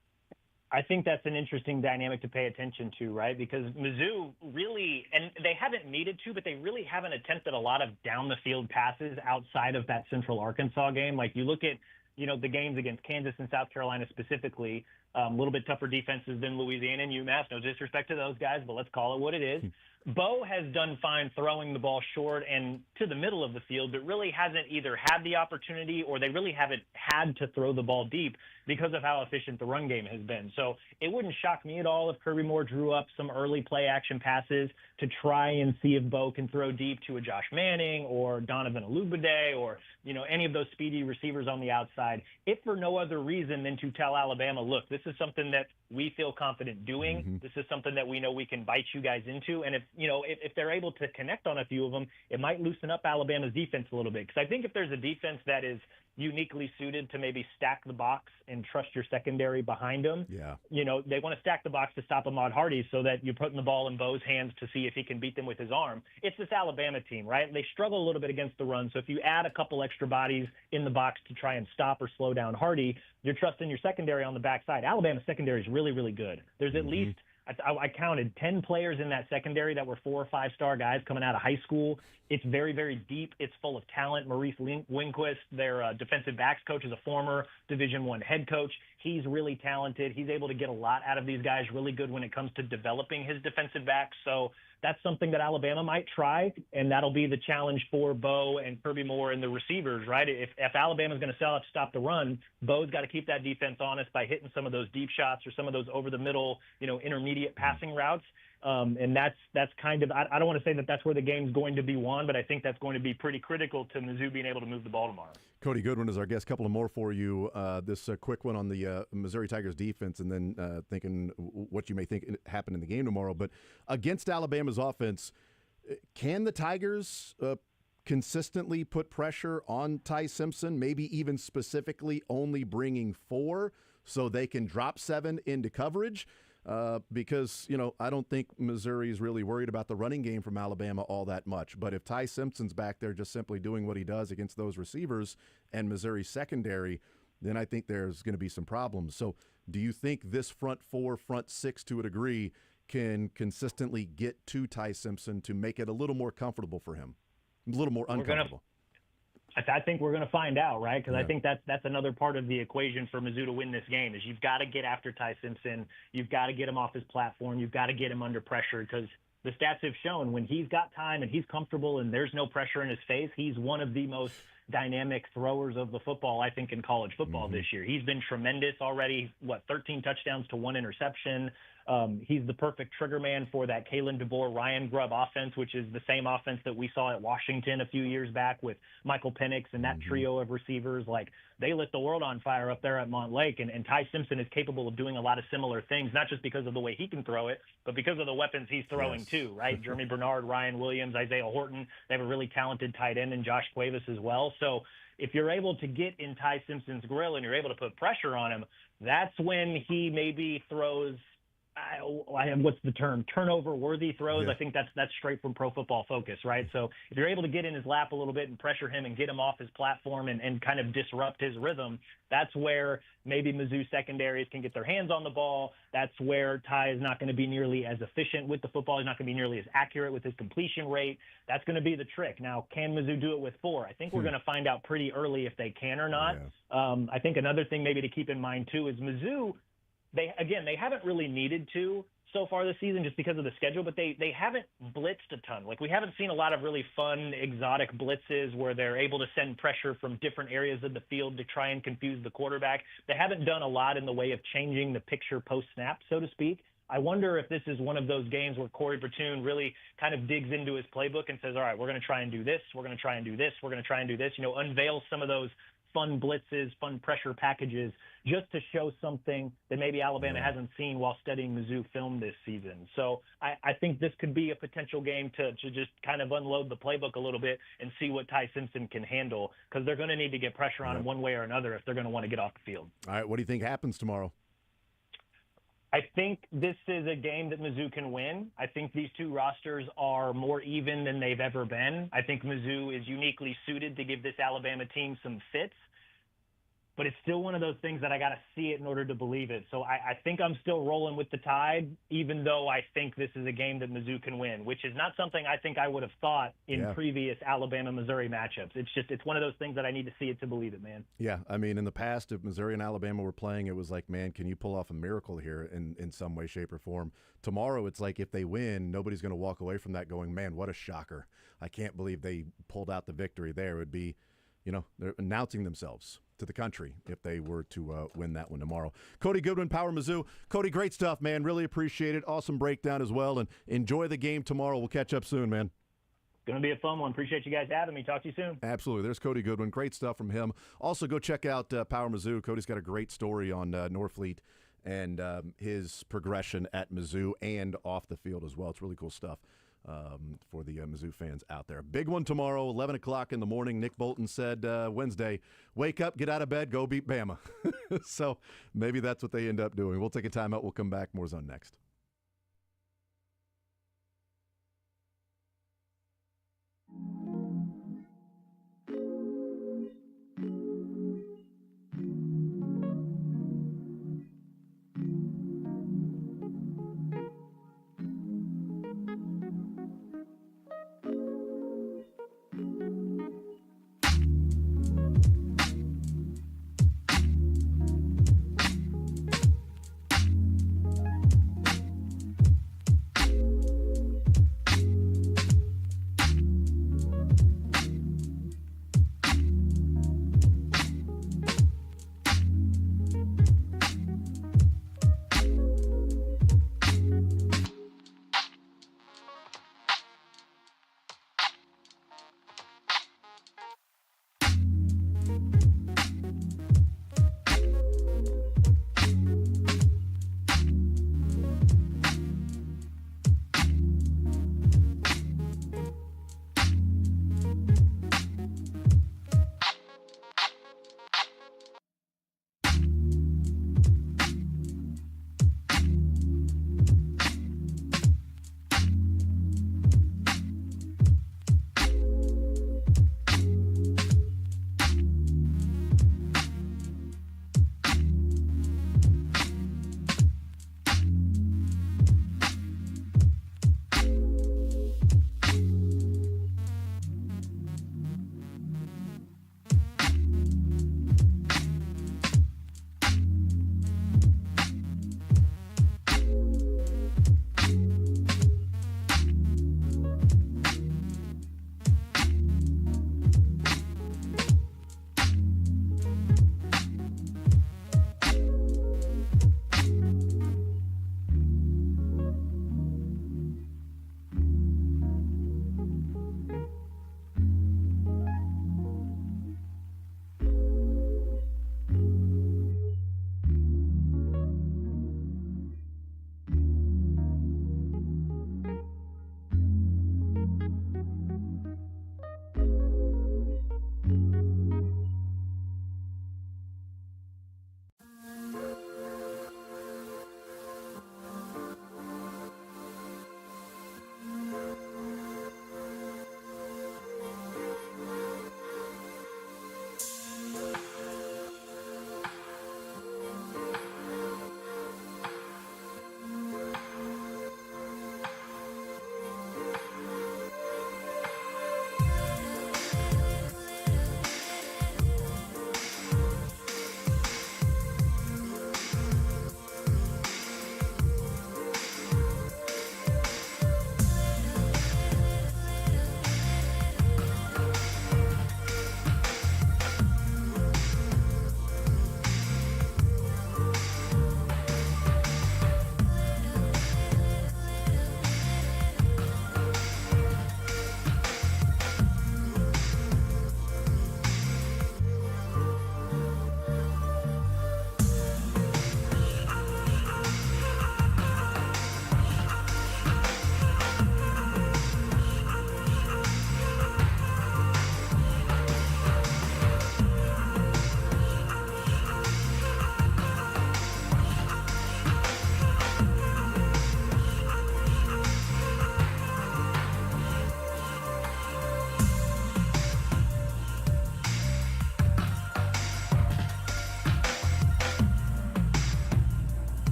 I think that's an interesting dynamic to pay attention to, right? Because Mizzou really, and they haven't needed to, but they really haven't attempted a lot of down the field passes outside of that Central Arkansas game. Like you look at, the games against Kansas and South Carolina specifically, a little bit tougher defenses than Louisiana and UMass. No disrespect to those guys, but let's call it what it is. Bo has done fine throwing the ball short and to the middle of the field, but really hasn't either had the opportunity or they really haven't had to throw the ball deep because of how efficient the run game has been. So it wouldn't shock me at all if Kirby Moore drew up some early play action passes to try and see if Bo can throw deep to a Josh Manning or Donovan Olubade or, any of those speedy receivers on the outside, if for no other reason than to tell Alabama, look, this is something that we feel confident doing. Mm-hmm. This is something that we know we can bite you guys into. And if they're able to connect on a few of them, it might loosen up Alabama's defense a little bit. Because I think if there's a defense that is uniquely suited to maybe stack the box and trust your secondary behind them. Yeah. They want to stack the box to stop Ahmad Hardy so that you're putting the ball in Bo's hands to see if he can beat them with his arm. It's this Alabama team, right? They struggle a little bit against the run. So if you add a couple extra bodies in the box to try and stop or slow down Hardy, you're trusting your secondary on the backside. Alabama's secondary is really, really good. There's at least I counted 10 players in that secondary that were 4 or 5 star guys coming out of high school. It's very, very deep. It's full of talent. Maurice Winquist, their defensive backs coach, is a former Division I head coach. He's really talented. He's able to get a lot out of these guys, really good when it comes to developing his defensive backs. So that's something that Alabama might try, and that'll be the challenge for Bo and Kirby Moore and the receivers, right? If Alabama's going to stop the run, Bo's got to keep that defense honest by hitting some of those deep shots or some of those over-the-middle, intermediate passing routes. And that's kind of – I don't want to say that that's where the game's going to be won, but I think that's going to be pretty critical to Mizzou being able to move the ball tomorrow. Cody Goodwin is our guest. Couple of more for you. This quick one on the Missouri Tigers defense, and then thinking what you may think happened in the game tomorrow. But against Alabama's offense, can the Tigers consistently put pressure on Ty Simpson, maybe even specifically only bringing 4 so they can drop 7 into coverage? Because, I don't think Missouri is really worried about the running game from Alabama all that much. But if Ty Simpson's back there just simply doing what he does against those receivers and Missouri's secondary, then I think there's going to be some problems. So do you think this front 4, front 6 to a degree can consistently get to Ty Simpson to make it a little more comfortable for him, a little more uncomfortable? I think we're going to find out, right? Because I think that's another part of the equation for Mizzou to win this game is you've got to get after Ty Simpson. You've got to get him off his platform. You've got to get him under pressure because the stats have shown when he's got time and he's comfortable and there's no pressure in his face, he's one of the most dynamic throwers of the football, I think, in college football this year. He's been tremendous already, 13 touchdowns to 1 interception. He's the perfect trigger man for that Kalen DeBoer, Ryan Grubb offense, which is the same offense that we saw at Washington a few years back with Michael Penix and that trio of receivers. Like, they lit the world on fire up there at Montlake, and Ty Simpson is capable of doing a lot of similar things, not just because of the way he can throw it, but because of the weapons he's throwing too, right? Jeremy Bernard, Ryan Williams, Isaiah Horton. They have a really talented tight end in Josh Cuevas as well. So if you're able to get in Ty Simpson's grill and you're able to put pressure on him, that's when he maybe throws – what's the term? Turnover-worthy throws. Yeah. I think that's straight from Pro Football Focus, right? So if you're able to get in his lap a little bit and pressure him and get him off his platform and kind of disrupt his rhythm, that's where maybe Mizzou secondaries can get their hands on the ball. That's where Ty is not going to be nearly as efficient with the football. He's not going to be nearly as accurate with his completion rate. That's going to be the trick. Now, can Mizzou do it with 4? I think we're going to find out pretty early if they can or not. Yeah. I think another thing maybe to keep in mind, too, is Mizzou – They haven't really needed to so far this season just because of the schedule, but they haven't blitzed a ton. Like, we haven't seen a lot of really fun, exotic blitzes where they're able to send pressure from different areas of the field to try and confuse the quarterback. They haven't done a lot in the way of changing the picture post-snap, so to speak. I wonder if this is one of those games where Corey Bertoon really kind of digs into his playbook and says, all right, we're going to try and do this, we're going to try and do this, we're going to try and do this, unveil some of those fun blitzes, fun pressure packages, just to show something that maybe Alabama hasn't seen while studying Mizzou film this season. So I think this could be a potential game to just kind of unload the playbook a little bit and see what Ty Simpson can handle, because they're going to need to get pressure on him one way or another if they're going to want to get off the field. All right, what do you think happens tomorrow? I think this is a game that Mizzou can win. I think these two rosters are more even than they've ever been. I think Mizzou is uniquely suited to give this Alabama team some fits. But it's still one of those things that I got to see it in order to believe it. So I think I'm still rolling with the Tide, even though I think this is a game that Mizzou can win, which is not something I think I would have thought in previous Alabama-Missouri matchups. It's one of those things that I need to see it to believe it, man. Yeah, I mean, in the past, if Missouri and Alabama were playing, it was like, man, can you pull off a miracle here in some way, shape, or form? Tomorrow, it's like if they win, nobody's going to walk away from that going, man, what a shocker. I can't believe they pulled out the victory there. It would be, they're announcing themselves to the country if they were to win that one tomorrow. Cody Goodwin, Power Mizzou. Cody, great stuff, man. Really appreciate it. Awesome breakdown as well, and enjoy the game tomorrow. We'll catch up soon, man. Going to be a fun one. Appreciate you guys having me. Talk to you soon. Absolutely. There's Cody Goodwin. Great stuff from him. Also, go check out Power Mizzou. Cody's got a great story on Norfleet and his progression at Mizzou and off the field as well. It's really cool stuff. For the Mizzou fans out there. Big one tomorrow, 11 o'clock in the morning. Nick Bolton said Wednesday, wake up, get out of bed, go beat Bama. So maybe that's what they end up doing. We'll take a timeout. We'll come back. More Zone next.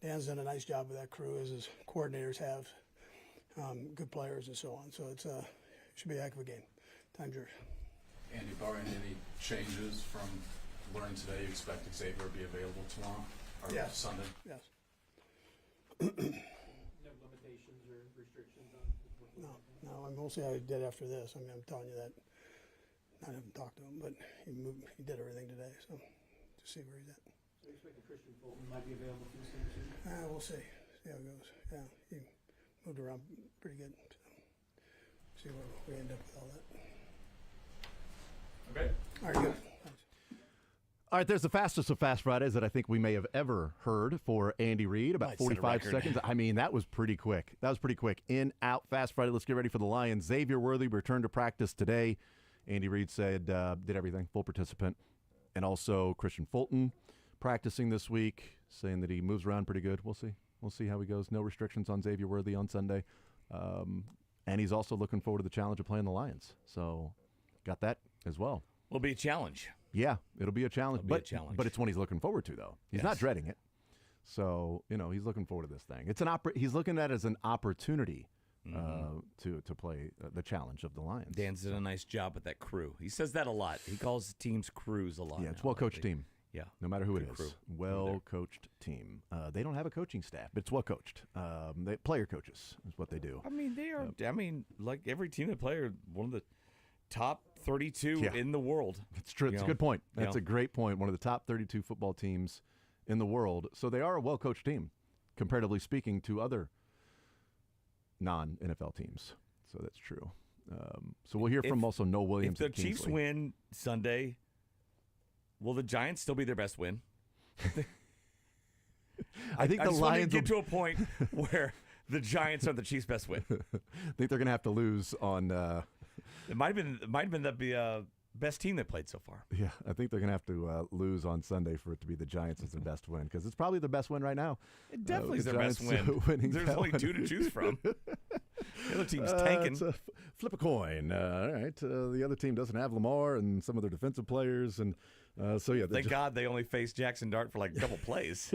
Dan's done a nice job with that crew, as his coordinators have. Good players and so on. So it should be a heck of a game. Time's yours. Andy, barring any changes from learning today, you expect Xavier to be available tomorrow or Yes. Sunday? Yes. No limitations or restrictions on. No. I mean, we'll see how he did after this. I mean, I'm telling you that. I haven't talked to him, but he did everything today. So to see where he's at. So you expect Christian Fulton might be available for this game too? We'll see. See how it goes. Yeah, he moved around pretty good. So see where we end up with all that. Okay. All right, good. Thanks. All right, there's the fastest of Fast Fridays that I think we may have ever heard for Andy Reid. About Might set a 45 record. seconds. I mean, that was pretty quick. In, out, Fast Friday. Let's get ready for the Lions. Xavier Worthy returned to practice today. Andy Reid said did everything, full participant. And also Christian Fulton practicing this week, saying that he moves around pretty good. We'll see. We'll see how he goes. No restrictions on Xavier Worthy on Sunday. And he's also looking forward to the challenge of playing the Lions. So got that as well. Will be a challenge. Yeah, it'll be a challenge. It'll be a challenge. But it's one he's looking forward to, though. He's not dreading it. So, he's looking forward to this thing. It's he's looking at it as an opportunity to play the challenge of the Lions. Dan's done a nice job with that crew. He says that a lot. He calls teams crews a lot. Yeah, it's now. well-coached team. Yeah. No matter who it Good is. crew. Well-coached team. They don't have a coaching staff, but it's well-coached. Player coaches is what they do. I mean, they are. Like every team they play are one of the top 32 in the world. It's true. It's a good point. That's a great point. One of the top 32 football teams in the world. So they are a well-coached team, comparatively speaking, to other non-NFL teams. So that's true. So we'll hear from also Noah Williams. If the Chiefs win Sunday, will the Giants still be their best win? I think the just Lions get to a point where the Giants are the Chiefs' best win. I think they're going to have to lose on. It might have been the best team that played so far. Yeah, I think they're going to have to lose on Sunday for it to be the Giants as their best win, because it's probably their best win right now. It definitely is the their best Giants, win. There's only two to choose from. The other team's tanking. Flip a coin. All right. The other team doesn't have Lamar and some of their defensive players, and Thank God they only faced Jackson Dart for like a couple plays.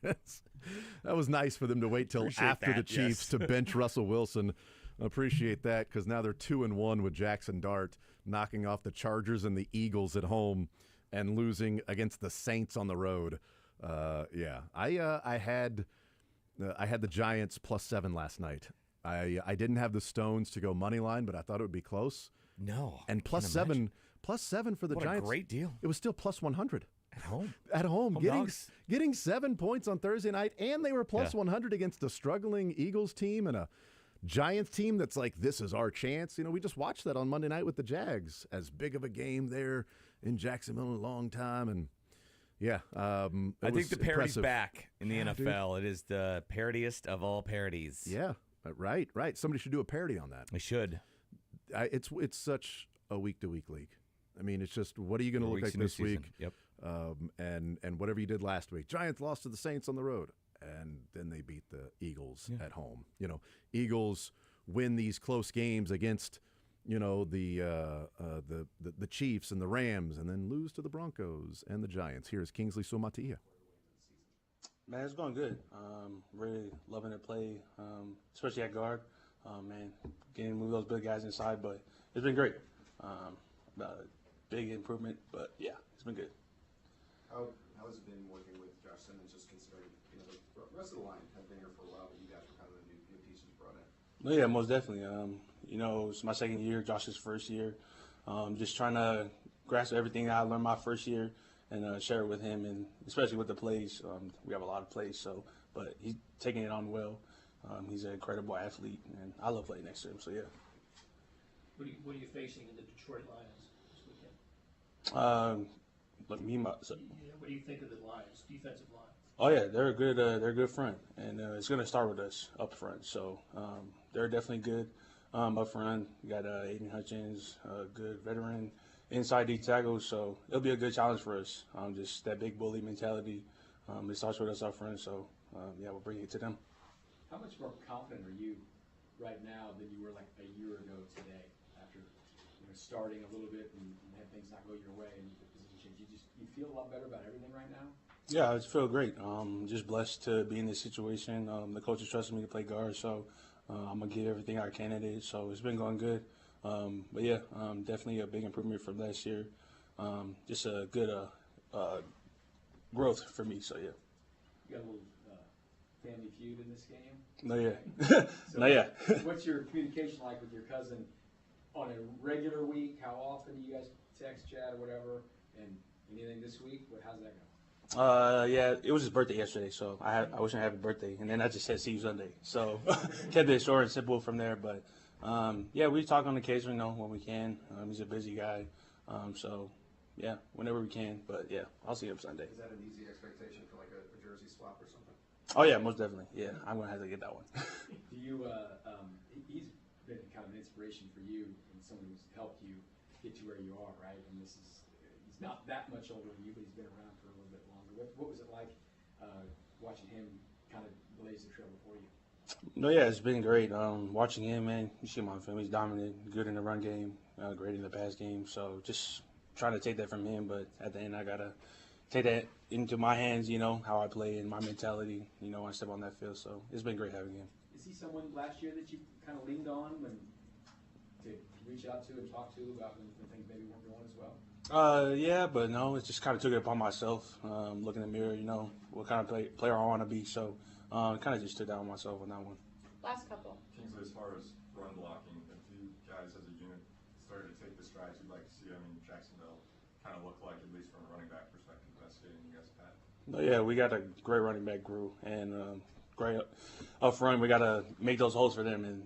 That was nice for them to wait till after the Chiefs to bench Russell Wilson. Appreciate that, because now they're 2-1 with Jackson Dart, knocking off the Chargers and the Eagles at home and losing against the Saints on the road. I had the Giants +7 last night. I didn't have the Stones to go money line, but I thought it would be close. No, and +7 for the what Giants. A great deal. It was still +100 at home. At home, dogs. getting 7 points on Thursday night, and they were +100 against a struggling Eagles team and a Giants team that's like, this is our chance. We just watched that on Monday night with the Jags. As big of a game there in Jacksonville in a long time, and I think the parody's impressive. back in the NFL. Dude. It is the parodiest of all parodies. Yeah, right. Somebody should do a parody on that. They should. It's such a week-to-week league. I mean, it's just, what are you going to look like this week? Yep. And whatever you did last week. Giants lost to the Saints on the road, and then they beat the Eagles at home. Eagles win these close games against, the Chiefs and the Rams, and then lose to the Broncos and the Giants. Here's Kingsley Sumatia. Man, it's going good. Really loving to play, especially at guard. Man, getting to move those big guys inside, but it's been great. Big improvement, but yeah, it's been good. How has it been working with Josh Simmons, just considering the rest of the line have been here for a while, but you guys were kind of the new pieces brought in? No, yeah, most definitely. It's my second year, Josh's first year. Just trying to grasp everything I learned my first year and share it with him, and especially with the plays. We have a lot of plays, but he's taking it on well. He's an incredible athlete, and I love playing next to him. So yeah. What are you facing in the Detroit Lions this weekend? What do you think of the Lions, defensive line? Oh yeah, they're a good front, and it's going to start with us up front. So they're definitely good up front. We got Aiden Hutchins, a good veteran inside D tackle. So it'll be a good challenge for us. Just that big bully mentality. It starts with us up front. So we'll bring it to them. How much more confident are you right now than you were like a year ago today, after starting a little bit and had things not go your way and the position change? You feel a lot better about everything right now? Yeah, I feel great. Just blessed to be in this situation. The coaches trusted me to play guard, so I'm gonna give everything I can at it. So it's been going good. But yeah, definitely a big improvement from last year. Just a good growth for me. So yeah. You got a little family feud in this game? No, yeah. So No, yeah. What's your communication like with your cousin on a regular week? How often do you guys text, chat, or whatever? And anything this week? How's that go? Yeah, it was his birthday yesterday, so I wish him a happy birthday, and then I just said see you Sunday. So kept it short and simple from there. But yeah, we talk on occasion, when we can. He's a busy guy, so yeah, whenever we can. But yeah, I'll see him Sunday. Is that an easy expectation for like a jersey swap or something? Oh yeah, most definitely. Yeah, I'm gonna have to get that one. Do you? He's been kind of an inspiration for you and someone who's helped you get to where you are, right? And he's not that much older than you, but he's been around for a little bit longer. What was it like watching him kind of blaze the trail before you? No, yeah, it's been great. Watching him, man, you see my film, he's dominant, good in the run game, great in the pass game. So just trying to take that from him, but at the end, I gotta take that into my hands, how I play and my mentality, when I step on that field. So it's been great having him. Is he someone last year that you kind of leaned on to reach out to and talk to about when things maybe weren't going as well? Yeah, but no, it just kind of took it upon myself, looking in the mirror, what kind of player I want to be. So kind of just took that on myself on that one. Last couple. Kingsley, as far as run blocking, if you guys as a unit started to take the strides you'd like to see, Jacksonville kind of looked like, at least from a running back perspective, best game you guys have had? No, yeah, we got a great running back group and great up front. We got to make those holes for them and,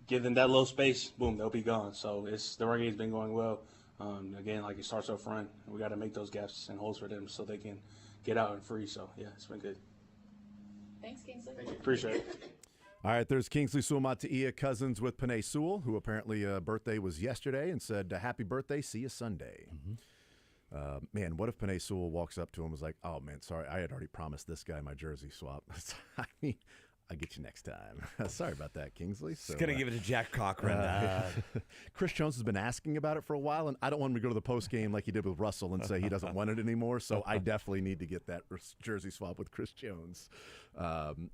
give them that little space, boom, they'll be gone. So the run game's been going well. Again, like it starts up front. We got to make those gaps and holes for them so they can get out and free. So, yeah, it's been good. Thanks, Kingsley. Appreciate it. All right, there's Kingsley Suamataia, cousins with Panay Sewell, who apparently birthday was yesterday and said, happy birthday, see you Sunday. Man, what if Panay Sewell walks up to him and was like, oh, man, sorry, I had already promised this guy my jersey swap. I mean, I'll get you next time. Sorry about that, Kingsley. Just going to give it to Jack Cochran. Chris Jones has been asking about it for a while, and I don't want him to go to the post game like he did with Russell and say he doesn't want it anymore, so I definitely need to get that jersey swap with Chris Jones.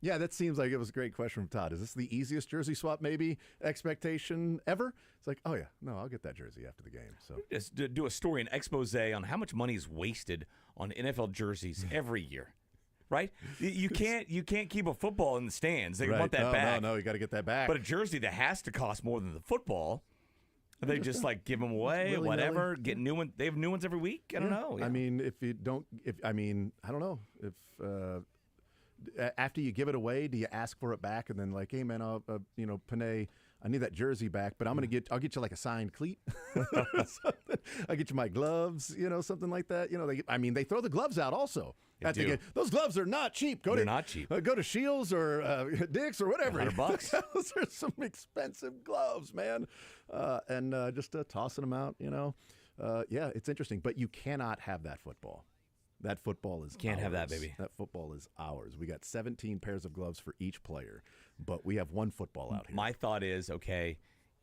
Yeah, that seems like it was a great question from Todd. Is this the easiest jersey swap maybe expectation ever? It's like, oh, yeah, no, I'll get that jersey after the game. So just do a story, an expose on how much money is wasted on NFL jerseys every year. Right? You can't keep a football in the stands. They want that back. No, you got to get that back. But a jersey that has to cost more than the football, they just give them away, whatever. Get new ones. They have new ones every week. I don't know. Yeah. I mean, I don't know if after you give it away, do you ask for it back and then like, hey man, Panay, I need that jersey back, but I'll get you like a signed cleat. I'll get you my gloves, something like that. They throw the gloves out also. Those gloves are not cheap. They're not cheap. Go to Shields or Dick's or whatever. $100. Those are some expensive gloves, man. And just tossing them out, yeah, it's interesting. But you cannot have that football. That football is Can't ours. have that, baby. That football is ours. We got 17 pairs of gloves for each player, but we have one football out here. My thought is, okay,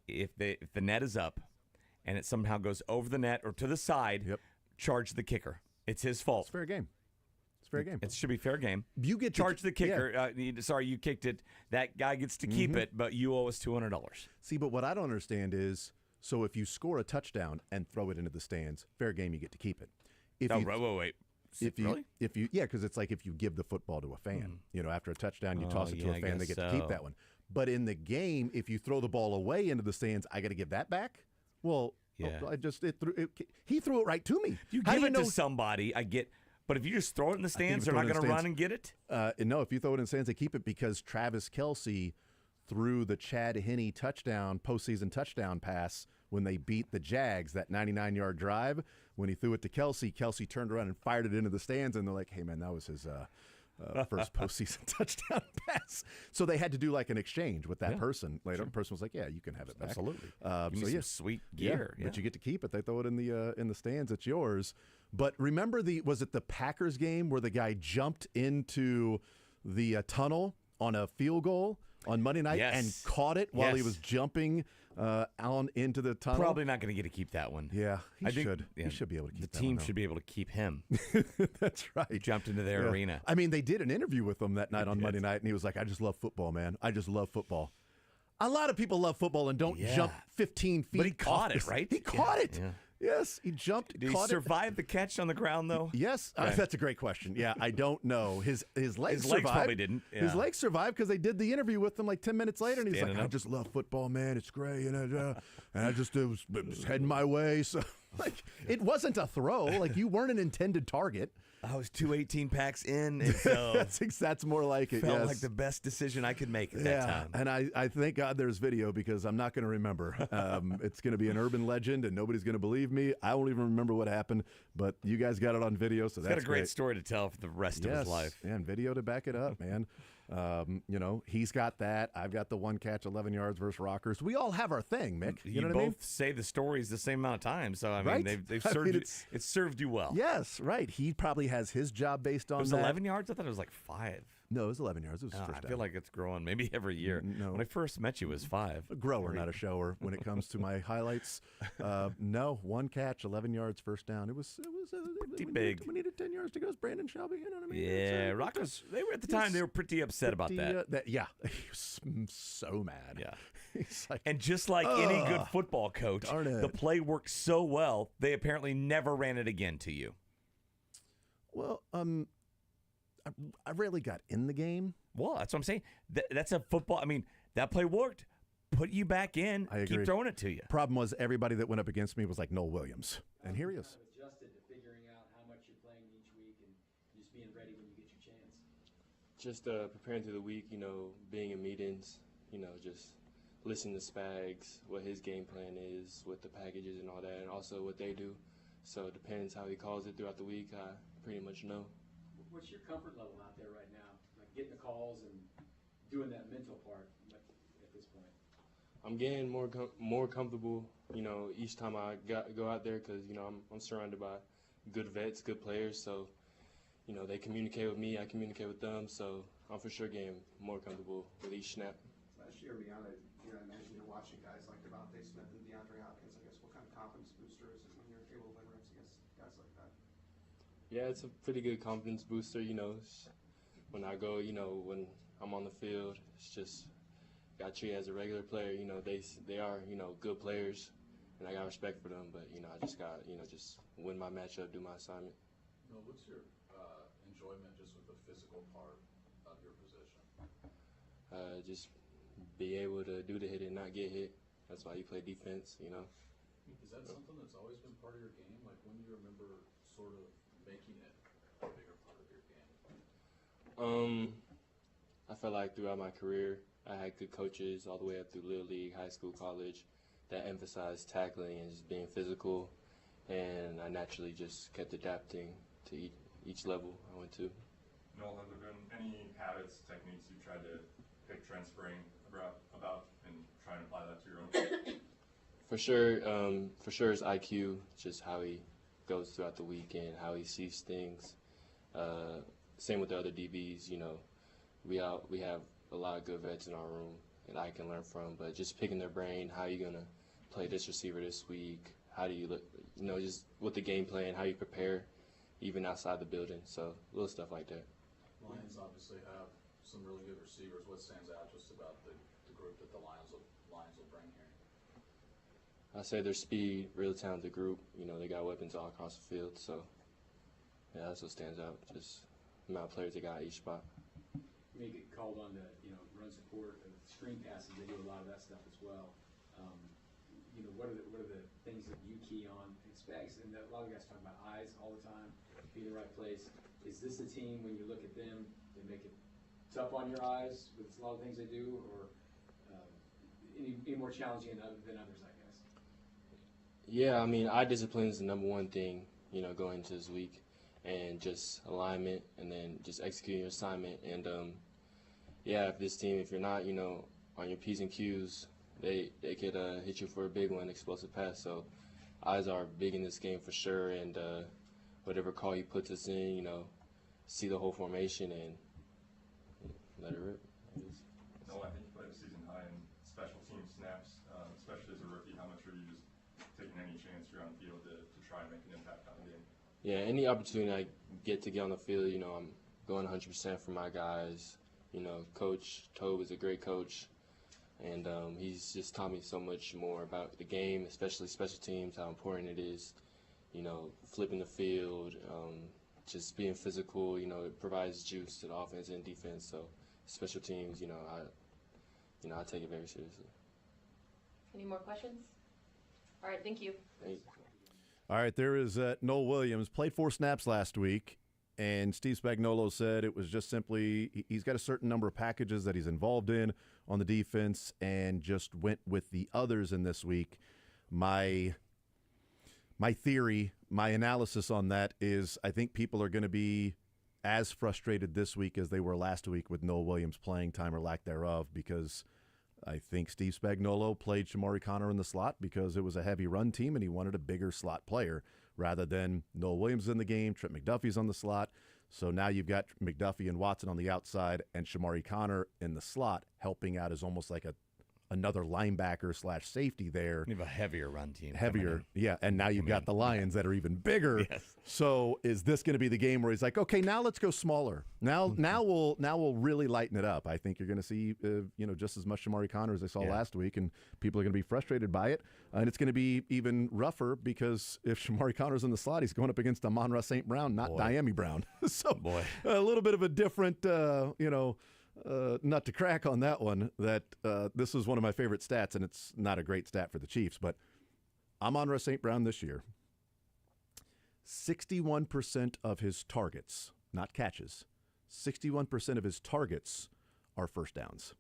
if the net is up and it somehow goes over the net or to the side, charge the kicker. It's his fault. It's fair game. It's fair game. It should be fair game. You get charge the kicker. Yeah. Sorry, you kicked it. That guy gets to keep it, but you owe us $200. See, but what I don't understand is, so if you score a touchdown and throw it into the stands, fair game, you get to keep it. Wait. Because it's like if you give the football to a fan, after a touchdown, you toss it to a fan, they get to keep that one. But in the game, if you throw the ball away into the stands, I got to give that back. Well, he threw it right to me. If you give it to somebody, I get. But if you just throw it in the stands, they're not going to run and get it. No, if you throw it in the stands, they keep it because Travis Kelce threw the Chad Henne postseason touchdown pass when they beat the Jags, that 99-yard drive. When he threw it to Kelce turned around and fired it into the stands, and they're like, hey, man, that was his first postseason touchdown pass. So they had to do like an exchange with that person later. Sure. The person was like, yeah, you can have it back. Absolutely. Give me some sweet gear. But you get to keep it. They throw it in the stands. It's yours. But remember was it the Packers game where the guy jumped into the tunnel on a field goal on Monday night and caught it while he was jumping on into the tunnel. Probably not going to get to keep that one. Yeah, I think, should. He should be able to keep the that team one, should be able to keep him. That's right. He jumped into their arena. I mean, they did an interview with him that night on Monday night, and he was like, I just love football, man. I just love football. A lot of people love football and don't jump 15 feet. But he caught off it, right? He caught it. Yeah. Yes, he jumped. Did he survive the catch on the ground, though? Yes, that's a great question. Yeah, I don't know. His legs survived. Probably didn't. Yeah. His legs survived because they did the interview with him like 10 minutes later, and he's Standing like, up. I just love football, man. It's great. And I just it was heading my way. So, like, it wasn't a throw. Like, you weren't an intended target. I was 2 18-packs in, and so that's more like it. Felt yes. like the best decision I could make at that time. And I thank God there's video because I'm not going to remember. It's going to be an urban legend, and nobody's going to believe me. I won't even remember what happened, but you guys got it on video, so He's that's got a great story to tell for the rest of his life. And video to back it up, man. He's got that. I've got the one catch, 11 yards versus Rockers. We all have our thing, Mick. You know what both I mean? say the stories the same amount of times, so I mean, Right? they've I served mean, you. It's served you well. Yes, right. He probably has his job based on It was that. 11 yards. I thought it was like 5. No, it was 11 yards. It was Oh, first I down. feel like it's growing maybe every year. No. When I first met you, it was 5. A grower, not a shower. When it comes to my highlights, no, one catch, 11 yards, first down. It was pretty big. We needed 10 yards to go. It's Brandon Shelby. You know what I mean? Yeah, Rockers. They were at the time. They were pretty upset about that. Yeah, he was so mad. Yeah. He's like, And just like any good football coach, darn it. the play worked so well, they apparently never ran it again to you. Well, I rarely got in the game. Well, that's what I'm saying. That's a football. I mean, that play worked. Put you back in. I agree. Keep throwing it to you. Problem was everybody that went up against me was like Noel Williams, and here he is. Adjusted to figuring out how much you're playing each week and just being ready when you get your chance. Just preparing through the week, being in meetings, just listening to Spags, what his game plan is, what the packages and all that, and also what they do. So it depends how he calls it throughout the week. I pretty much know. What's your comfort level out there right now? Like getting the calls and doing that mental part at this point? I'm getting more comfortable, each time I go out there because, I'm surrounded by good vets, good players. So, they communicate with me, I communicate with them. So I'm for sure getting more comfortable with each snap. Last year, beyond it, I imagine you're watching guys like Devontae Smith and DeAndre Hopkins. I guess what kind of confidence booster is it when you're able to win reps against guys like that? Yeah, it's a pretty good confidence booster, when I go, when I'm on the field, it's just got treated as a regular player, they are, good players, and I got respect for them, but, I just got, just win my matchup, do my assignment. No, what's your enjoyment just with the physical part of your position? Just be able to do the hit and not get hit. That's why you play defense, Is that something that's always been part of your game? Like, when do you remember sort of making it a bigger part of your game? I felt like throughout my career, I had good coaches all the way up through Little League, high school, college, that emphasized tackling and just being physical, and I naturally just kept adapting to each level I went to. Noel, have there been any habits, techniques you tried to pick Trent Spring about and try and apply that to your own? For sure his IQ, just how he goes throughout the week and how he sees things. Same with the other DBs, we have a lot of good vets in our room and I can learn from, but just picking their brain, how you gonna play this receiver this week, how do you look, just with the game plan, how you prepare even outside the building, so little stuff like that. Lions obviously have some really good receivers. What stands out just about the group that the Lions will bring here? I say their speed, really talented group, they got weapons all across the field, so yeah, that's what stands out, just the amount of players they got at each spot. You may get called on to, run support, screen passes. They do a lot of that stuff as well. What are the things that you key on in Spags? And a lot of guys talk about eyes all the time, be in the right place. Is this a team when you look at them, they make it tough on your eyes with a lot of things they do, or any more challenging than others, I guess? Yeah, eye discipline is the number one thing, going into this week. And just alignment, and then just executing your assignment. And if this team, if you're not, on your P's and Q's, they could hit you for a big one, explosive pass. So eyes are big in this game for sure. And whatever call he puts us in, see the whole formation and let it rip. No, I think you yeah, any opportunity I get on the field, I'm going 100% for my guys. Coach Tobe is a great coach, and he's just taught me so much more about the game, especially special teams, how important it is. Flipping the field, just being physical. It provides juice to the offense and defense. So special teams, I take it very seriously. Any more questions? All right, thank you. Thank you. All right, there is Noel Williams. Played 4 snaps last week, and Steve Spagnuolo said it was just simply he's got a certain number of packages that he's involved in on the defense and just went with the others in this week. My theory, my analysis on that is I think people are going to be as frustrated this week as they were last week with Noel Williams' playing time or lack thereof, because I think Steve Spagnuolo played Shamari Connor in the slot because it was a heavy run team and he wanted a bigger slot player rather than Noel Williams in the game. Trent McDuffie's on the slot. So now you've got McDuffie and Watson on the outside and Shamari Connor in the slot, helping out as almost like another linebacker / safety there. You have a heavier run team. Heavier, yeah. And now you've got the Lions that are even bigger. Yes. So is this going to be the game where he's like, okay, now let's go smaller. Now we'll really lighten it up. I think you're going to see just as much Shamari Connor as they saw last week, and people are going to be frustrated by it. And it's going to be even rougher because if Shamari Connor's in the slot, he's going up against Amon-Ra St. Brown, not Diami Brown. So a little bit of a different, nut to crack on that one. That this is one of my favorite stats, and it's not a great stat for the Chiefs, but Amon-Ra St. Brown this year, 61% of his targets, not catches, 61% of his targets are first downs.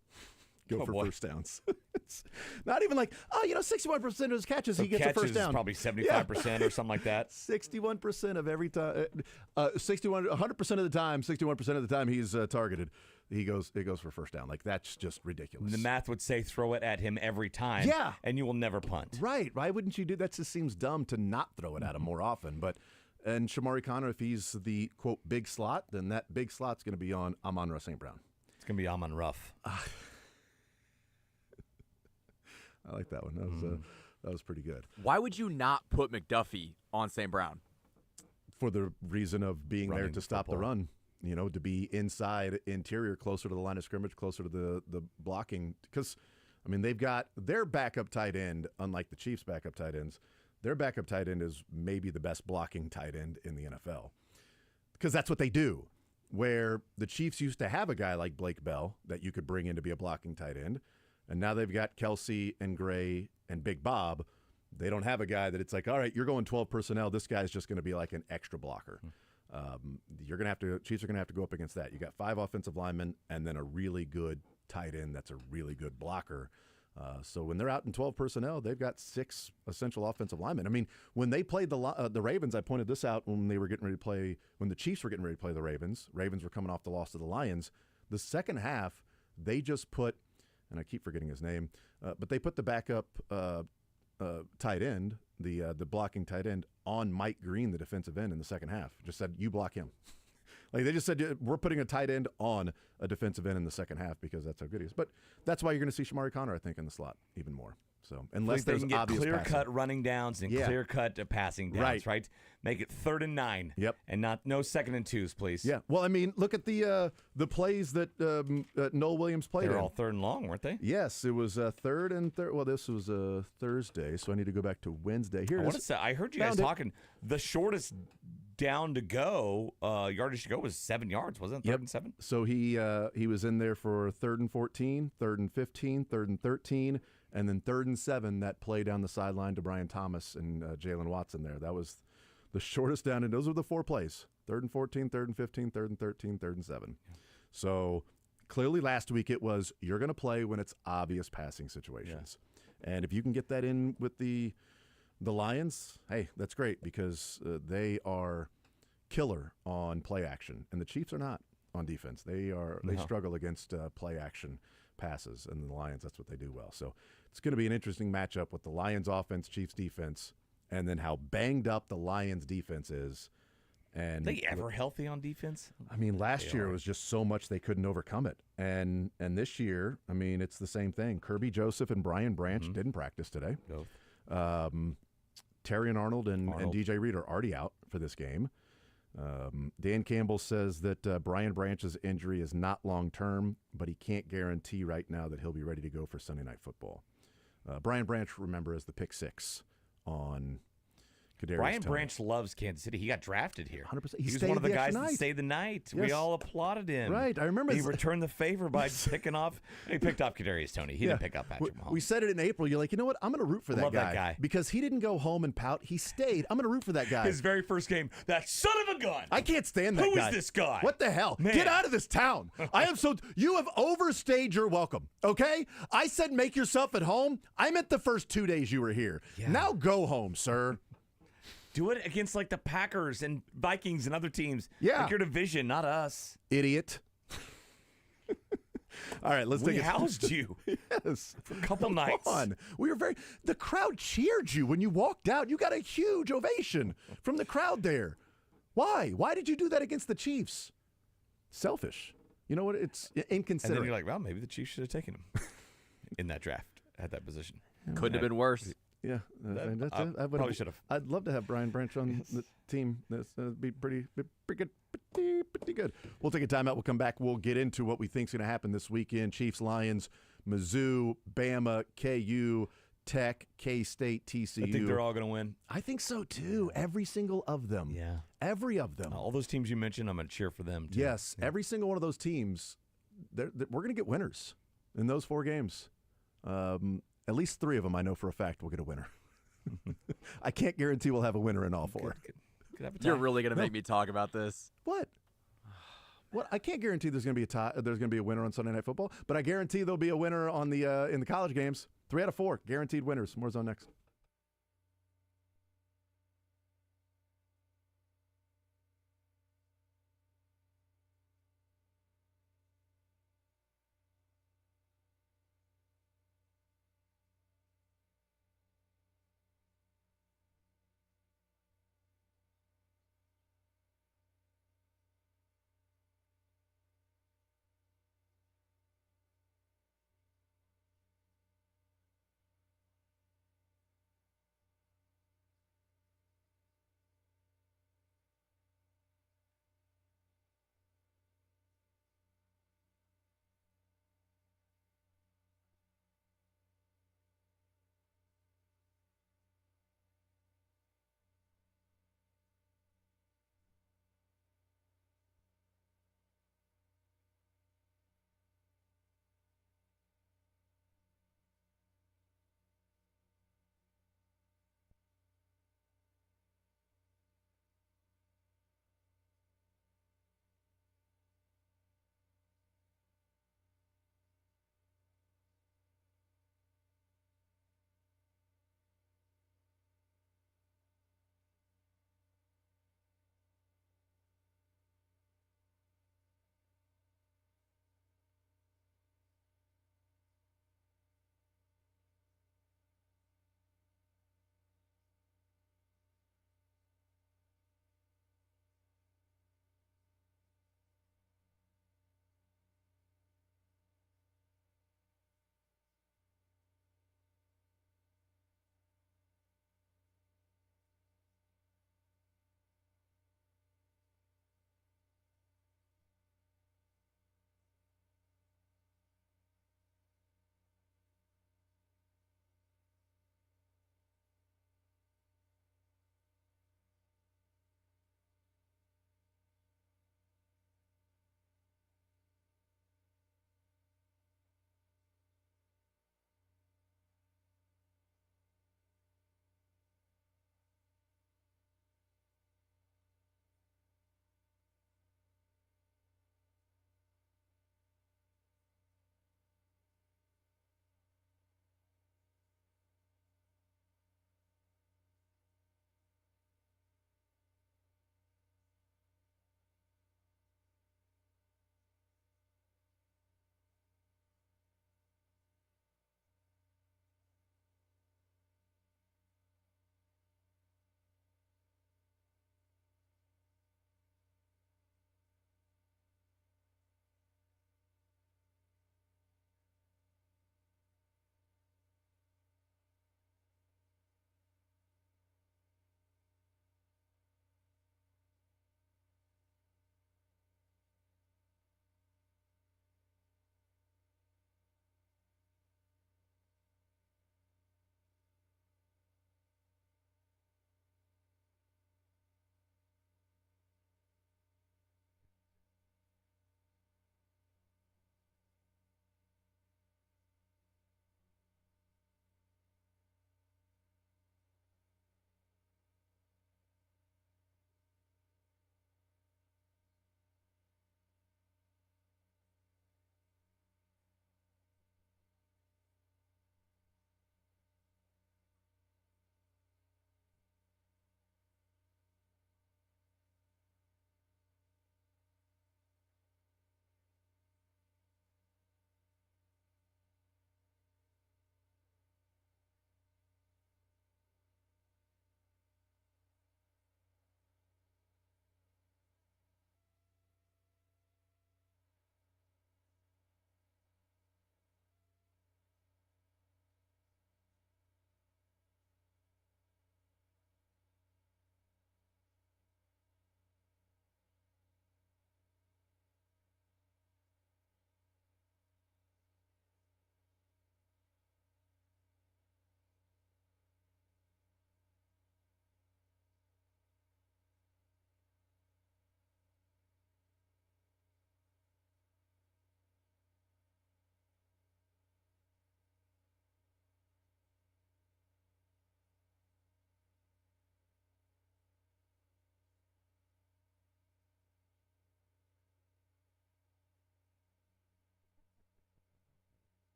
Go for first downs. It's not even like, 61% of his catches, he gets a first down. Probably 75% or something like that. 61% of every time, 100% of the time, 61% of the time he's targeted. It goes for first down. Like, that's just ridiculous. The math would say throw it at him every time. Yeah. And you will never punt. Right. Why wouldn't you do that? Just seems dumb to not throw it at him more often. And Shamari Connor, if he's the, quote, big slot, then that big slot's going to be on Amon-Ra St. Brown. It's going to be Amon Ruff. I like that one. That was pretty good. Why would you not put McDuffie on St. Brown? For the reason of being Running there to stop the run. To be inside, interior, closer to the line of scrimmage, closer to the blocking. Because, they've got their backup tight end, unlike the Chiefs' backup tight ends, their backup tight end is maybe the best blocking tight end in the NFL. Because that's what they do. Where the Chiefs used to have a guy like Blake Bell that you could bring in to be a blocking tight end, and now they've got Kelsey and Gray and Big Bob. They don't have a guy that it's like, all right, you're going 12 personnel. This guy's just going to be like an extra blocker. Chiefs are going to have to go up against that. You got 5 offensive linemen and then a really good tight end that's a really good blocker. So when they're out in 12 personnel, they've got 6 essential offensive linemen. When they played the Ravens, I pointed this out when they were getting ready to play, when the Chiefs were getting ready to play the Ravens. Ravens were coming off the loss to the Lions. The second half, they just put, and I keep forgetting his name, but they put the backup tight end, the blocking tight end, on Mike Green, the defensive end, in the second half. Just said, you block him. Like, they just said, we're putting a tight end on a defensive end in the second half because that's how good he is. But that's why you're going to see Shamari Connor, I think, in the slot even more. So unless there's obvious clear-cut running downs and clear-cut passing downs, right? Make it 3rd and 9. Yep. And no 2nd and 2s, please. Yeah. Well, look at the plays that Noel Williams played. They were all 3rd and long, weren't they? Yes, it was 3rd and 3rd. Well, this was Thursday, so I need to go back to Wednesday. Here I heard you guys talking. The shortest down to go, yardage to go was 7 yards, wasn't it? 3rd and 7? So he was in there for 3rd and 14, 3rd and 15, 3rd and 13, and then 3rd and 7, that play down the sideline to Brian Thomas and Jalen Watson there. That was the shortest down, and those were the 4 plays. 3rd and 14, 3rd and 15, 3rd and 13, 3rd and 7. Yeah. So clearly last week it was, you're going to play when it's obvious passing situations. Yeah. And if you can get that in with the Lions, hey, that's great because they are killer on play action, and the Chiefs are not on defense. They struggle against play action passes, and the Lions, that's what they do well. So it's going to be an interesting matchup with the Lions offense, Chiefs defense, and then how banged up the Lions defense is. And are they ever healthy on defense? Last year it was just so much they couldn't overcome it. And this year, it's the same thing. Kirby Joseph and Brian Branch didn't practice today. No. Terrion Arnold and DJ Reed are already out for this game. Dan Campbell says that Brian Branch's injury is not long-term, but he can't guarantee right now that he'll be ready to go for Sunday Night Football. Brian Branch, remember, as the pick six on Kadarius Brian Toney. Branch loves Kansas City. He got drafted here. 100%. He was one of the guys that stayed the night. Yes. We all applauded him. Right. I remember he returned the favor by picking off. He picked off Kadarius Toney. He didn't pick up Patrick Mahomes. We said it in April. You're like, you know what? I'm going to root for that guy. Because he didn't go home and pout. He stayed. I'm going to root for that guy. His very first game, that son of a gun. I can't stand that Who guy. is this guy? What the hell? Man. Get out of this town. You have overstayed your welcome, okay? I said make yourself at home. I meant the first 2 days you were here. Yeah. Now go home, sir. Do it against like the Packers and Vikings and other teams. Yeah. Like your division, not us. Idiot. All right, let's take We it. housed you. Yes. For a couple Come nights. on. The crowd cheered you when you walked out. You got a huge ovation from the crowd there. Why? Why did you do that against the Chiefs? Selfish. You know what? It's inconsiderate. And then you're like, well, maybe the Chiefs should have taken him in that draft at that position. Couldn't have been worse. Yeah, I probably should have. I'd love to have Brian Branch on the team. That'd be pretty good. Pretty good. We'll take a timeout. We'll come back. We'll get into what we think is going to happen this weekend. Chiefs, Lions, Mizzou, Bama, KU, Tech, K-State, TCU. I think they're all going to win. I think so, too. Every single of them. Yeah. Every of them. All those teams you mentioned, I'm going to cheer for them, too. Yes, every single one of those teams, we're going to get winners in those 4 games. At least 3 of them, I know for a fact, we'll get a winner. I can't guarantee we'll have a winner in all 4. You're really going to make me talk about this. What? What? I can't guarantee there's going to be a tie. There's going to be a winner on Sunday Night Football, but I guarantee there'll be a winner on the in the college games. 3 out of 4 guaranteed winners. More zone next.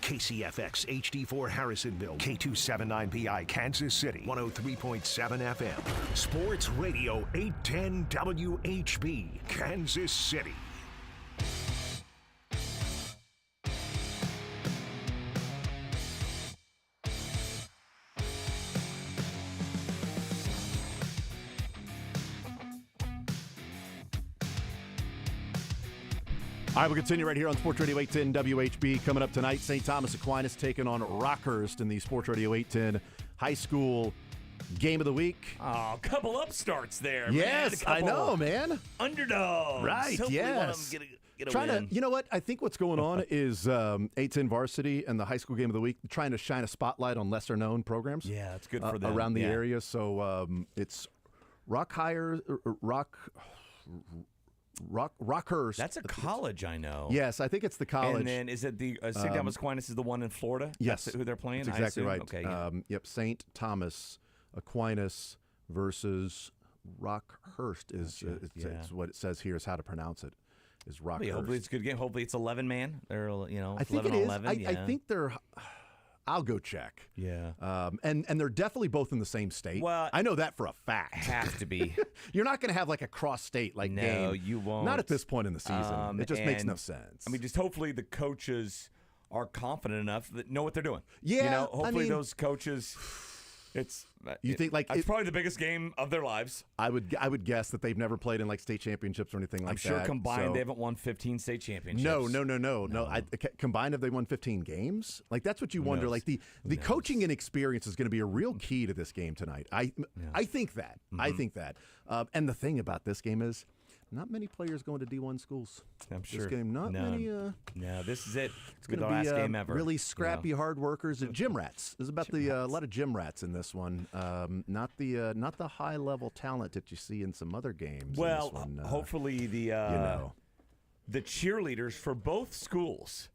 KCFX HD4 Harrisonville, K279PI Kansas City, 103.7 FM. Sports Radio 810 WHB, Kansas City. All right, we'll continue right here on Sports Radio 810 WHB. Coming up tonight, St. Thomas Aquinas taking on Rockhurst in the Sports Radio 810 High School Game of the Week. Oh, a couple upstarts there, yes, man. I know, man. Underdogs. Right, Hopefully yes. one of them get a Trying win. to, you know what? I think what's going on is 810 Varsity and the High School Game of the Week trying to shine a spotlight on lesser-known programs. Yeah, it's good for them. Around the Yeah. area. So it's Rockhurst. That's a college, I know. Yes, I think it's the college. And then is it the St. Thomas Aquinas is the one in Florida? Yes. That's who they're playing? That's I exactly assume? right. Okay. Yeah. Yep, St. Thomas Aquinas versus Rockhurst is what it says here is how to pronounce it. Is Rockhurst. Hopefully it's a good game. Hopefully it's 11 man. They're I think 11 it is. 11. I think they're. I'll go check. Yeah. And they're definitely both in the same state. Well, I know that for a fact. Have to be. You're not going to have like a cross state game. No, you won't. Not at this point in the season. It just makes no sense. I mean, just hopefully the coaches are confident enough that know what they're doing. Yeah, You know, hopefully I mean, those coaches. It's think like it's probably the biggest game of their lives. I would guess that they've never played in like state championships or anything like that. I'm sure combined so. they haven't won 15 state championships. No. Combined, have they won 15 games? Like that's what you wonder. knows? Like the coaching and experience is going to be a real key to this game tonight. I think that. I think that. And the thing about this game is, not many players going to D1 schools. I'm sure. This game, not None. many. No, this is it. It's going the to last be game ever. really scrappy, hard workers and gym rats. There's about a lot of gym rats in this one. Not the high level talent that you see in some other games. Well, in this one, hopefully the the cheerleaders for both schools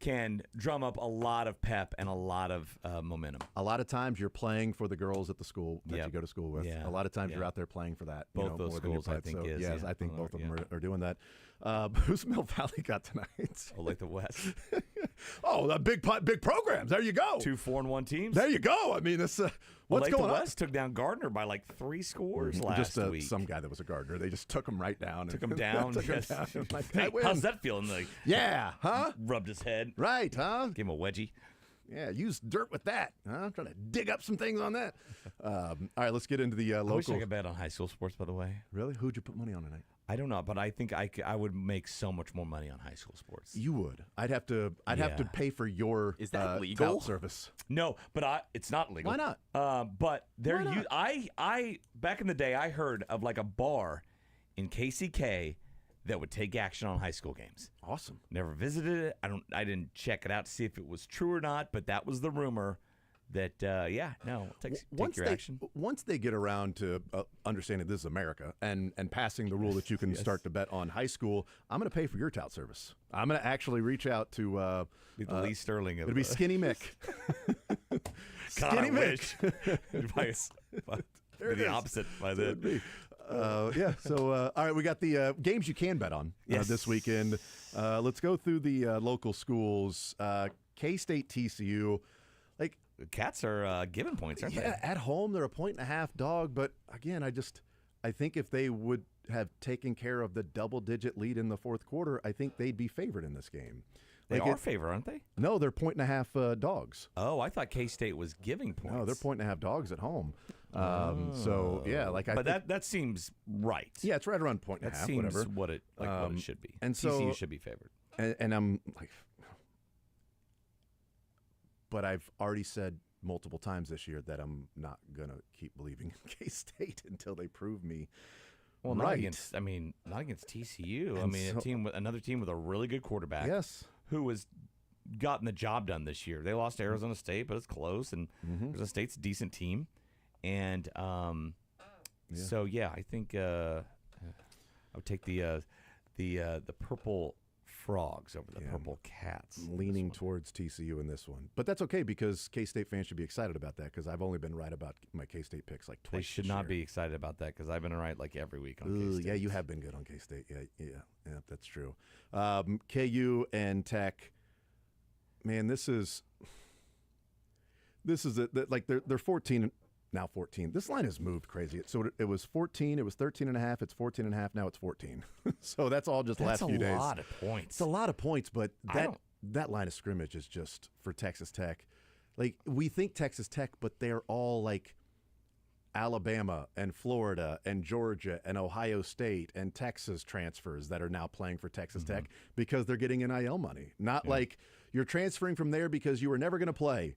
can drum up a lot of pep and a lot of momentum. A lot of times you're playing for the girls at the school that you go to school with. Yeah. A lot of times you're out there playing for that. Both those more than you schools, I play. think, So, is. yes, Yeah. I think Well, both of them are doing that. Who's Mill Valley got tonight? Oh, like the West. The big programs. There you go. 2 4-1 teams. There you go. I mean, it's what's going the on? West took down Gardner by like 3 scores last just week. some guy that was a gardener. They just took him right down. Took him down. Took him Yes. down. Like, Hey, I win. how's that feeling? Like, Yeah, huh? Rubbed his head. Right, huh? Gave him a wedgie. Yeah, use dirt with that. Huh? Trying to dig up some things on that. All right, let's get into the I wish I local. could bet on high school sports, by the way. Really? Who'd you put money on tonight? I don't know, but I think I would make so much more money on high school sports. You would. I'd have to pay for your Is that legal? tout service. No, but it's not legal. Why not? But I back in the day, I heard of like a bar in KCK that would take action on high school games. Awesome. Never visited it. I didn't check it out to see if it was true or not, but that was the rumor. That take your action. Once they get around to understanding this is America and passing the rule that you can start to bet on high school, I'm going to pay for your tout service. I'm going to actually reach out to be the Lee Sterling of it'll be Skinny Mick. Skinny Mick. Be the opposite by then. So all right, we got the games you can bet on this weekend. Let's go through the local schools. K-State, TCU. Like the Cats are giving points, aren't they? Yeah, at home they're a 1.5 dog, but again, I think if they would have taken care of the double-digit lead in the fourth quarter, I think they'd be favored in this game. They are favored, aren't they? No, they're 1.5 dogs. Oh, I thought K-State was giving points. No, they're 1.5 dogs at home. So yeah, that seems right. Yeah, it's right around 1.5. That seems whatever. what it should be. And so TCU should be favored. And I'm like, but I've already said multiple times this year that I'm not gonna keep believing in K-State until they prove me. Well, right. not against TCU. And another team with a really good quarterback. Yes. Who has gotten the job done this year. They lost to Arizona State, but it's close, and Arizona State's a decent team. And so I think I would take the purple Frogs over the purple Cats. I'm leaning towards TCU in this one, but that's okay because K-State fans should be excited about that because I've only been right about my K-State picks like twice. They should not be excited about that because I've been right like every week on K-State. Yeah, you have been good on K-State. Yeah, that's true. KU and Tech. man, this is like they're 14 now. 14. This line has moved crazy. So it was 14. It was 13.5. It's 14.5. Now it's 14. So that's all just the last few days. That's a lot of points. It's a lot of points, but that line of scrimmage is just for Texas Tech. Like, we think Texas Tech, but they're all like Alabama and Florida and Georgia and Ohio State and Texas transfers that are now playing for Texas Tech because they're getting NIL money. Not like you're transferring from there because you were never going to play.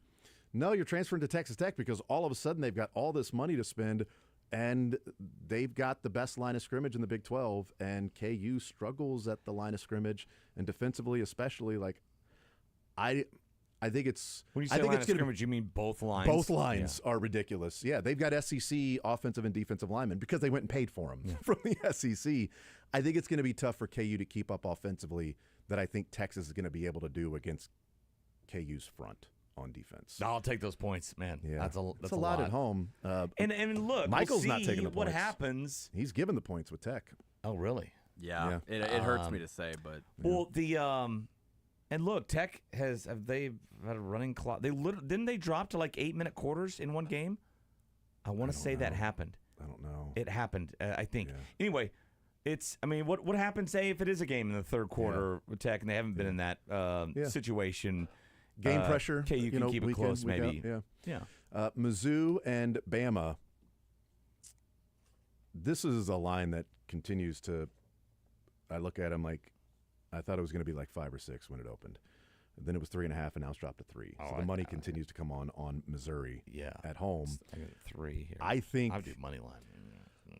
No, you're transferring to Texas Tech because all of a sudden they've got all this money to spend, and they've got the best line of scrimmage in the Big 12, and KU struggles at the line of scrimmage, and defensively especially. Like, I think it's. When you say line of scrimmage, you mean both lines? Both lines are ridiculous. Yeah, they've got SEC offensive and defensive linemen because they went and paid for them from the SEC. I think it's going to be tough for KU to keep up offensively that I think Texas is going to be able to do against KU's front on defense. I'll take those points, man. Yeah, that's a lot at home. And look, Michael's we'll not taking the points. What happens? He's given the points with Tech. Oh, really? Yeah. It hurts me to say, but well, and look, Tech have they had a running clock? Didn't they drop to like 8-minute quarters in one game? I want to say that happened. I don't know. It happened, I think. Anyway, what happens, say, if it is a game in the third quarter with Tech and they haven't been in that situation? Game pressure. KU can keep it close, maybe. Yeah. Mizzou and Bama. This is a line that continues to. I look at them like I thought it was going to be like 5 or 6 when it opened. Then it was 3.5, and now it's dropped to 3. So the money continues to come on Missouri. At home. I got 3 here. I think I'll do money line.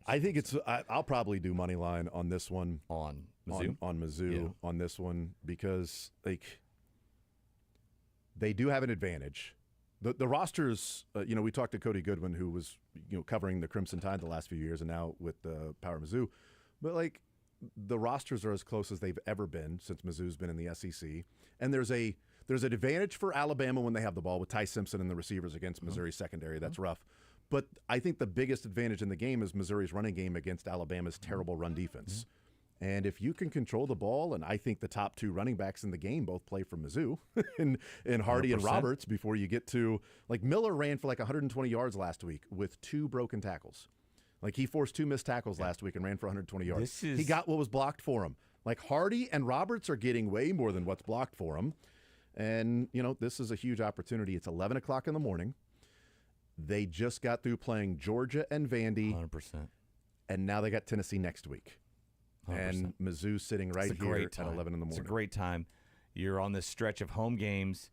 I think it's. I'll probably do money line on this one. On Mizzou. On Mizzou on this one because they do have an advantage. The rosters, we talked to Cody Goodwin, who was covering the Crimson Tide the last few years, and now with the Power of Mizzou. But the rosters are as close as they've ever been since Mizzou's been in the SEC, and there's an advantage for Alabama when they have the ball with Ty Simpson and the receivers against Missouri's secondary. That's rough. But I think the biggest advantage in the game is Missouri's running game against Alabama's terrible run defense. And if you can control the ball, and I think the top 2 running backs in the game both play for Mizzou, in Hardy 100%. And Roberts, before you get to Miller ran for 120 yards last week with 2 broken tackles. He forced 2 missed tackles last week and ran for 120 yards. He got what was blocked for him. Hardy and Roberts are getting way more than what's blocked for him. And, this is a huge opportunity. It's 11 o'clock in the morning. They just got through playing Georgia and Vandy. 100%. And now they got Tennessee next week. 100%. And Mizzou sitting right here at 11 in the morning. It's a great time. You're on this stretch of home games.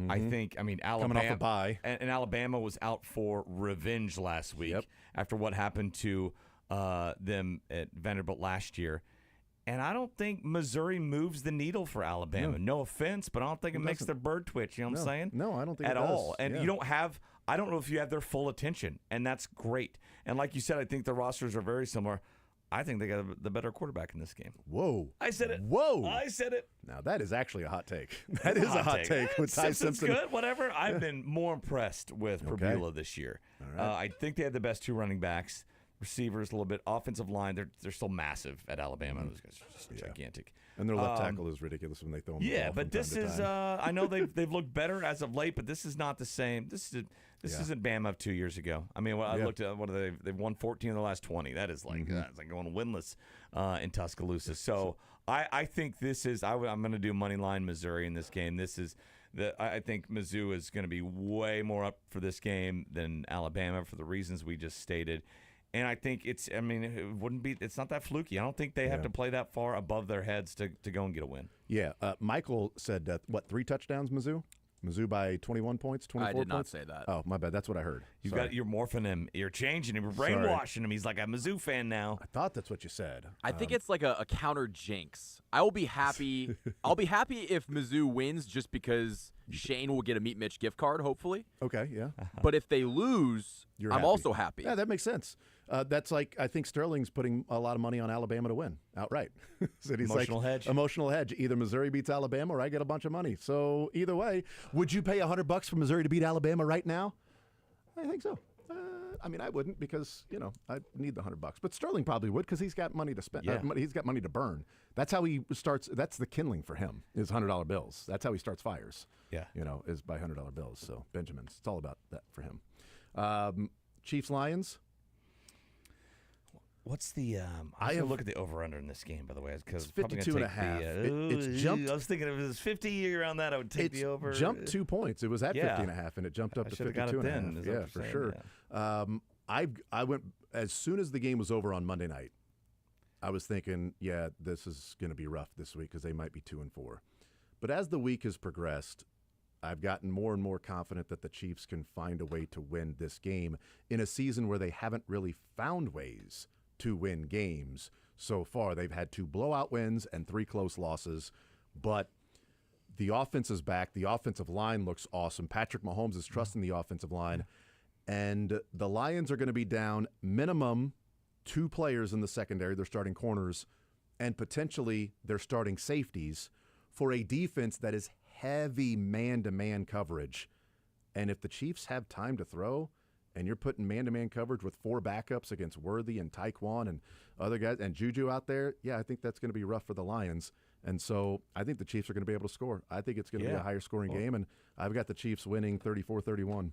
I think, Alabama. Coming off a bye. And Alabama was out for revenge last week after what happened to them at Vanderbilt last year. And I don't think Missouri moves the needle for Alabama. No offense, but I don't think it makes their bird twitch. You know what I'm saying? No, I don't think at it does. all. And you don't have. I don't know if you have their full attention, and that's great. And like you said, I think the rosters are very similar. I think they got the better quarterback in this game. Whoa. I said it. Whoa. I said it. Now, that is actually a hot take. That is a hot take with Ty Simpson. Good, whatever. I've been more impressed with Prabula this year. All right. I think they had the best 2 running backs, receivers a little bit, offensive line. They're still massive at Alabama. Those guys are just gigantic. And their left tackle is ridiculous when they throw him the ball. Yeah, but this is I know they've looked better as of late, but this is not the same. This isn't Bama of 2 years ago. I looked at what they've won 14 of the last 20. That is that's like going winless in Tuscaloosa. So I think this is I'm going to do money line Missouri in this game. I think Mizzou is going to be way more up for this game than Alabama for the reasons we just stated. And I think it's not that fluky. I don't think they have to play that far above their heads to go and get a win. Yeah. Michael said, 3 touchdowns, Mizzou? Mizzou by 21 points, 24 points? I did not say that. Oh, my bad. That's what I heard. You're morphing him. You're changing him. You're brainwashing him. He's like a Mizzou fan now. I thought that's what you said. I think it's like a counter jinx. I will be happy. I'll be happy if Mizzou wins just because Shane will get a Meet Mitch gift card, hopefully. Okay, yeah. But if they lose, I'm also happy. Yeah, that makes sense. That's like, I think Sterling's putting a lot of money on Alabama to win outright. So he's emotional hedge. Emotional hedge. Either Missouri beats Alabama or I get a bunch of money. So either way, would you pay $100 for Missouri to beat Alabama right now? I think so. I mean, I wouldn't because, I need the $100. But Sterling probably would because he's got money to spend. Yeah. He's got money to burn. That's how he starts. That's the kindling for him is $100 bills. That's how he starts fires. Yeah. Is by $100 bills. So Benjamin's, it's all about that for him. Chiefs Lions. What's the? I have to look at the over/under in this game, by the way, because 52.5. It's jumped. I was thinking if it was 50 around that, I would take the over. Jumped 2 points. It was at 50.5, and it jumped up to 52.5. Yeah, for sure. Yeah. I went as soon as the game was over on Monday night. I was thinking, this is going to be rough this week because they might be 2-4. But as the week has progressed, I've gotten more and more confident that the Chiefs can find a way to win this game in a season where they haven't really found ways to win games so far. They've had 2 blowout wins and 3 close losses, but the offense is back. The offensive line looks awesome. Patrick Mahomes is trusting the offensive line, and the Lions are going to be down minimum 2 players in the secondary. They're starting corners, and potentially they're starting safeties for a defense that is heavy man-to-man coverage. And if the Chiefs have time to throw, and you're putting man-to-man coverage with 4 backups against Worthy and Tyquan and other guys and Juju out there, I think that's going to be rough for the Lions. And so I think the Chiefs are going to be able to score. I think it's going to be a higher scoring game, and I've got the Chiefs winning 34-31.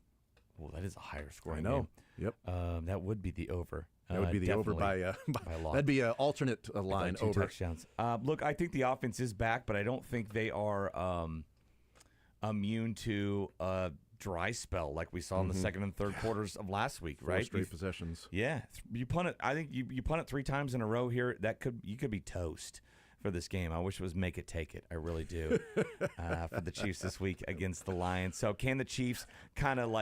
Well, that is a higher scoring game. I know. Game. Yep. That would be the over. That would be the over by a lot. That'd be an alternate line over. 2 touchdowns. Look, I think the offense is back, but I don't think they are immune to dry spell like we saw in the second and third quarters of last week, 4 right? straight possessions. Yeah, you punt it. I think you punt it 3 times in a row here. You could be toast for this game. I wish it was make it take it. I really do for the Chiefs this week against the Lions. So can the Chiefs kind of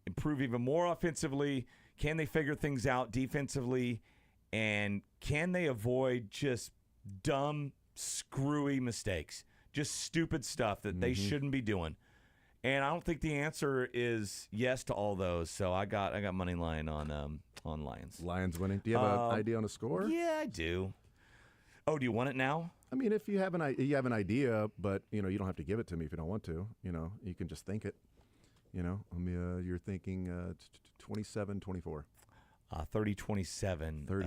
improve even more offensively? Can they figure things out defensively? And can they avoid just dumb, screwy mistakes? Just stupid stuff that they shouldn't be doing. And I don't think the answer is yes to all those. So I got money line on Lions. Lions winning. Do you have an idea on a score? Yeah, I do. Oh, do you want it now? I mean, if you have an idea, but you don't have to give it to me if you don't want to. You can just think it. You're thinking 27-24. 30-27.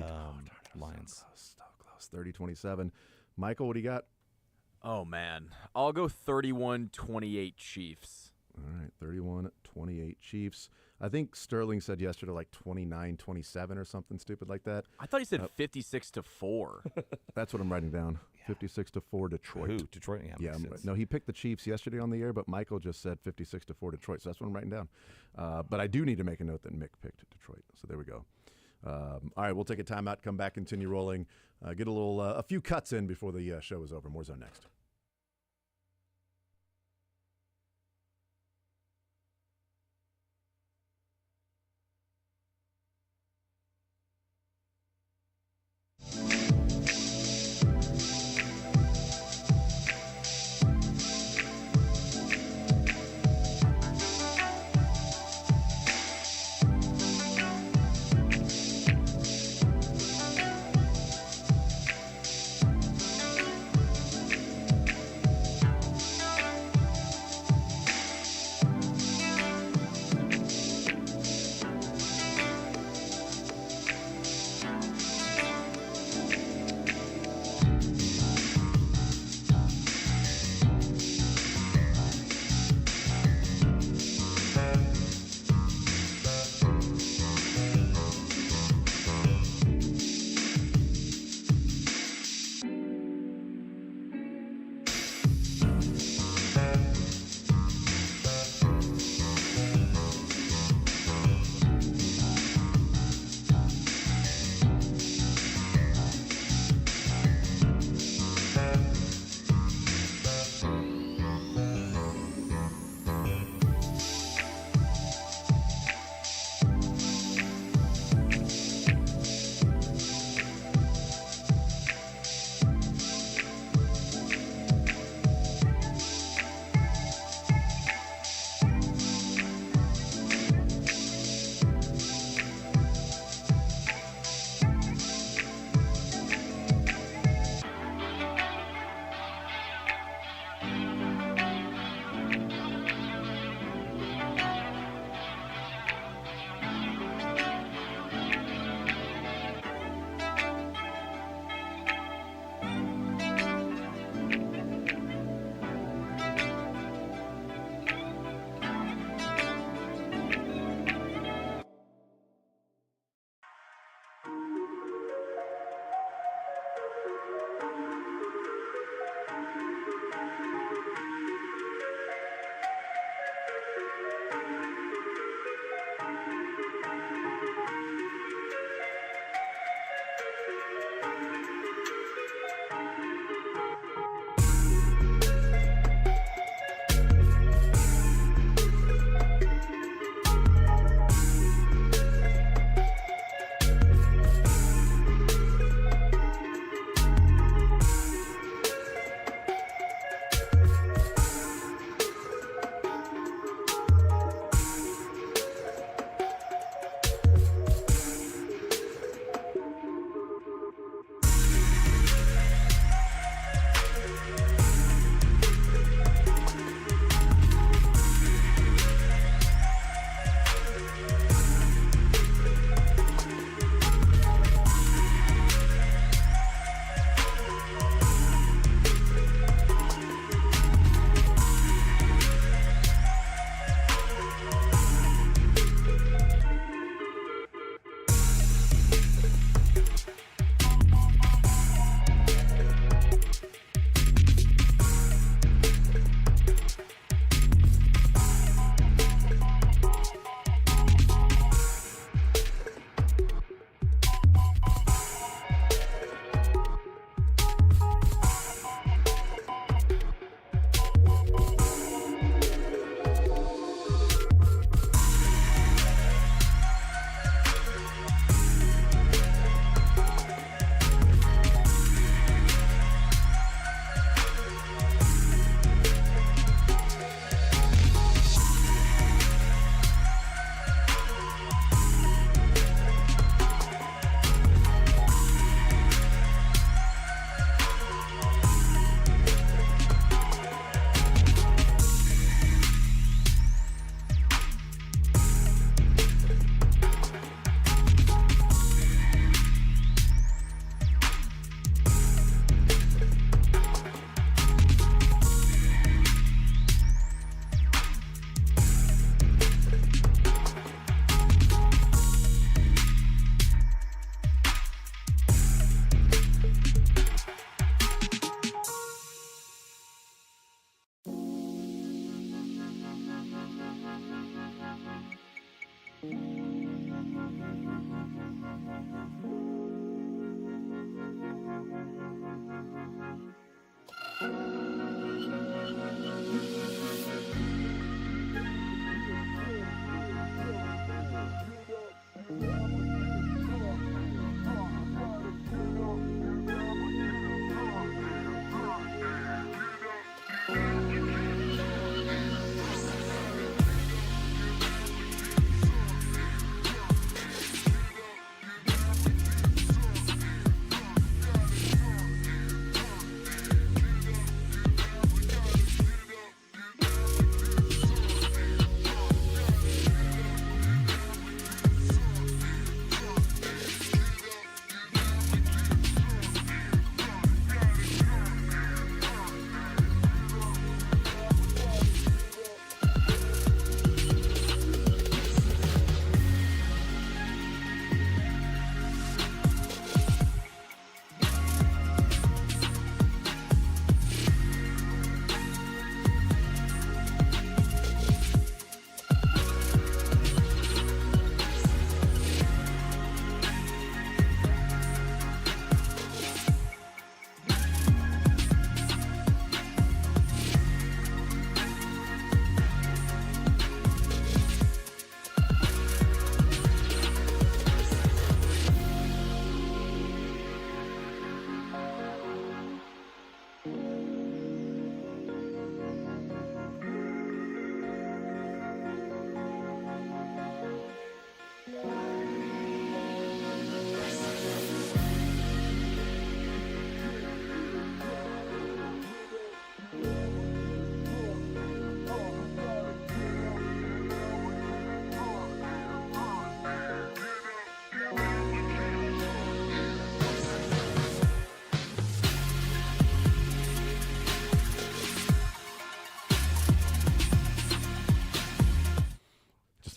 Lions. So close. 30-27. Michael, what do you got? Oh, man. I'll go 31-28 Chiefs. All right, 31-28 Chiefs. I think Sterling said yesterday like 29-27 or something stupid like that. I thought he said 56-4. That's what I'm writing down. 56-4 Detroit. Who? Detroit? Yeah, right. No, he picked the Chiefs yesterday on the air, but Michael just said 56-4 Detroit. So that's what I'm writing down. But I do need to make a note that Mick picked Detroit. So there we go. All right, we'll take a timeout, come back, continue rolling, get a few cuts in before the show is over. More Zone next.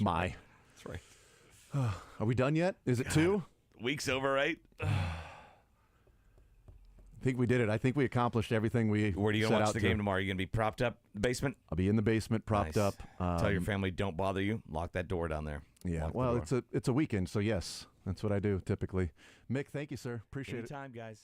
My. That's right. Are we done yet? Is it 2? Week's over, right? I think we did it. I think we accomplished everything we Where are you set going to watch out the to. game tomorrow? Are you going to be propped up basement? I'll be in the basement, propped Nice. up. Tell your family don't bother you. Lock that door down there. Yeah, Lock the well, door. it's a weekend, so yes, that's what I do typically. Mick, thank you, sir. Appreciate it. Anytime, guys.